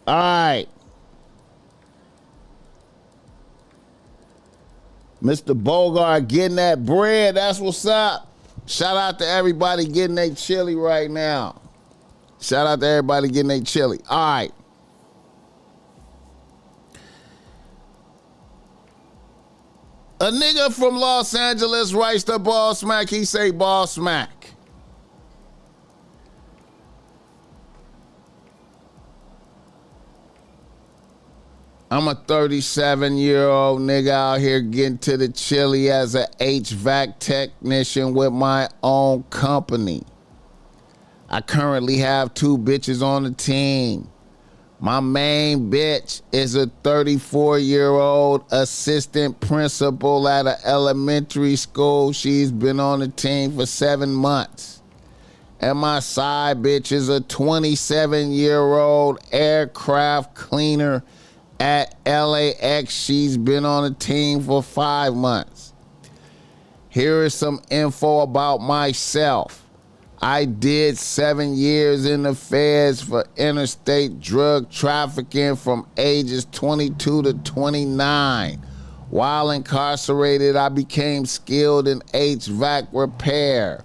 All right. Mr. Bogart getting that bread. That's what's up. Shout out to everybody getting their chili right now. Shout out to everybody getting their chili. All right. A nigga from Los Angeles writes to BossMack. He say, BossMack, I'm a 37-year-old nigga out here getting to the chili as a HVAC technician with my own company. I currently have 2 bitches on the team. My main bitch is a 34-year-old assistant principal at an elementary school. She's been on the team for 7 months. And my side bitch is a 27-year-old aircraft cleaner at LAX. She's been on the team for 5 months. Here is some info about myself. I did 7 years in the feds for interstate drug trafficking from ages 22 to 29. While incarcerated, I became skilled in HVAC repair.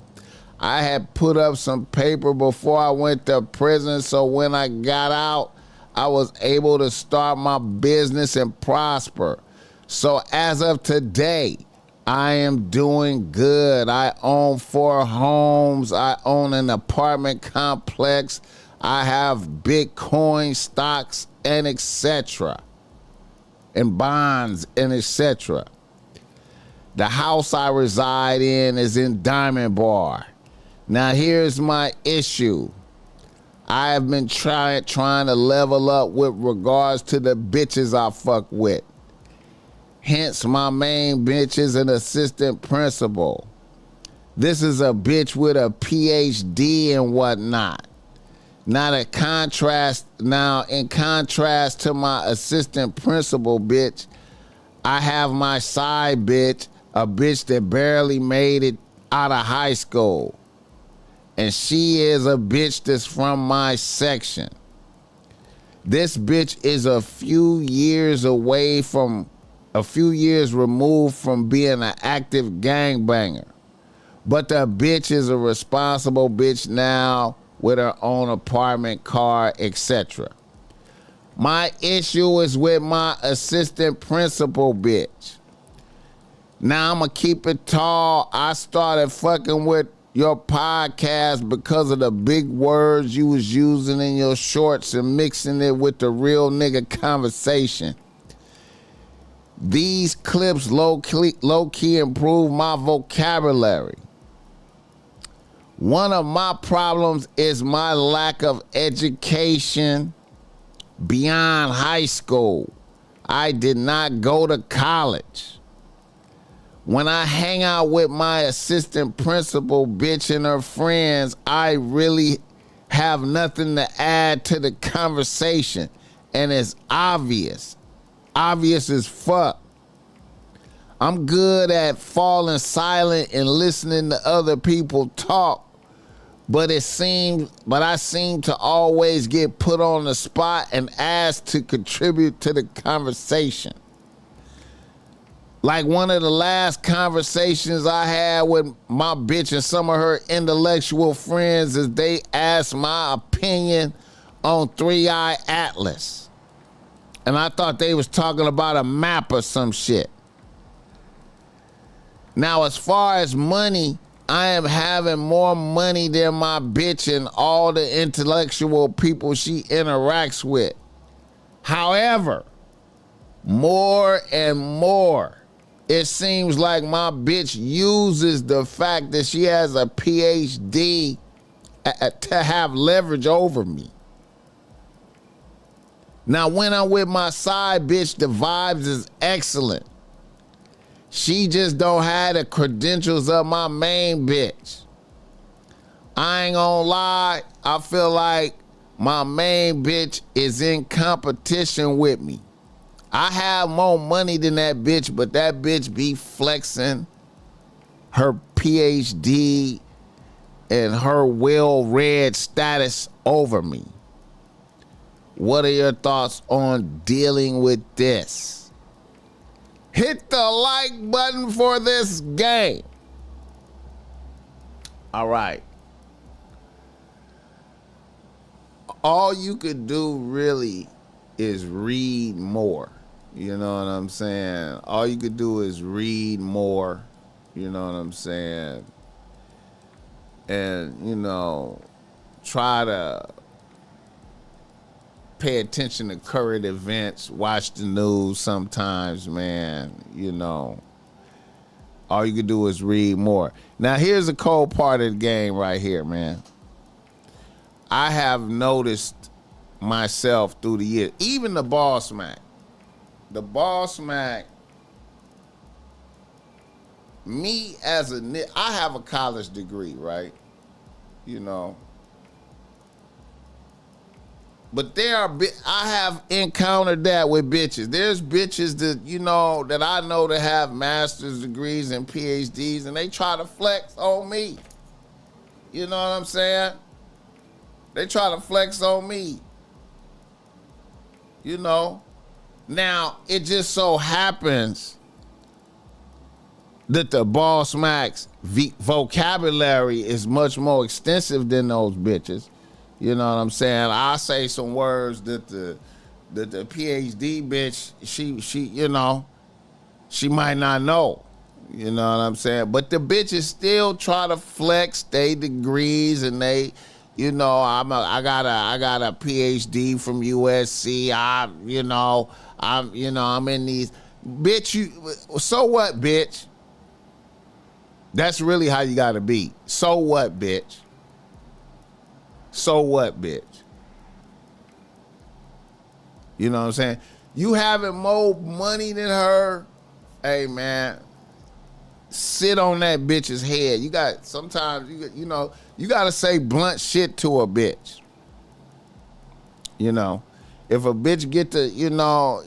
I had put up some paper before I went to prison, so when I got out, I was able to start my business and prosper. So as of today, I am doing good. I own 4 homes. I own an apartment complex. I have Bitcoin stocks and etc. and bonds and etc. The house I reside in is in Diamond Bar. Now here's my issue. I have been trying to level up with regards to the bitches I fuck with. Hence, my main bitch is an assistant principal. This is a bitch with a PhD and whatnot. Now, in contrast to my assistant principal bitch, I have my side bitch, a bitch that barely made it out of high school. And she is a bitch that's from my section. This bitch is a few years removed from being an active gangbanger. But the bitch is a responsible bitch now with her own apartment, car, etc. My issue is with my assistant principal bitch. Now I'm gonna keep it tall. I started fucking with your podcast because of the big words you was using in your shorts and mixing it with the real nigga conversation. These clips low-key improve my vocabulary. One of my problems is my lack of education beyond high school. I did not go to college. When I hang out with my assistant principal bitch and her friends, I really have nothing to add to the conversation. And it's obvious as fuck. I'm good at falling silent and listening to other people talk, but I seem to always get put on the spot and asked to contribute to the conversation. Like one of the last conversations I had with my bitch and some of her intellectual friends is they asked my opinion on 3-Eye Atlas. And I thought they was talking about a map or some shit. Now, as far as money, I am having more money than my bitch and all the intellectual people she interacts with. However, more and more, it seems like my bitch uses the fact that she has a PhD to have leverage over me. Now, when I'm with my side bitch, the vibes is excellent. She just don't have the credentials of my main bitch. I ain't gonna lie, I feel like my main bitch is in competition with me. I have more money than that bitch, but that bitch be flexing her PhD and her well-read status over me. What are your thoughts on dealing with this? Hit the like button for this game. All right. All you could do really is read more. You know what I'm saying? All you could do is read more. You know what I'm saying? And, you know, try to pay attention to current events, watch the news sometimes, man. You know, all you can do is read more. Now, here's a cold part of the game right here, man. I have noticed myself through the years, even the BossMack. The BossMack, me as a, I have a college degree, right? You know. But there are, I have encountered that with bitches. There's bitches that, you know, that I know that have master's degrees and PhDs, and they try to flex on me. You know what I'm saying? They try to flex on me. You know? Now, it just so happens that the BossMack's vocabulary is much more extensive than those bitches. You know what I'm saying? I say some words that the PhD bitch, she you know, she might not know. You know what I'm saying? But the bitches still try to flex their degrees, and they, you know, I got a PhD from USC. I'm in these, bitch. You, so what, bitch? That's really how you gotta be. So what, bitch? So what, bitch? You know what I'm saying? You having more money than her, hey man, sit on that bitch's head. You got, sometimes you know, you gotta say blunt shit to a bitch. You know, if a bitch get to, you know,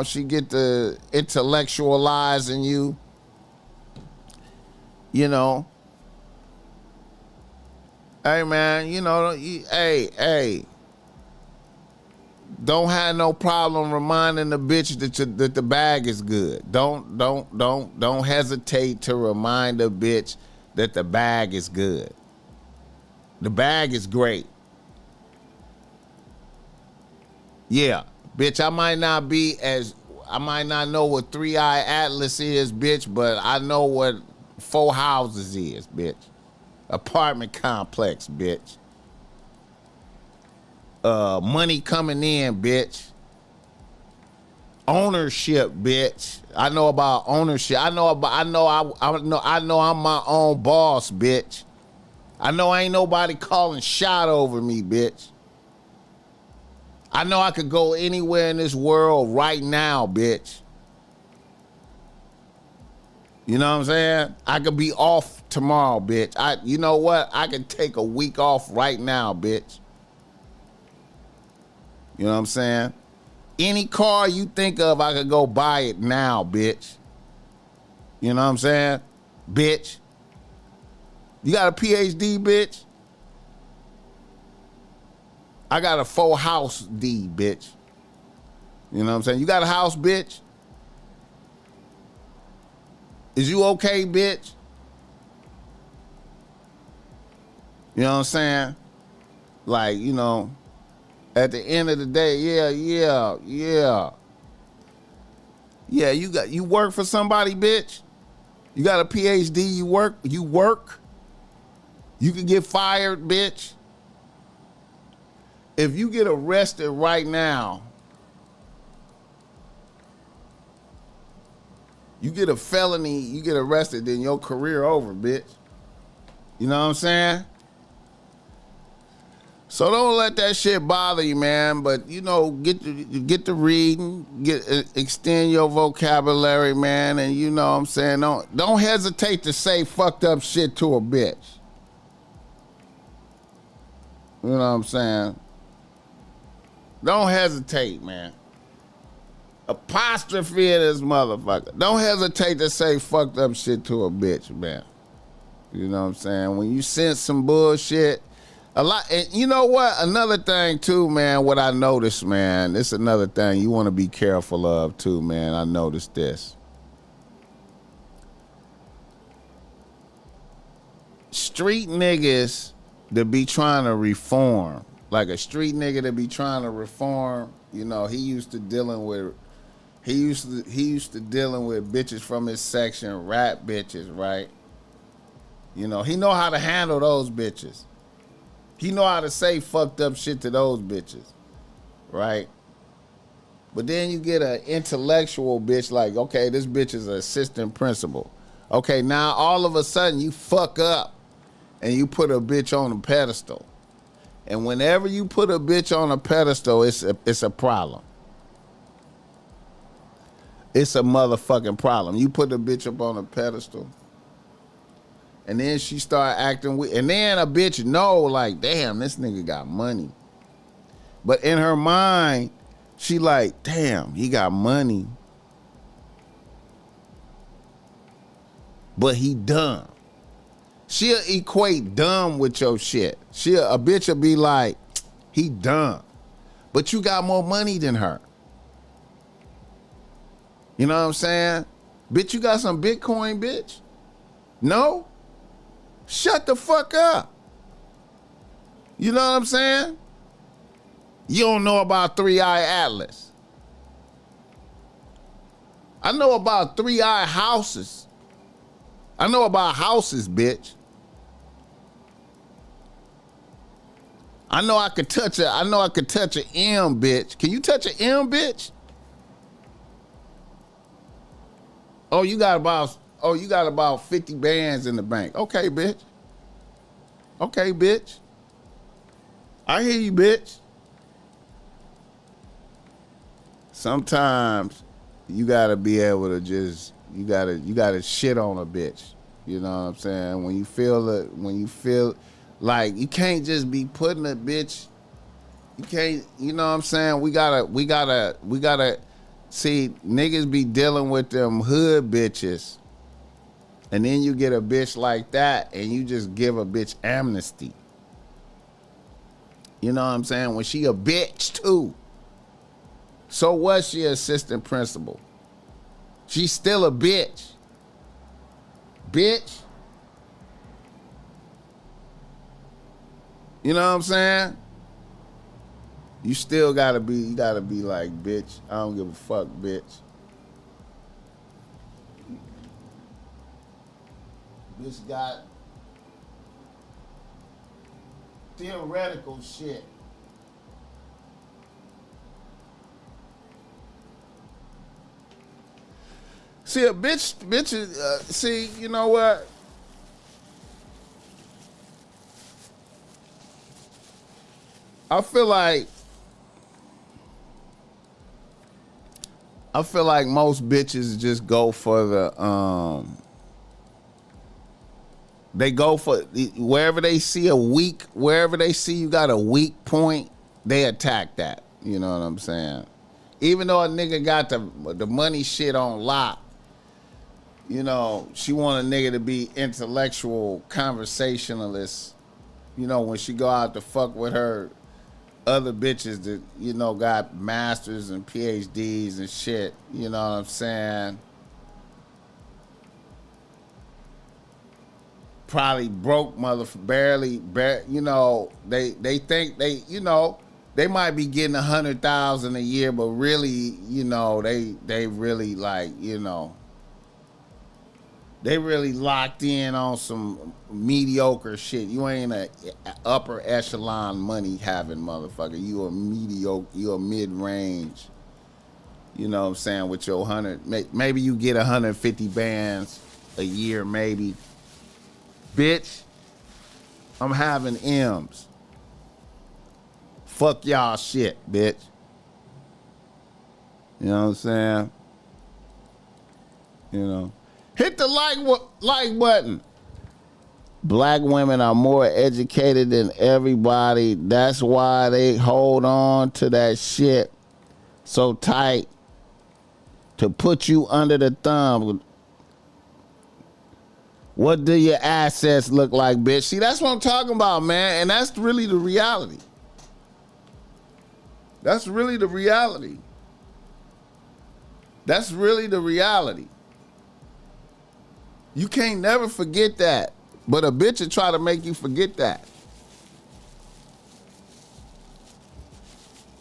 she get to intellectualizing you, you know, hey man, you know, hey, don't have no problem reminding the bitch that the bag is good. Don't hesitate to remind the bitch that the bag is good. The bag is great. Yeah, bitch, I might not know what 3-Eye Atlas is, bitch, but I know what 4 houses is, bitch. Apartment complex, bitch. Money coming in, bitch. Ownership, bitch. I know about ownership. I know I'm my own boss, bitch. I know ain't nobody calling shot over me, bitch. I know I could go anywhere in this world right now, bitch. You know what I'm saying? I could be off tomorrow, bitch. You know what? I could take a week off right now, bitch. You know what I'm saying? Any car you think of, I could go buy it now, bitch. You know what I'm saying? Bitch. You got a PhD, bitch? I got a 4 house D, bitch. You know what I'm saying? You got a house, bitch? Is you okay, bitch? You know what I'm saying? Like, you know, at the end of the day, yeah. Yeah, you work for somebody, bitch? You got a PhD, you work? You can get fired, bitch? If you get arrested right now, you get a felony, you get arrested, then your career over, bitch. You know what I'm saying? So don't let that shit bother you, man. But you know, get the reading, extend your vocabulary, man. And you know what I'm saying? Don't hesitate to say fucked up shit to a bitch. You know what I'm saying? Don't hesitate, man. Apostrophe this motherfucker. Don't hesitate to say fucked up shit to a bitch, man. You know what I'm saying? When you sense some bullshit, a lot. And you know what? Another thing too, man, what I noticed, man, this is another thing you want to be careful of too, man. I noticed this. Street niggas that be trying to reform, like a street nigga that be trying to reform, you know, he used to dealing with bitches from his section, rap bitches, right? You know, he know how to handle those bitches. He know how to say fucked up shit to those bitches, right? But then you get an intellectual bitch like, okay, this bitch is an assistant principal. Okay, now all of a sudden you fuck up and you put a bitch on a pedestal. And whenever you put a bitch on a pedestal, it's a problem. It's a motherfucking problem. You put a bitch up on a pedestal, and then she start acting weird. And then a bitch know, like, damn, this nigga got money. But in her mind, she like, damn, he got money. But he dumb. She'll equate dumb with your shit. A bitch will be like, he dumb. But you got more money than her. You know what I'm saying? Bitch, you got some Bitcoin, bitch? No? Shut the fuck up. You know what I'm saying? You don't know about 3-Eye Atlas. I know about 3-Eye houses. I know about houses, bitch. I know I could touch an M, bitch. Can you touch an M, bitch? Oh, you got about 50 bands in the bank. Okay, bitch. Okay, bitch. I hear you, bitch. Sometimes you gotta be able to just you gotta shit on a bitch. You know what I'm saying? When you feel like you can't just be putting a bitch. You can't. You know what I'm saying? We gotta. See, niggas be dealing with them hood bitches, and then you get a bitch like that, and you just give a bitch amnesty. You know what I'm saying? When she a bitch too. So was she assistant principal? She's still a bitch. Bitch. You know what I'm saying? You still gotta be like, bitch, I don't give a fuck, bitch. Bitch got theoretical shit. See, a bitch is, see, you know what? I feel like most bitches just go for the they go for wherever they see you got a weak point, they attack that. You know what I'm saying? Even though a nigga got the money shit on lock, you know, she want a nigga to be intellectual conversationalist. You know, when she go out to fuck with her other bitches that, you know, got masters and PhDs and shit, you know what I'm saying? Probably broke barely, you know, they think they, you know, they might be getting 100,000 a year, but really, you know, they really like, you know, they really locked in on some mediocre shit. You ain't a upper echelon money having motherfucker. You a mediocre, you a mid-range. You know what I'm saying? With your 100, maybe you get 150 bands a year, maybe. Bitch, I'm having M's. Fuck y'all shit, bitch. You know what I'm saying? You know. Hit the like button. Black women are more educated than everybody. That's why they hold on to that shit so tight to put you under the thumb. What do your assets look like, bitch? See, that's what I'm talking about, man. And that's really the reality. That's really the reality. That's really the reality. You can't never forget that. But a bitch will try to make you forget that.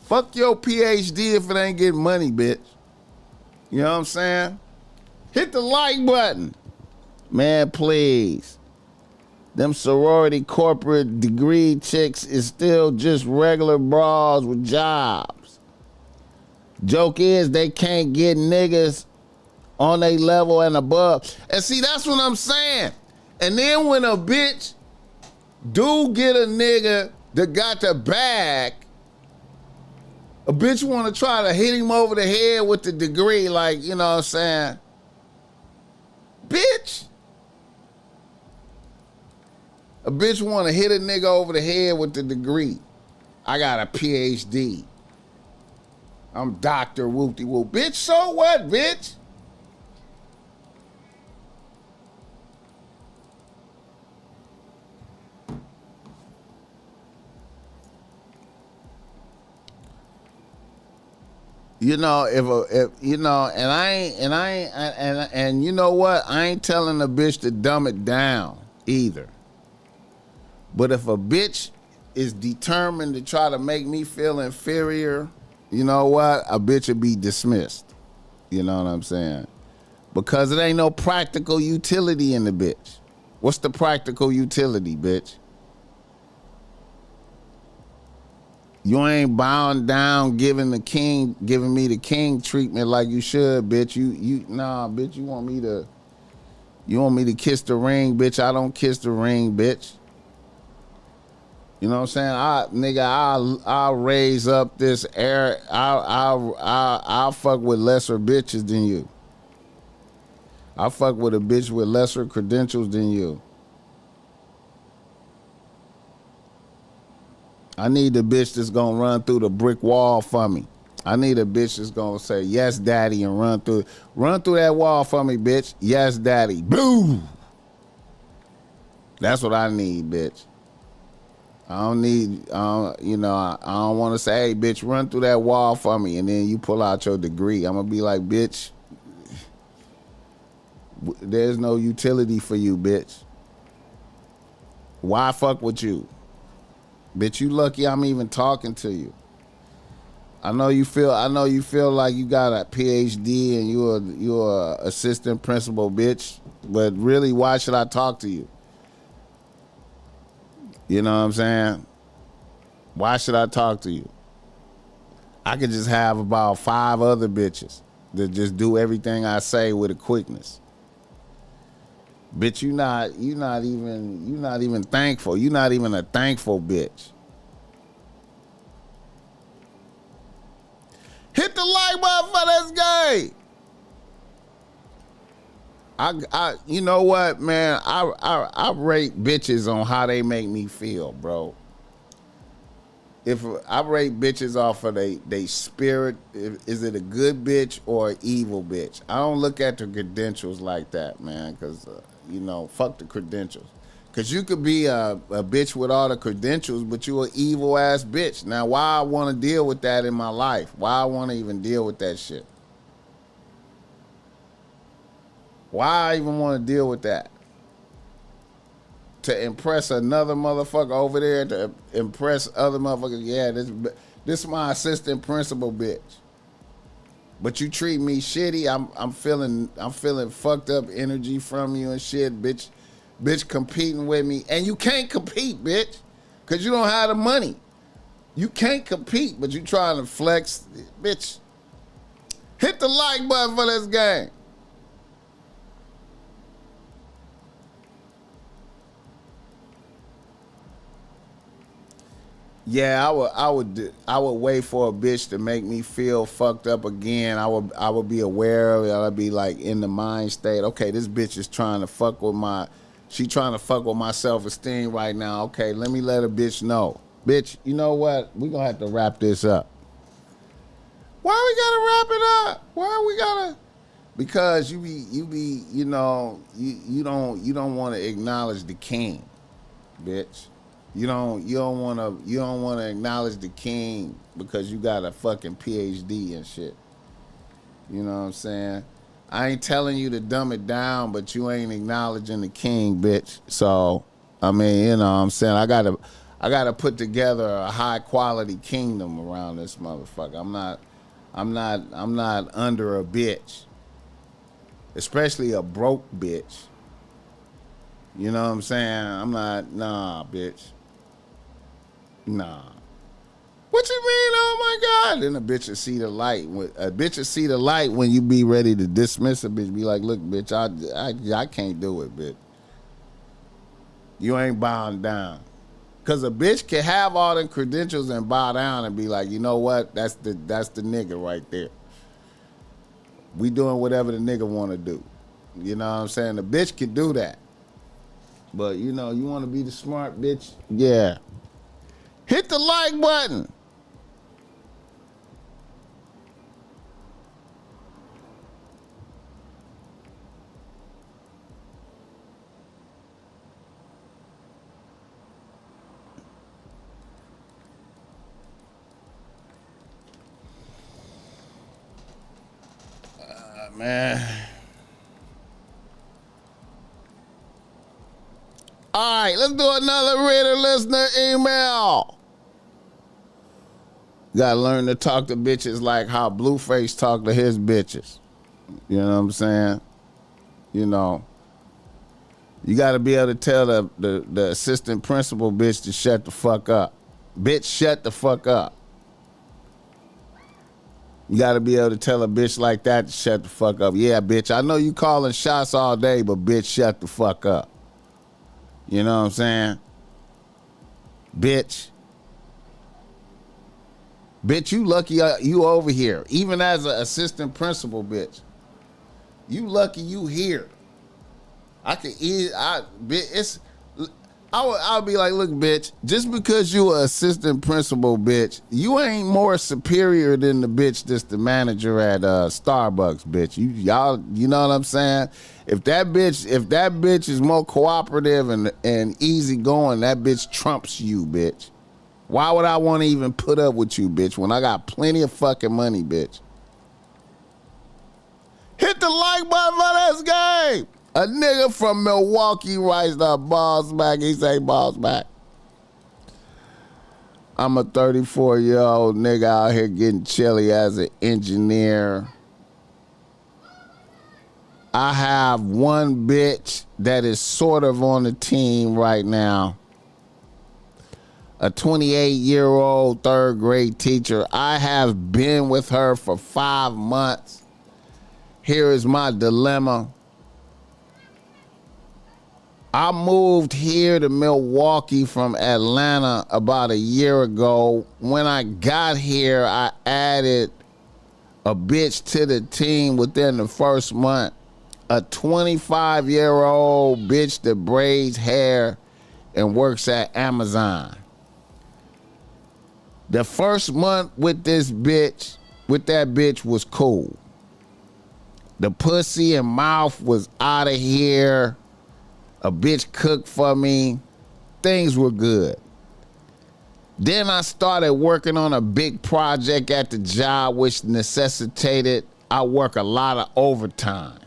Fuck your PhD if it ain't getting money, bitch. You know what I'm saying? Hit the like button. Man, please. Them sorority corporate degree chicks is still just regular bras with jobs. Joke is they can't get niggas on a level and above. And see, that's what I'm saying. And then when a bitch do get a nigga that got the bag, a bitch want to try to hit him over the head with the degree, like, you know what I'm saying? Bitch. A bitch want to hit a nigga over the head with the degree. I got a PhD. I'm Dr. Whoop-de-whoop. Bitch, so what, bitch? You know, if you know, and you know what? I ain't telling a bitch to dumb it down either. But if a bitch is determined to try to make me feel inferior, you know what? A bitch will be dismissed. You know what I'm saying? Because it ain't no practical utility in the bitch. What's the practical utility, bitch? You ain't bowing down, giving me the king treatment like you should, bitch. Nah, bitch. You want me to kiss the ring, bitch? I don't kiss the ring, bitch. You know what I'm saying? I'll raise up this air. I'll fuck with lesser bitches than you. I'll fuck with a bitch with lesser credentials than you. I need a bitch that's gonna run through the brick wall for me. I need a bitch that's gonna say, yes, daddy, and run through that wall for me, bitch. Yes, daddy. Boom. That's what I need, bitch. I don't want to say, hey, bitch, run through that wall for me, and then you pull out your degree. I'm gonna be like, bitch, there's no utility for you, bitch. Why fuck with you? Bitch, you lucky I'm even talking to you. I know you feel like you got a PhD and you're a assistant principal, bitch. But really, why should I talk to you? You know what I'm saying? Why should I talk to you? I could just have about 5 other bitches that just do everything I say with a quickness. Bitch, you not even thankful. You not even a thankful bitch. Hit the like button for this game. You know what, man? I rate bitches on how they make me feel, bro. If I rate bitches off of they spirit, is it a good bitch or an evil bitch? I don't look at the credentials like that, man, because fuck the credentials. Because you could be a bitch with all the credentials, but you an evil ass bitch. Now, why I want to deal with that in my life? Why I want to even deal with that shit? Why I even want to deal with that? To impress another motherfucker over there, to impress other motherfuckers. Yeah, this is my assistant principal, bitch. But you treat me shitty. I'm feeling fucked up energy from you and shit, bitch. Bitch competing with me, and you can't compete, bitch, because you don't have the money. You can't compete, but you trying to flex, bitch. Hit the like button for this game. Yeah, I would wait for a bitch to make me feel fucked up again. I would be aware of it. I'd be like in the mind state. Okay, this bitch is trying to fuck with She trying to fuck with my self-esteem right now. Okay, let me let a bitch know. Bitch, you know what? We gonna have to wrap this up. Why we gotta wrap it up? Why we gotta? Because you don't want to acknowledge the king, bitch. You don't want to acknowledge the king because you got a fucking PhD and shit. You know what I'm saying? I ain't telling you to dumb it down, but you ain't acknowledging the king, bitch. So, I mean, you know what I'm saying? I gotta put together a high quality kingdom around this motherfucker. I'm not under a bitch. Especially a broke bitch. You know what I'm saying? I'm not, nah, bitch. Nah. What you mean? Oh my God! Then a bitch will see the light. A bitch will see the light when you be ready to dismiss a bitch. Be like, look, bitch, I can't do it, bitch. You ain't bowing down. Cause a bitch can have all them credentials and bow down and be like, you know what? That's the nigga right there. We doing whatever the nigga want to do. You know what I'm saying? The bitch can do that. But you know, you want to be the smart bitch? Yeah. Hit the like button. Man. All right, let's do another reader listener email. Gotta learn to talk to bitches like how Blueface talk to his bitches. You know what I'm saying? You know, you gotta be able to tell the assistant principal bitch to shut the fuck up. Bitch, shut the fuck up. You gotta be able to tell a bitch like that to shut the fuck up. Yeah, bitch, I know you calling shots all day, but bitch, shut the fuck up. You know what I'm saying? Bitch. Bitch, you lucky you over here. Even as an assistant principal, bitch. You lucky you here. I'll be like, look, bitch, just because you an assistant principal, bitch, you ain't more superior than the bitch that's the manager at Starbucks, bitch. You know what I'm saying? If that bitch is more cooperative and easygoing, that bitch trumps you, bitch. Why would I want to even put up with you, bitch, when I got plenty of fucking money, bitch? Hit the like button for this game. A nigga from Milwaukee writes the BossMack. He say, BossMack, I'm a 34-year-old nigga out here getting chilly as an engineer. I have one bitch that is sort of on the team right now. A 28-year-old third grade teacher. I have been with her for 5 months. Here is my dilemma. I moved here to Milwaukee from Atlanta about a year ago. When I got here, I added a bitch to the team within the first month. A 25-year-old bitch that braids hair and works at Amazon. The first month with that bitch was cool. The pussy and mouth was out of here. A bitch cooked for me. Things were good. Then I started working on a big project at the job, which necessitated I work a lot of overtime.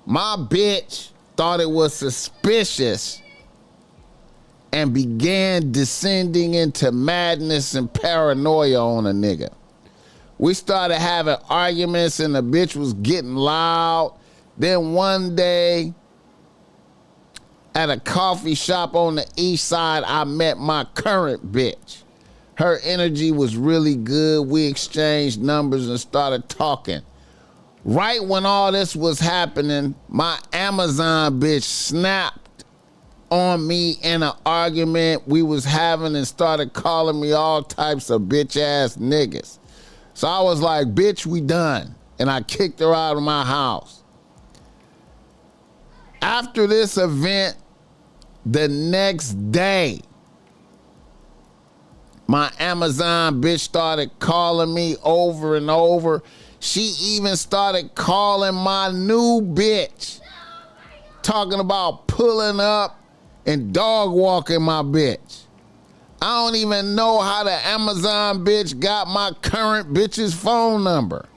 My bitch thought it was suspicious and began descending into madness and paranoia on a nigga. We started having arguments and the bitch was getting loud. Then one day, at a coffee shop on the east side, I met my current bitch. Her energy was really good. We exchanged numbers and started talking. Right when all this was happening, my Amazon bitch snapped on me in an argument we was having and started calling me all types of bitch ass niggas. So I was like, bitch, we done. And I kicked her out of my house. After this event, the next day, my Amazon bitch started calling me over and over. She even started calling my new bitch, talking about pulling up and dog walking my bitch. I don't even know how the Amazon bitch got my current bitch's phone number.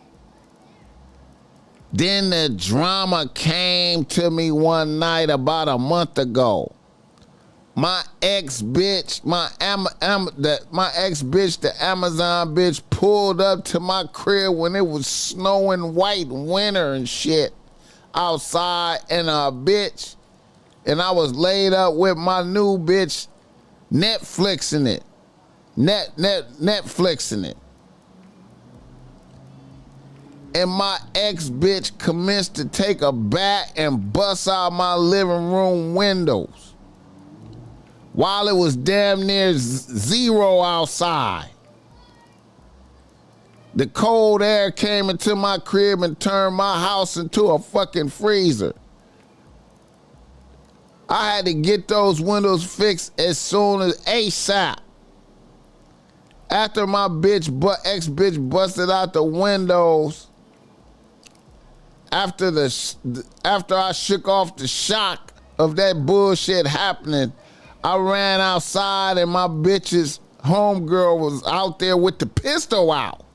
Then the drama came to me one night about a month ago. My ex bitch, the Amazon bitch, pulled up to my crib when it was snowing white winter and shit outside, and a bitch, and I was laid up with my new bitch, Netflixing it. Netflixing it. And my ex bitch commenced to take a bat and bust out my living room windows while it was damn near zero outside. The cold air came into my crib and turned my house into a fucking freezer. I had to get those windows fixed as soon as ASAP. After my ex bitch busted out the windows, after I shook off the shock of that bullshit happening, I ran outside and my bitch's homegirl was out there with the pistol out.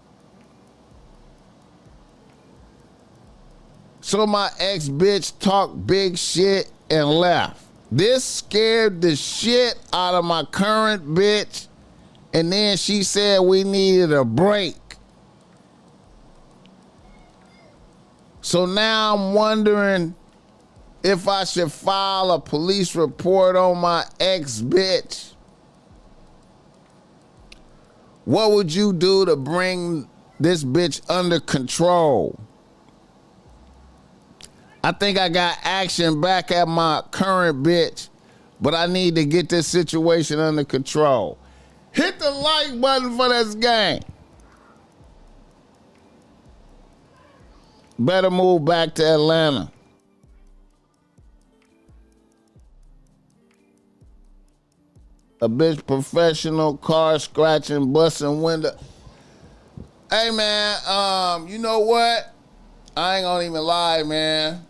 So my ex bitch talked big shit and left. This scared the shit out of my current bitch, and then she said we needed a break. So now I'm wondering if I should file a police report on my ex bitch. What would you do to bring this bitch under control? I think I got action back at my current bitch, but I need to get this situation under control. Hit the like button for this game. Better move back to Atlanta. A bitch professional, car scratching, busting window. Hey man, you know what? I ain't gonna even lie, man.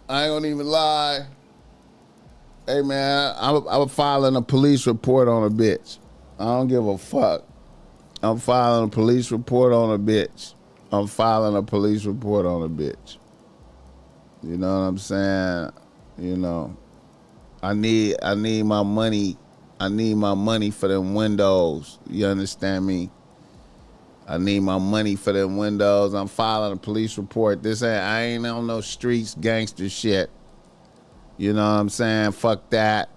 I ain't gonna even lie. Hey man, I'm filing a police report on a bitch. I don't give a fuck. I'm filing a police report on a bitch. I'm filing a police report on a bitch. You know what I'm saying? You know, I need my money. I need my money for them windows. You understand me? I need my money for them windows. I'm filing a police report. I ain't on no streets gangster shit. You know what I'm saying? Fuck that.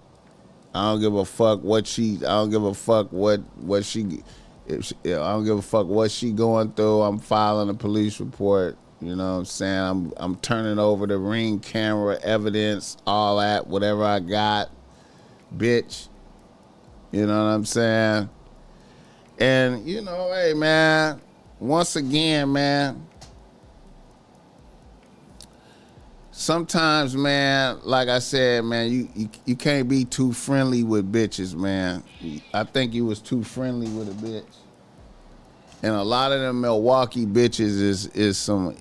I don't give a fuck what she. I don't give a fuck what she. I don't give a fuck what she going through. I'm filing a police report. You know what I'm saying? I'm turning over the Ring camera evidence, all that, whatever I got, bitch. You know what I'm saying? And, you know, hey, man, once again, man, sometimes, man, like I said, man, you can't be too friendly with bitches, man. I think you was too friendly with a bitch. And a lot of them Milwaukee bitches is some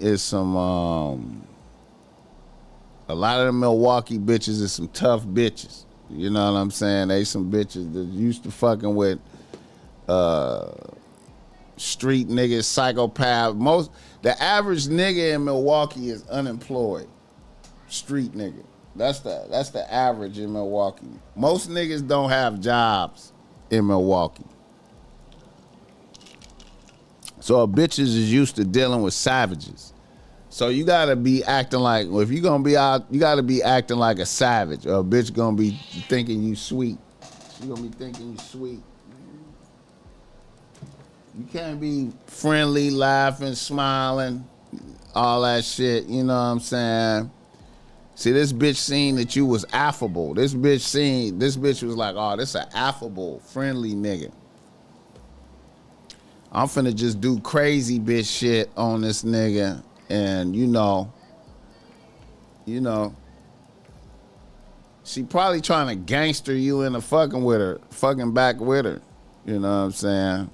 a lot of them Milwaukee bitches is some tough bitches. You know what I'm saying? They some bitches that used to fucking with street niggas, psychopath. The average nigga in Milwaukee is unemployed. Street nigga. That's the average in Milwaukee. Most niggas don't have jobs in Milwaukee. So bitches is used to dealing with savages. So you gotta be acting like, if you gonna be out, you gotta be acting like a savage, or a bitch gonna be thinking you sweet. She gonna be thinking you sweet. You can't be friendly, laughing, smiling, all that shit, you know what I'm saying? See, this bitch seen that you was affable. This bitch was like, oh, this an affable, friendly nigga. I'm finna just do crazy bitch shit on this nigga, and you know, She probably trying to gangster you into fucking with her, fucking back with her. You know what I'm saying?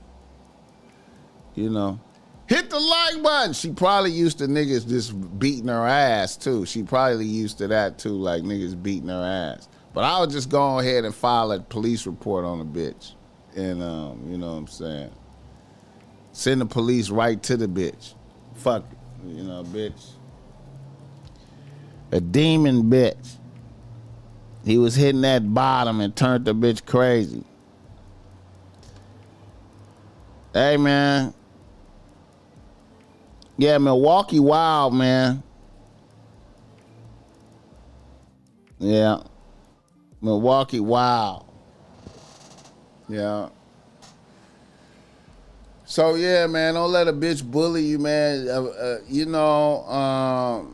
You know. Hit the like button. She probably used to niggas just beating her ass too. She probably used to that too, like niggas beating her ass. But I would just go ahead and file a police report on the bitch. And you know what I'm saying? Send the police right to the bitch. Fuck it. You know, bitch. A demon bitch. He was hitting that bottom and turned the bitch crazy. Hey, man. Yeah, Milwaukee Wild, man. Yeah. Milwaukee Wild. Yeah. So, yeah, man, don't let a bitch bully you, man. You know,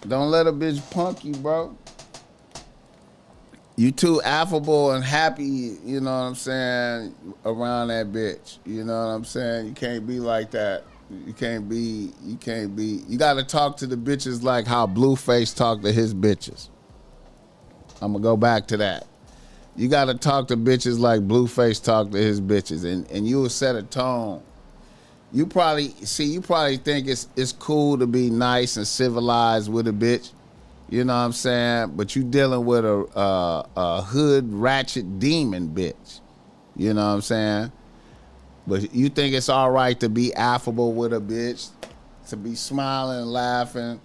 don't let a bitch punk you, bro. You too affable and happy, you know what I'm saying, around that bitch. You know what I'm saying? You can't be like that. You gotta talk to the bitches like how Blueface talked to his bitches. I'm gonna go back to that. You gotta talk to bitches like Blueface talked to his bitches, and you will set a tone. You probably think it's cool to be nice and civilized with a bitch. You know what I'm saying? But you dealing with a hood ratchet demon bitch. You know what I'm saying? But you think it's all right to be affable with a bitch, to be smiling and laughing.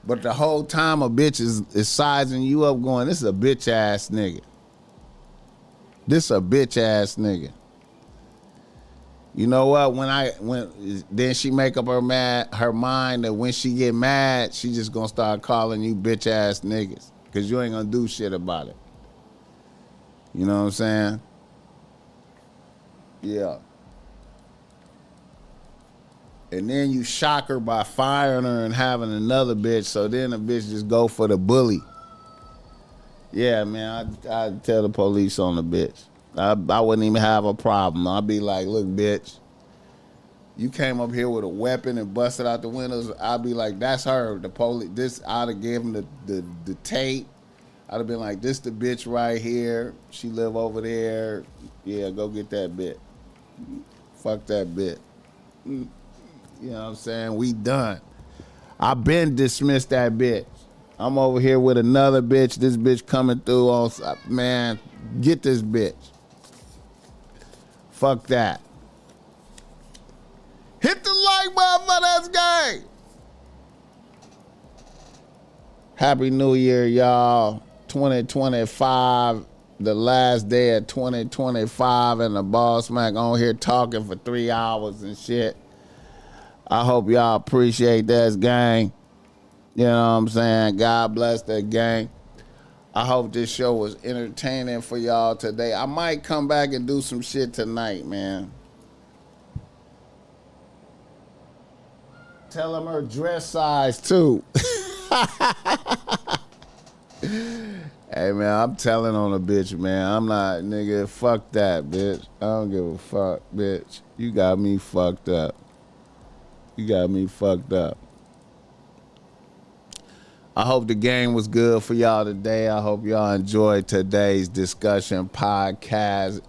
But the whole time a bitch is sizing you up going, this is a bitch ass nigga. This a bitch ass nigga. You know what? When then she make up her mind that when she get mad, she just gonna start calling you bitch ass niggas, cause you ain't gonna do shit about it. You know what I'm saying? Yeah. And then you shock her by firing her and having another bitch, so then the bitch just go for the bully. Yeah, man, I'd tell the police on the bitch. I wouldn't even have a problem. I'd be like, look, bitch, you came up here with a weapon and busted out the windows. I'd be like, that's her. The police. I'd have given the tape. I'd have been like, this the bitch right here. She live over there. Yeah, go get that bitch. Fuck that bitch. You know what I'm saying? We done. I been dismissed that bitch. I'm over here with another bitch. This bitch coming through on, man, get this bitch. Fuck that. Hit the like button for this game. Happy New Year, y'all. 2025, the last day of 2025, and the BossMack on here talking for 3 hours and shit. I hope y'all appreciate this gang. You know what I'm saying? God bless that gang. I hope this show was entertaining for y'all today. I might come back and do some shit tonight, man. Tell them her dress size, too. Hey, man, I'm telling on a bitch, man. I'm not, nigga, fuck that, bitch. I don't give a fuck, bitch. You got me fucked up. You got me fucked up. I hope the game was good for y'all today. I hope y'all enjoyed today's discussion podcast.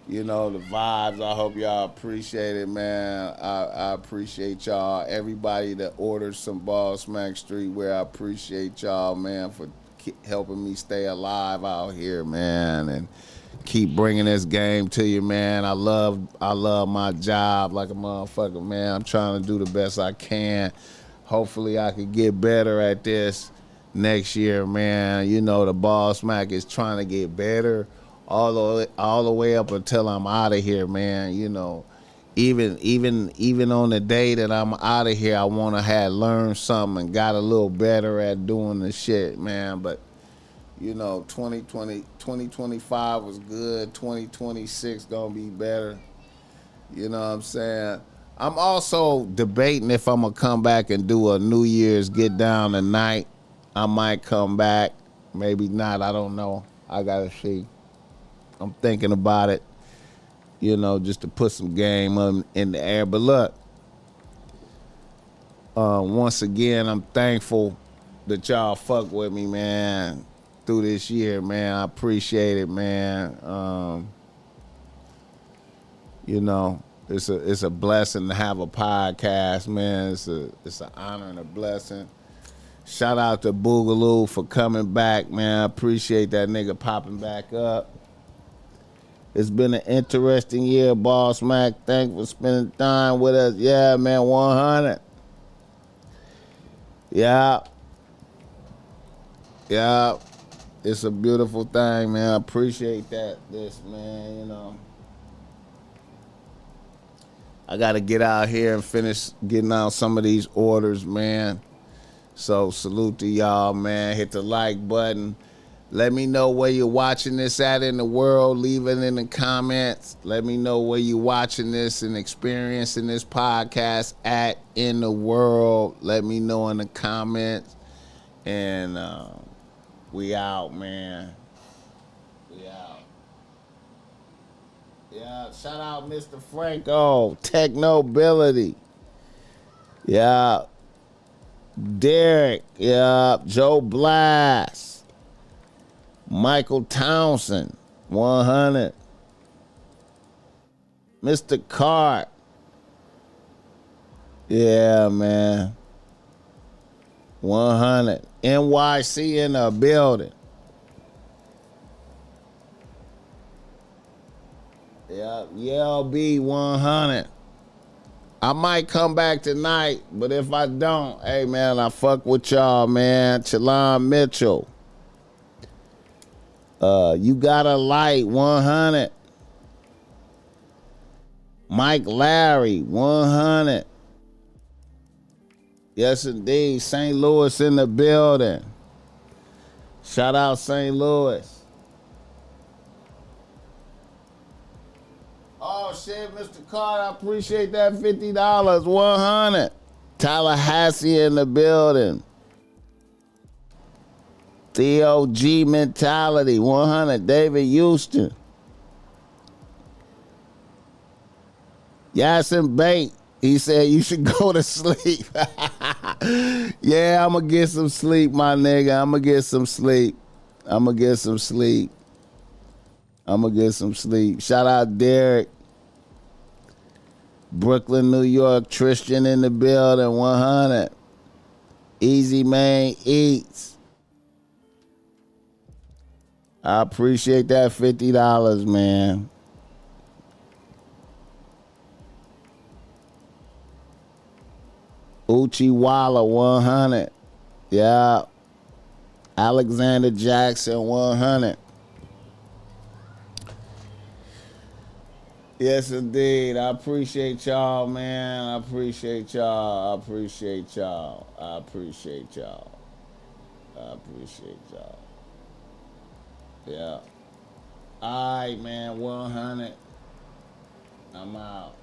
You know, the vibes. I hope y'all appreciate it, man. I appreciate y'all. Everybody that ordered some BossMack Streetwear, I appreciate y'all, man, for helping me stay alive out here, man, and keep bringing this game to you, man. I love my job like a motherfucker, man. I'm trying to do the best I can. Hopefully I could get better at this next year, man. You know, the BossMack is trying to get better all the way up until I'm out of here, man. You know, even on the day that I'm out of here, I want to have learned something and got a little better at doing the shit, man. But, you know, 2025 was good. 2026 gonna be better. You know what I'm saying? I'm also debating if I'm going to come back and do a New Year's get down tonight. I might come back. Maybe not. I don't know. I got to see. I'm thinking about it, you know, just to put some game in the air. But look, Once again, I'm thankful that y'all fuck with me, man, through this year, man. I appreciate it, man. You know, it's a blessing to have a podcast, man. It's an honor and a blessing. Shout out to Boogaloo for coming back, man. I appreciate that nigga popping back up. It's been an interesting year, BossMack. Thanks for spending time with us. Yeah, man, 100. Yeah. Yeah. It's a beautiful thing, man. I appreciate this, man, you know. I got to get out here and finish getting out some of these orders, man. So salute to y'all, man. Hit the like button. Let me know where you're watching this at in the world. Leave it in the comments. Let me know where you're watching this and experiencing this podcast at in the world. Let me know in the comments. And we out, man. We out. Yeah, shout out Mr. Franco, Technobility. Yeah. Derek, yeah, Joe Blast, Michael Townsend, 100, Mr. Cart, yeah, man, 100, NYC in the building, yeah, YLB 100. I might come back tonight, but if I don't, hey, man, I fuck with y'all, man. Chalon Mitchell. You got a light, 100. Mike Larry, 100. Yes, indeed. St. Louis in the building. Shout out St. Louis. Oh, shit, Mr. Carter, I appreciate that $50, 100. Tallahassee in the building. Theo G Mentality, 100. David Houston. Yasin Bait, he said you should go to sleep. Yeah, I'm going to get some sleep, my nigga. I'm going to get some sleep. Shout out Derek. Brooklyn, New York, Tristan in the building, 100. Easy Man Eats. I appreciate that $50, man. Uchiwala, 100. Yeah. Alexander Jackson, 100. Yes, indeed. I appreciate y'all, man. I appreciate y'all. Yeah. All right, man. 100. I'm out.